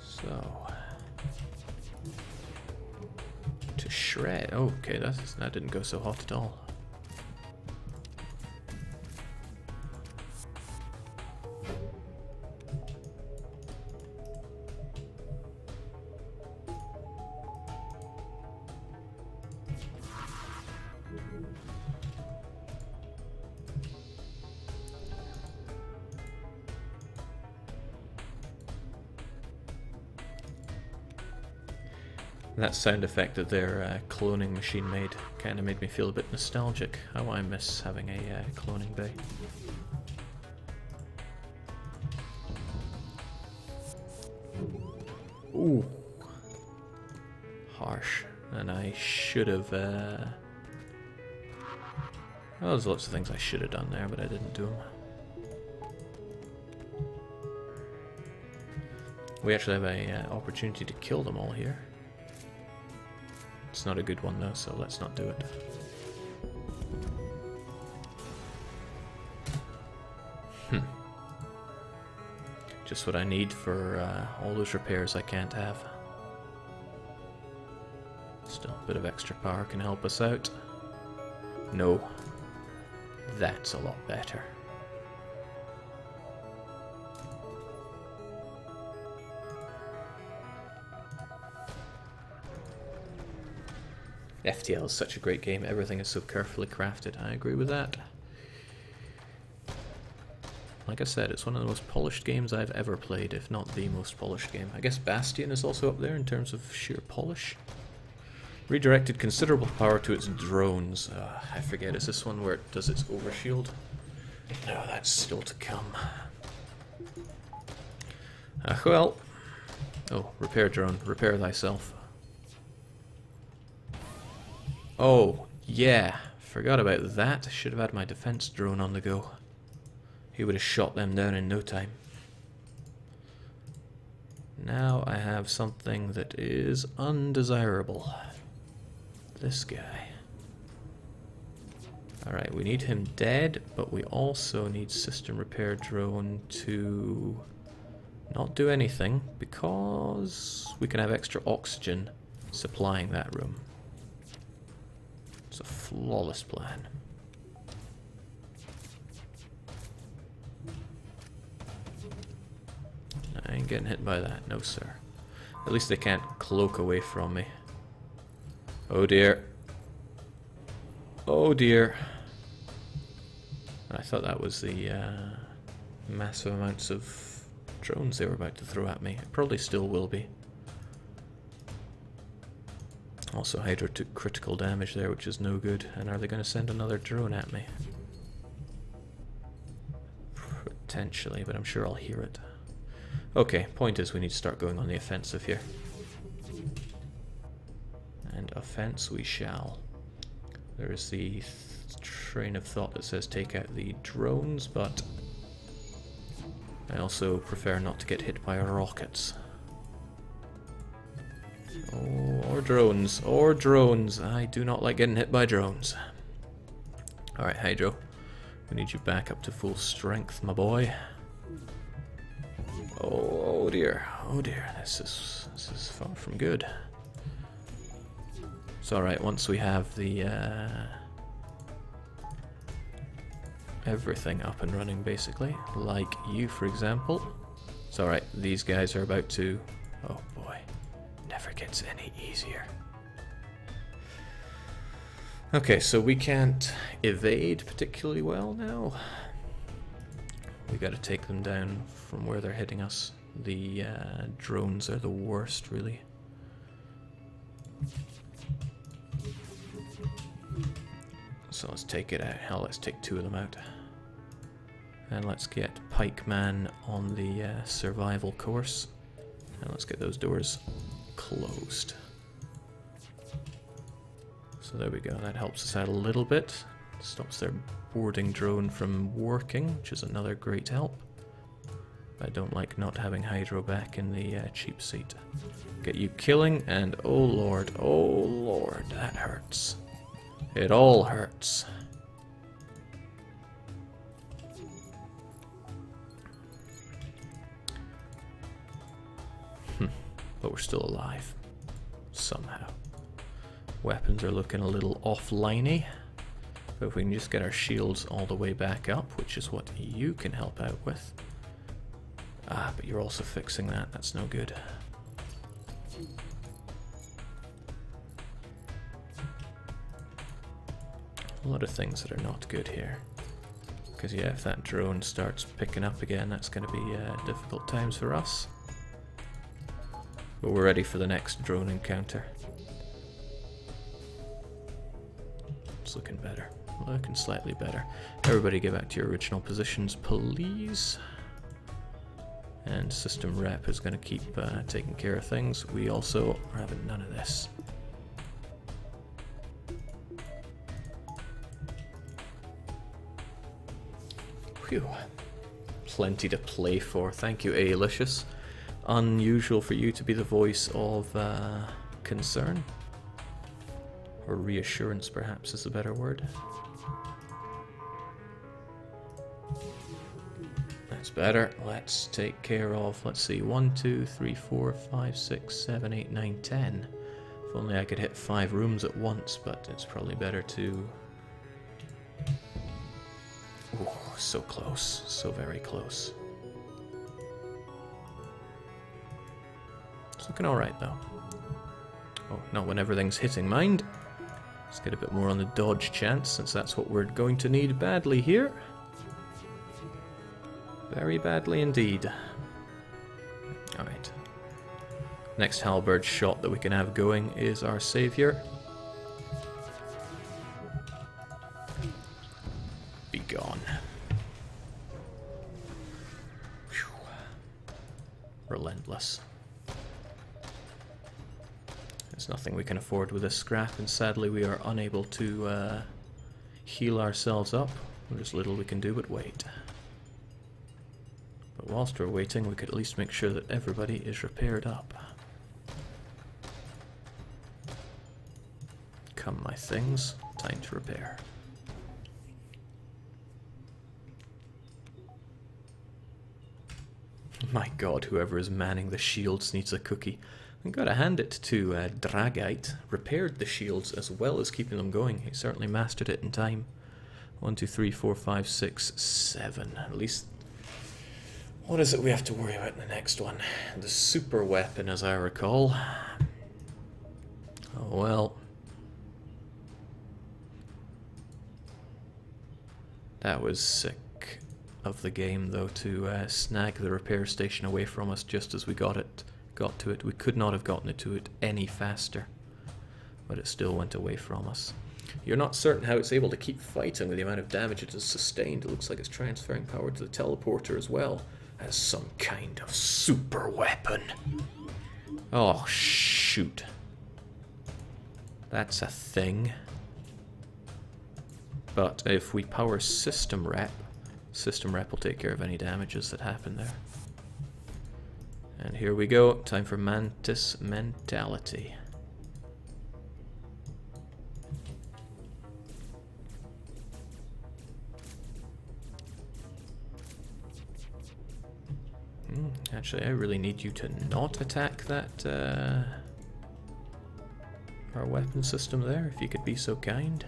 So, to shred. Oh, okay, that didn't go so hot at all. That sound effect that their cloning machine made kind of made me feel a bit nostalgic. How I miss having a cloning bay. Ooh. Harsh. And I should have... well, there's lots of things I should have done there, but I didn't do them. We actually have a opportunity to kill them all here. It's not a good one though, so let's not do it. Just what I need for all those repairs I can't have. Still, a bit of extra power can help us out. No. That's a lot better. FTL is such a great game, everything is so carefully crafted. I agree with that. Like I said, it's one of the most polished games I've ever played, if not the most polished game. I guess Bastion is also up there in terms of sheer polish. Redirected considerable power to its drones. I forget, is this one where it does its overshield? No, that's still to come. Well. Oh, repair drone, repair thyself. Oh, yeah, forgot about that. Should have had my defense drone on the go. He would have shot them down in no time. Now I have something that is undesirable. This guy. Alright, we need him dead, but we also need system repair drone to not do anything because we can have extra oxygen supplying that room. It's a flawless plan. I ain't getting hit by that, no sir. At least they can't cloak away from me. Oh dear. Oh dear. I thought that was the massive amounts of drones they were about to throw at me. It probably still will be. Also, Hydra took critical damage there, which is no good. And are they going to send another drone at me? Potentially, but I'm sure I'll hear it. Okay, point is we need to start going on the offensive here. And offense we shall. There is the train of thought that says take out the drones, but I also prefer not to get hit by rockets. Oh, or drones, or drones. I do not like getting hit by drones. Alright, Hydro. We need you back up to full strength, my boy. Oh dear, this is far from good. It's alright, once we have the everything up and running basically, like you for example. It's alright, these guys are about to... oh boy, never gets any easier. Okay, so we can't evade particularly well now. We gotta take them down from where they're hitting us. The drones are the worst, really. So let's take it out. Hell, let's take 2 of them out. And let's get Pikeman on the survival course. And let's get those doors closed. So there we go, that helps us out a little bit. Stops their boarding drone from working, which is another great help. I don't like not having Hydro back in the cheap seat. Get you killing, and oh lord, that hurts. It all hurts. But we're still alive. Somehow. Weapons are looking a little offliney. But if we can just get our shields all the way back up, which is what you can help out with. Ah, but you're also fixing that. That's no good. A lot of things that are not good here. Because yeah, if that drone starts picking up again, that's going to be difficult times for us. But we're ready for the next drone encounter. It's looking better. Looking slightly better. Everybody get back to your original positions, please. And System Rep is going to keep taking care of things. We also are having none of this. Phew. Plenty to play for. Thank you, Alicious. Unusual for you to be the voice of concern. Or reassurance, perhaps, is a better word. That's better. Let's take care of, let's see, 1, 2, 3, 4, 5, 6, 7, 8, 9, 10. If only I could hit 5 rooms at once, but it's probably better to... Ooh, so close. So very close. It's looking alright, though. Oh, not when everything's hitting, mind. Let's get a bit more on the dodge chance, since that's what we're going to need badly here. Very badly indeed. Alright. Next halberd shot that we can have going is our savior. Be gone. Whew. Relentless. There's nothing we can afford with this scrap, and sadly we are unable to heal ourselves up. There's little we can do but wait. But whilst we're waiting, we could at least make sure that everybody is repaired up. Come, my things. Time to repair. My god, whoever is manning the shields needs a cookie. I've got to hand it to Dragite. Repaired the shields as well as keeping them going. He certainly mastered it in time. 1, 2, 3, 4, 5, 6, 7. At least... What is it we have to worry about in the next one? The super weapon, as I recall. Oh well. That was sick of the game, though, to snag the repair station away from us just as we got to it. We could not have gotten it to it any faster, but it still went away from us. You're not certain how it's able to keep fighting with the amount of damage it has sustained. It looks like it's transferring power to the teleporter as well, as some kind of super weapon. Oh, shoot. That's a thing. But if we power System Rep will take care of any damages that happen there. And here we go, time for Mantis Mentality. Actually, I really need you to not attack that, our weapon system there, if you could be so kind.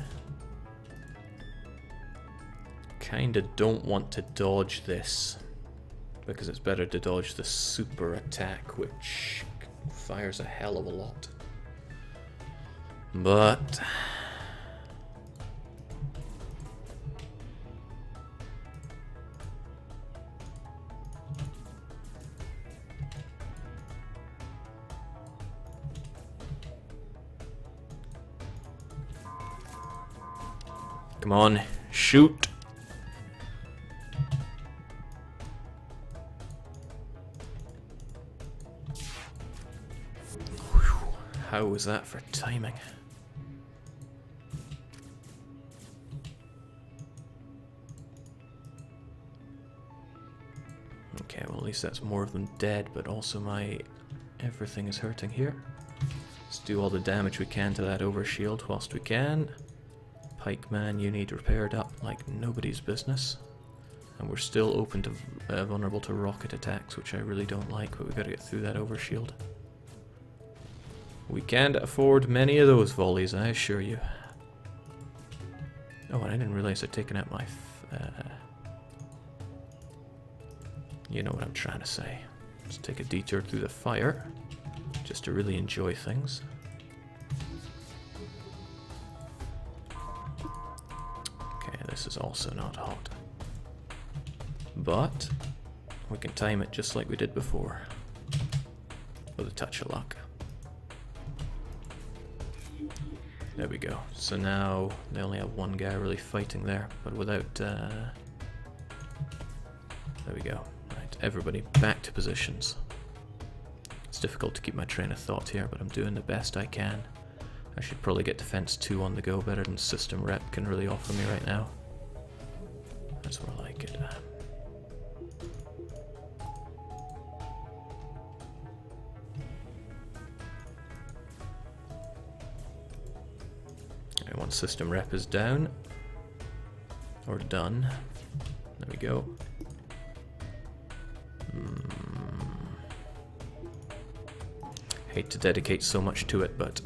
Kinda don't want to dodge this, because it's better to dodge the super attack, which fires a hell of a lot. But... Come on, shoot! Whew. How was that for timing? Okay, well at least that's more of them dead, but also my everything is hurting here. Let's do all the damage we can to that overshield whilst we can. Pikeman, you need repaired up like nobody's business. And we're still open to vulnerable to rocket attacks, which I really don't like, but we've got to get through that overshield. We can't afford many of those volleys, I assure you. Oh, and I didn't realize I'd taken out my... you know what I'm trying to say. Let's take a detour through the fire, just to really enjoy things. Okay, this is also not hot. But we can time it just like we did before, with a touch of luck. There we go. So now they only have one guy really fighting there, but without... there we go. Right, everybody back to positions. It's difficult to keep my train of thought here, but I'm doing the best I can. I should probably get defense 2 on the go, better than system rep can really offer me right now. That's more like it. Alright, once system rep is down, or done, there we go. Hate to dedicate so much to it, but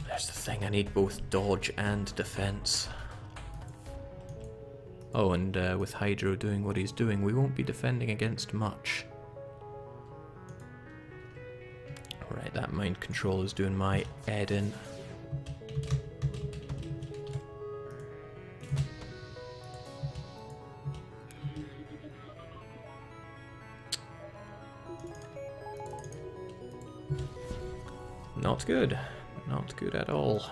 there's the thing, I need both dodge and defense. Oh, and with Hydro doing what he's doing, we won't be defending against much. Right, that mind control is doing my head in. Not good. Not good at all.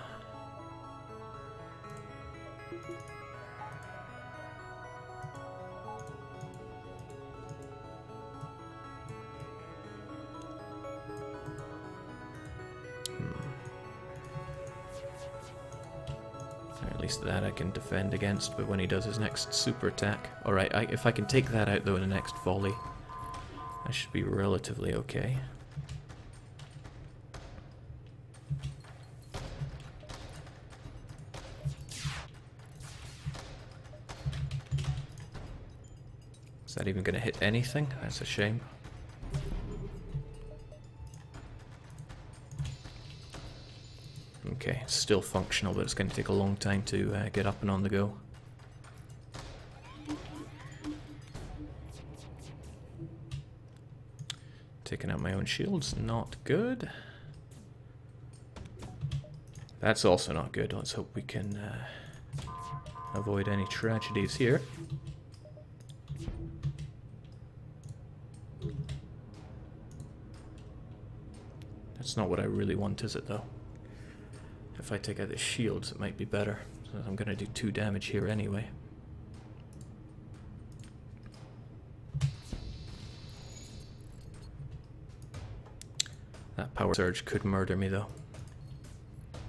Or at least that I can defend against, but when he does his next super attack... Alright, if I can take that out though in the next volley, I should be relatively okay. Is that even going to hit anything? That's a shame. Okay, still functional, but it's going to take a long time to get up and on the go. Taking out my own shields, not good. That's also not good. Let's hope we can avoid any tragedies here. That's not what I really want, is it, though? If I take out the shields, it might be better. So I'm going to do 2 damage here anyway. That power surge could murder me, though.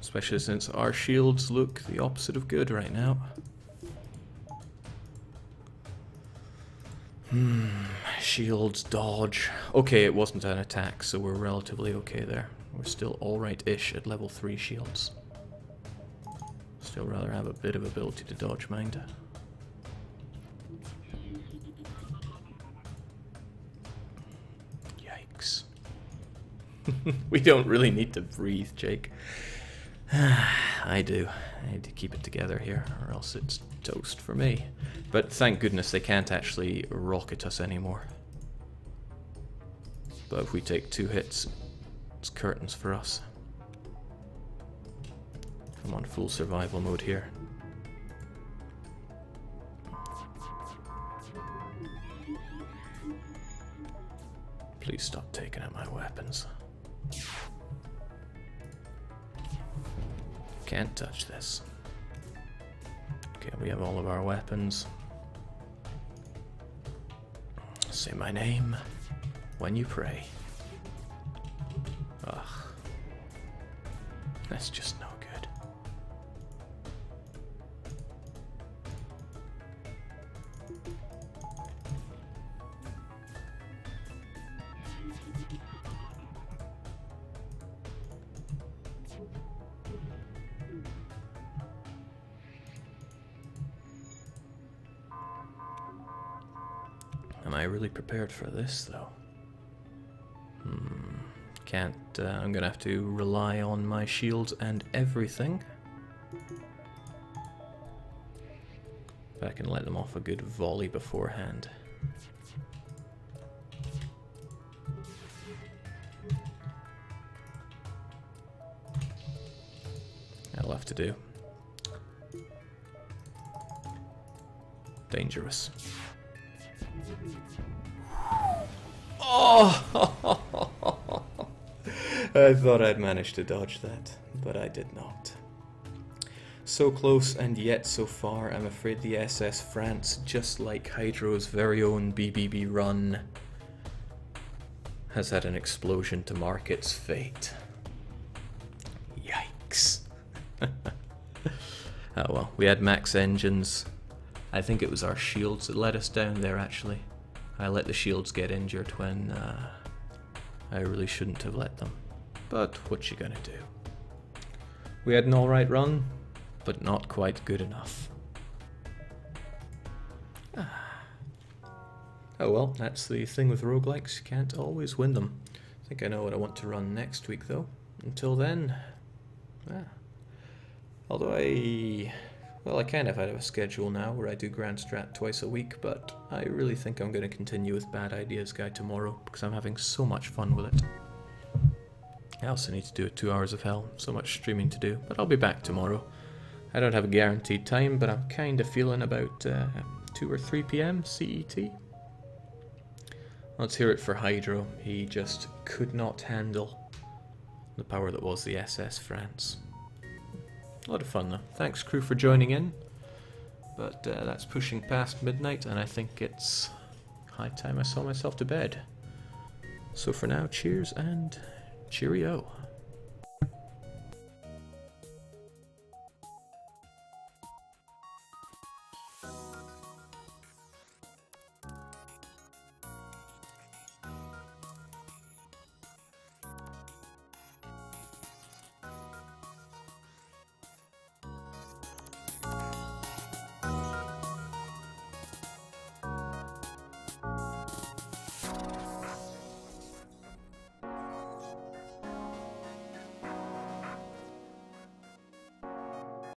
Especially since our shields look the opposite of good right now. Shields, dodge. Okay, it wasn't an attack, so we're relatively okay there. We're still alright-ish at level 3 shields. Still rather have a bit of ability to dodge, mind. Yikes. We don't really need to breathe, Jake. I do. I need to keep it together here, or else it's toast for me. But thank goodness they can't actually rocket us anymore. But if we take 2 hits, it's curtains for us. I'm on full survival mode here. Please stop taking out my weapons. Can't touch this. Okay, we have all of our weapons. Say my name when you pray. Ugh. That's just no good. Am I really prepared for this, though? Can't, I'm gonna have to rely on my shields and everything. If I can let them off a good volley beforehand. That'll have to do. Dangerous. Oh! I thought I'd managed to dodge that, but I did not. So close and yet so far. I'm afraid the SS France, just like Hydro's very own BBB run, has had an explosion to mark its fate. Yikes. Oh well, we had max engines. I think it was our shields that let us down there, actually. I let the shields get injured when I really shouldn't have let them. But what you gonna do? We had an alright run, but not quite good enough. Oh well, that's the thing with roguelikes, you can't always win them. I think I know what I want to run next week though. Until then, although I kind of have a schedule now where I do Grand Strat twice a week, but I really think I'm going to continue with Bad Ideas Guide tomorrow because I'm having so much fun with it. I also need to do 2 hours of hell, so much streaming to do, but I'll be back tomorrow. I don't have a guaranteed time, but I'm kind of feeling about 2 or 3 PM CET. Let's hear it for Hydro. He just could not handle the power that was the SS France. A lot of fun though. Thanks crew for joining in, but that's pushing past midnight and I think it's high time I saw myself to bed. So for now, cheers and cheerio.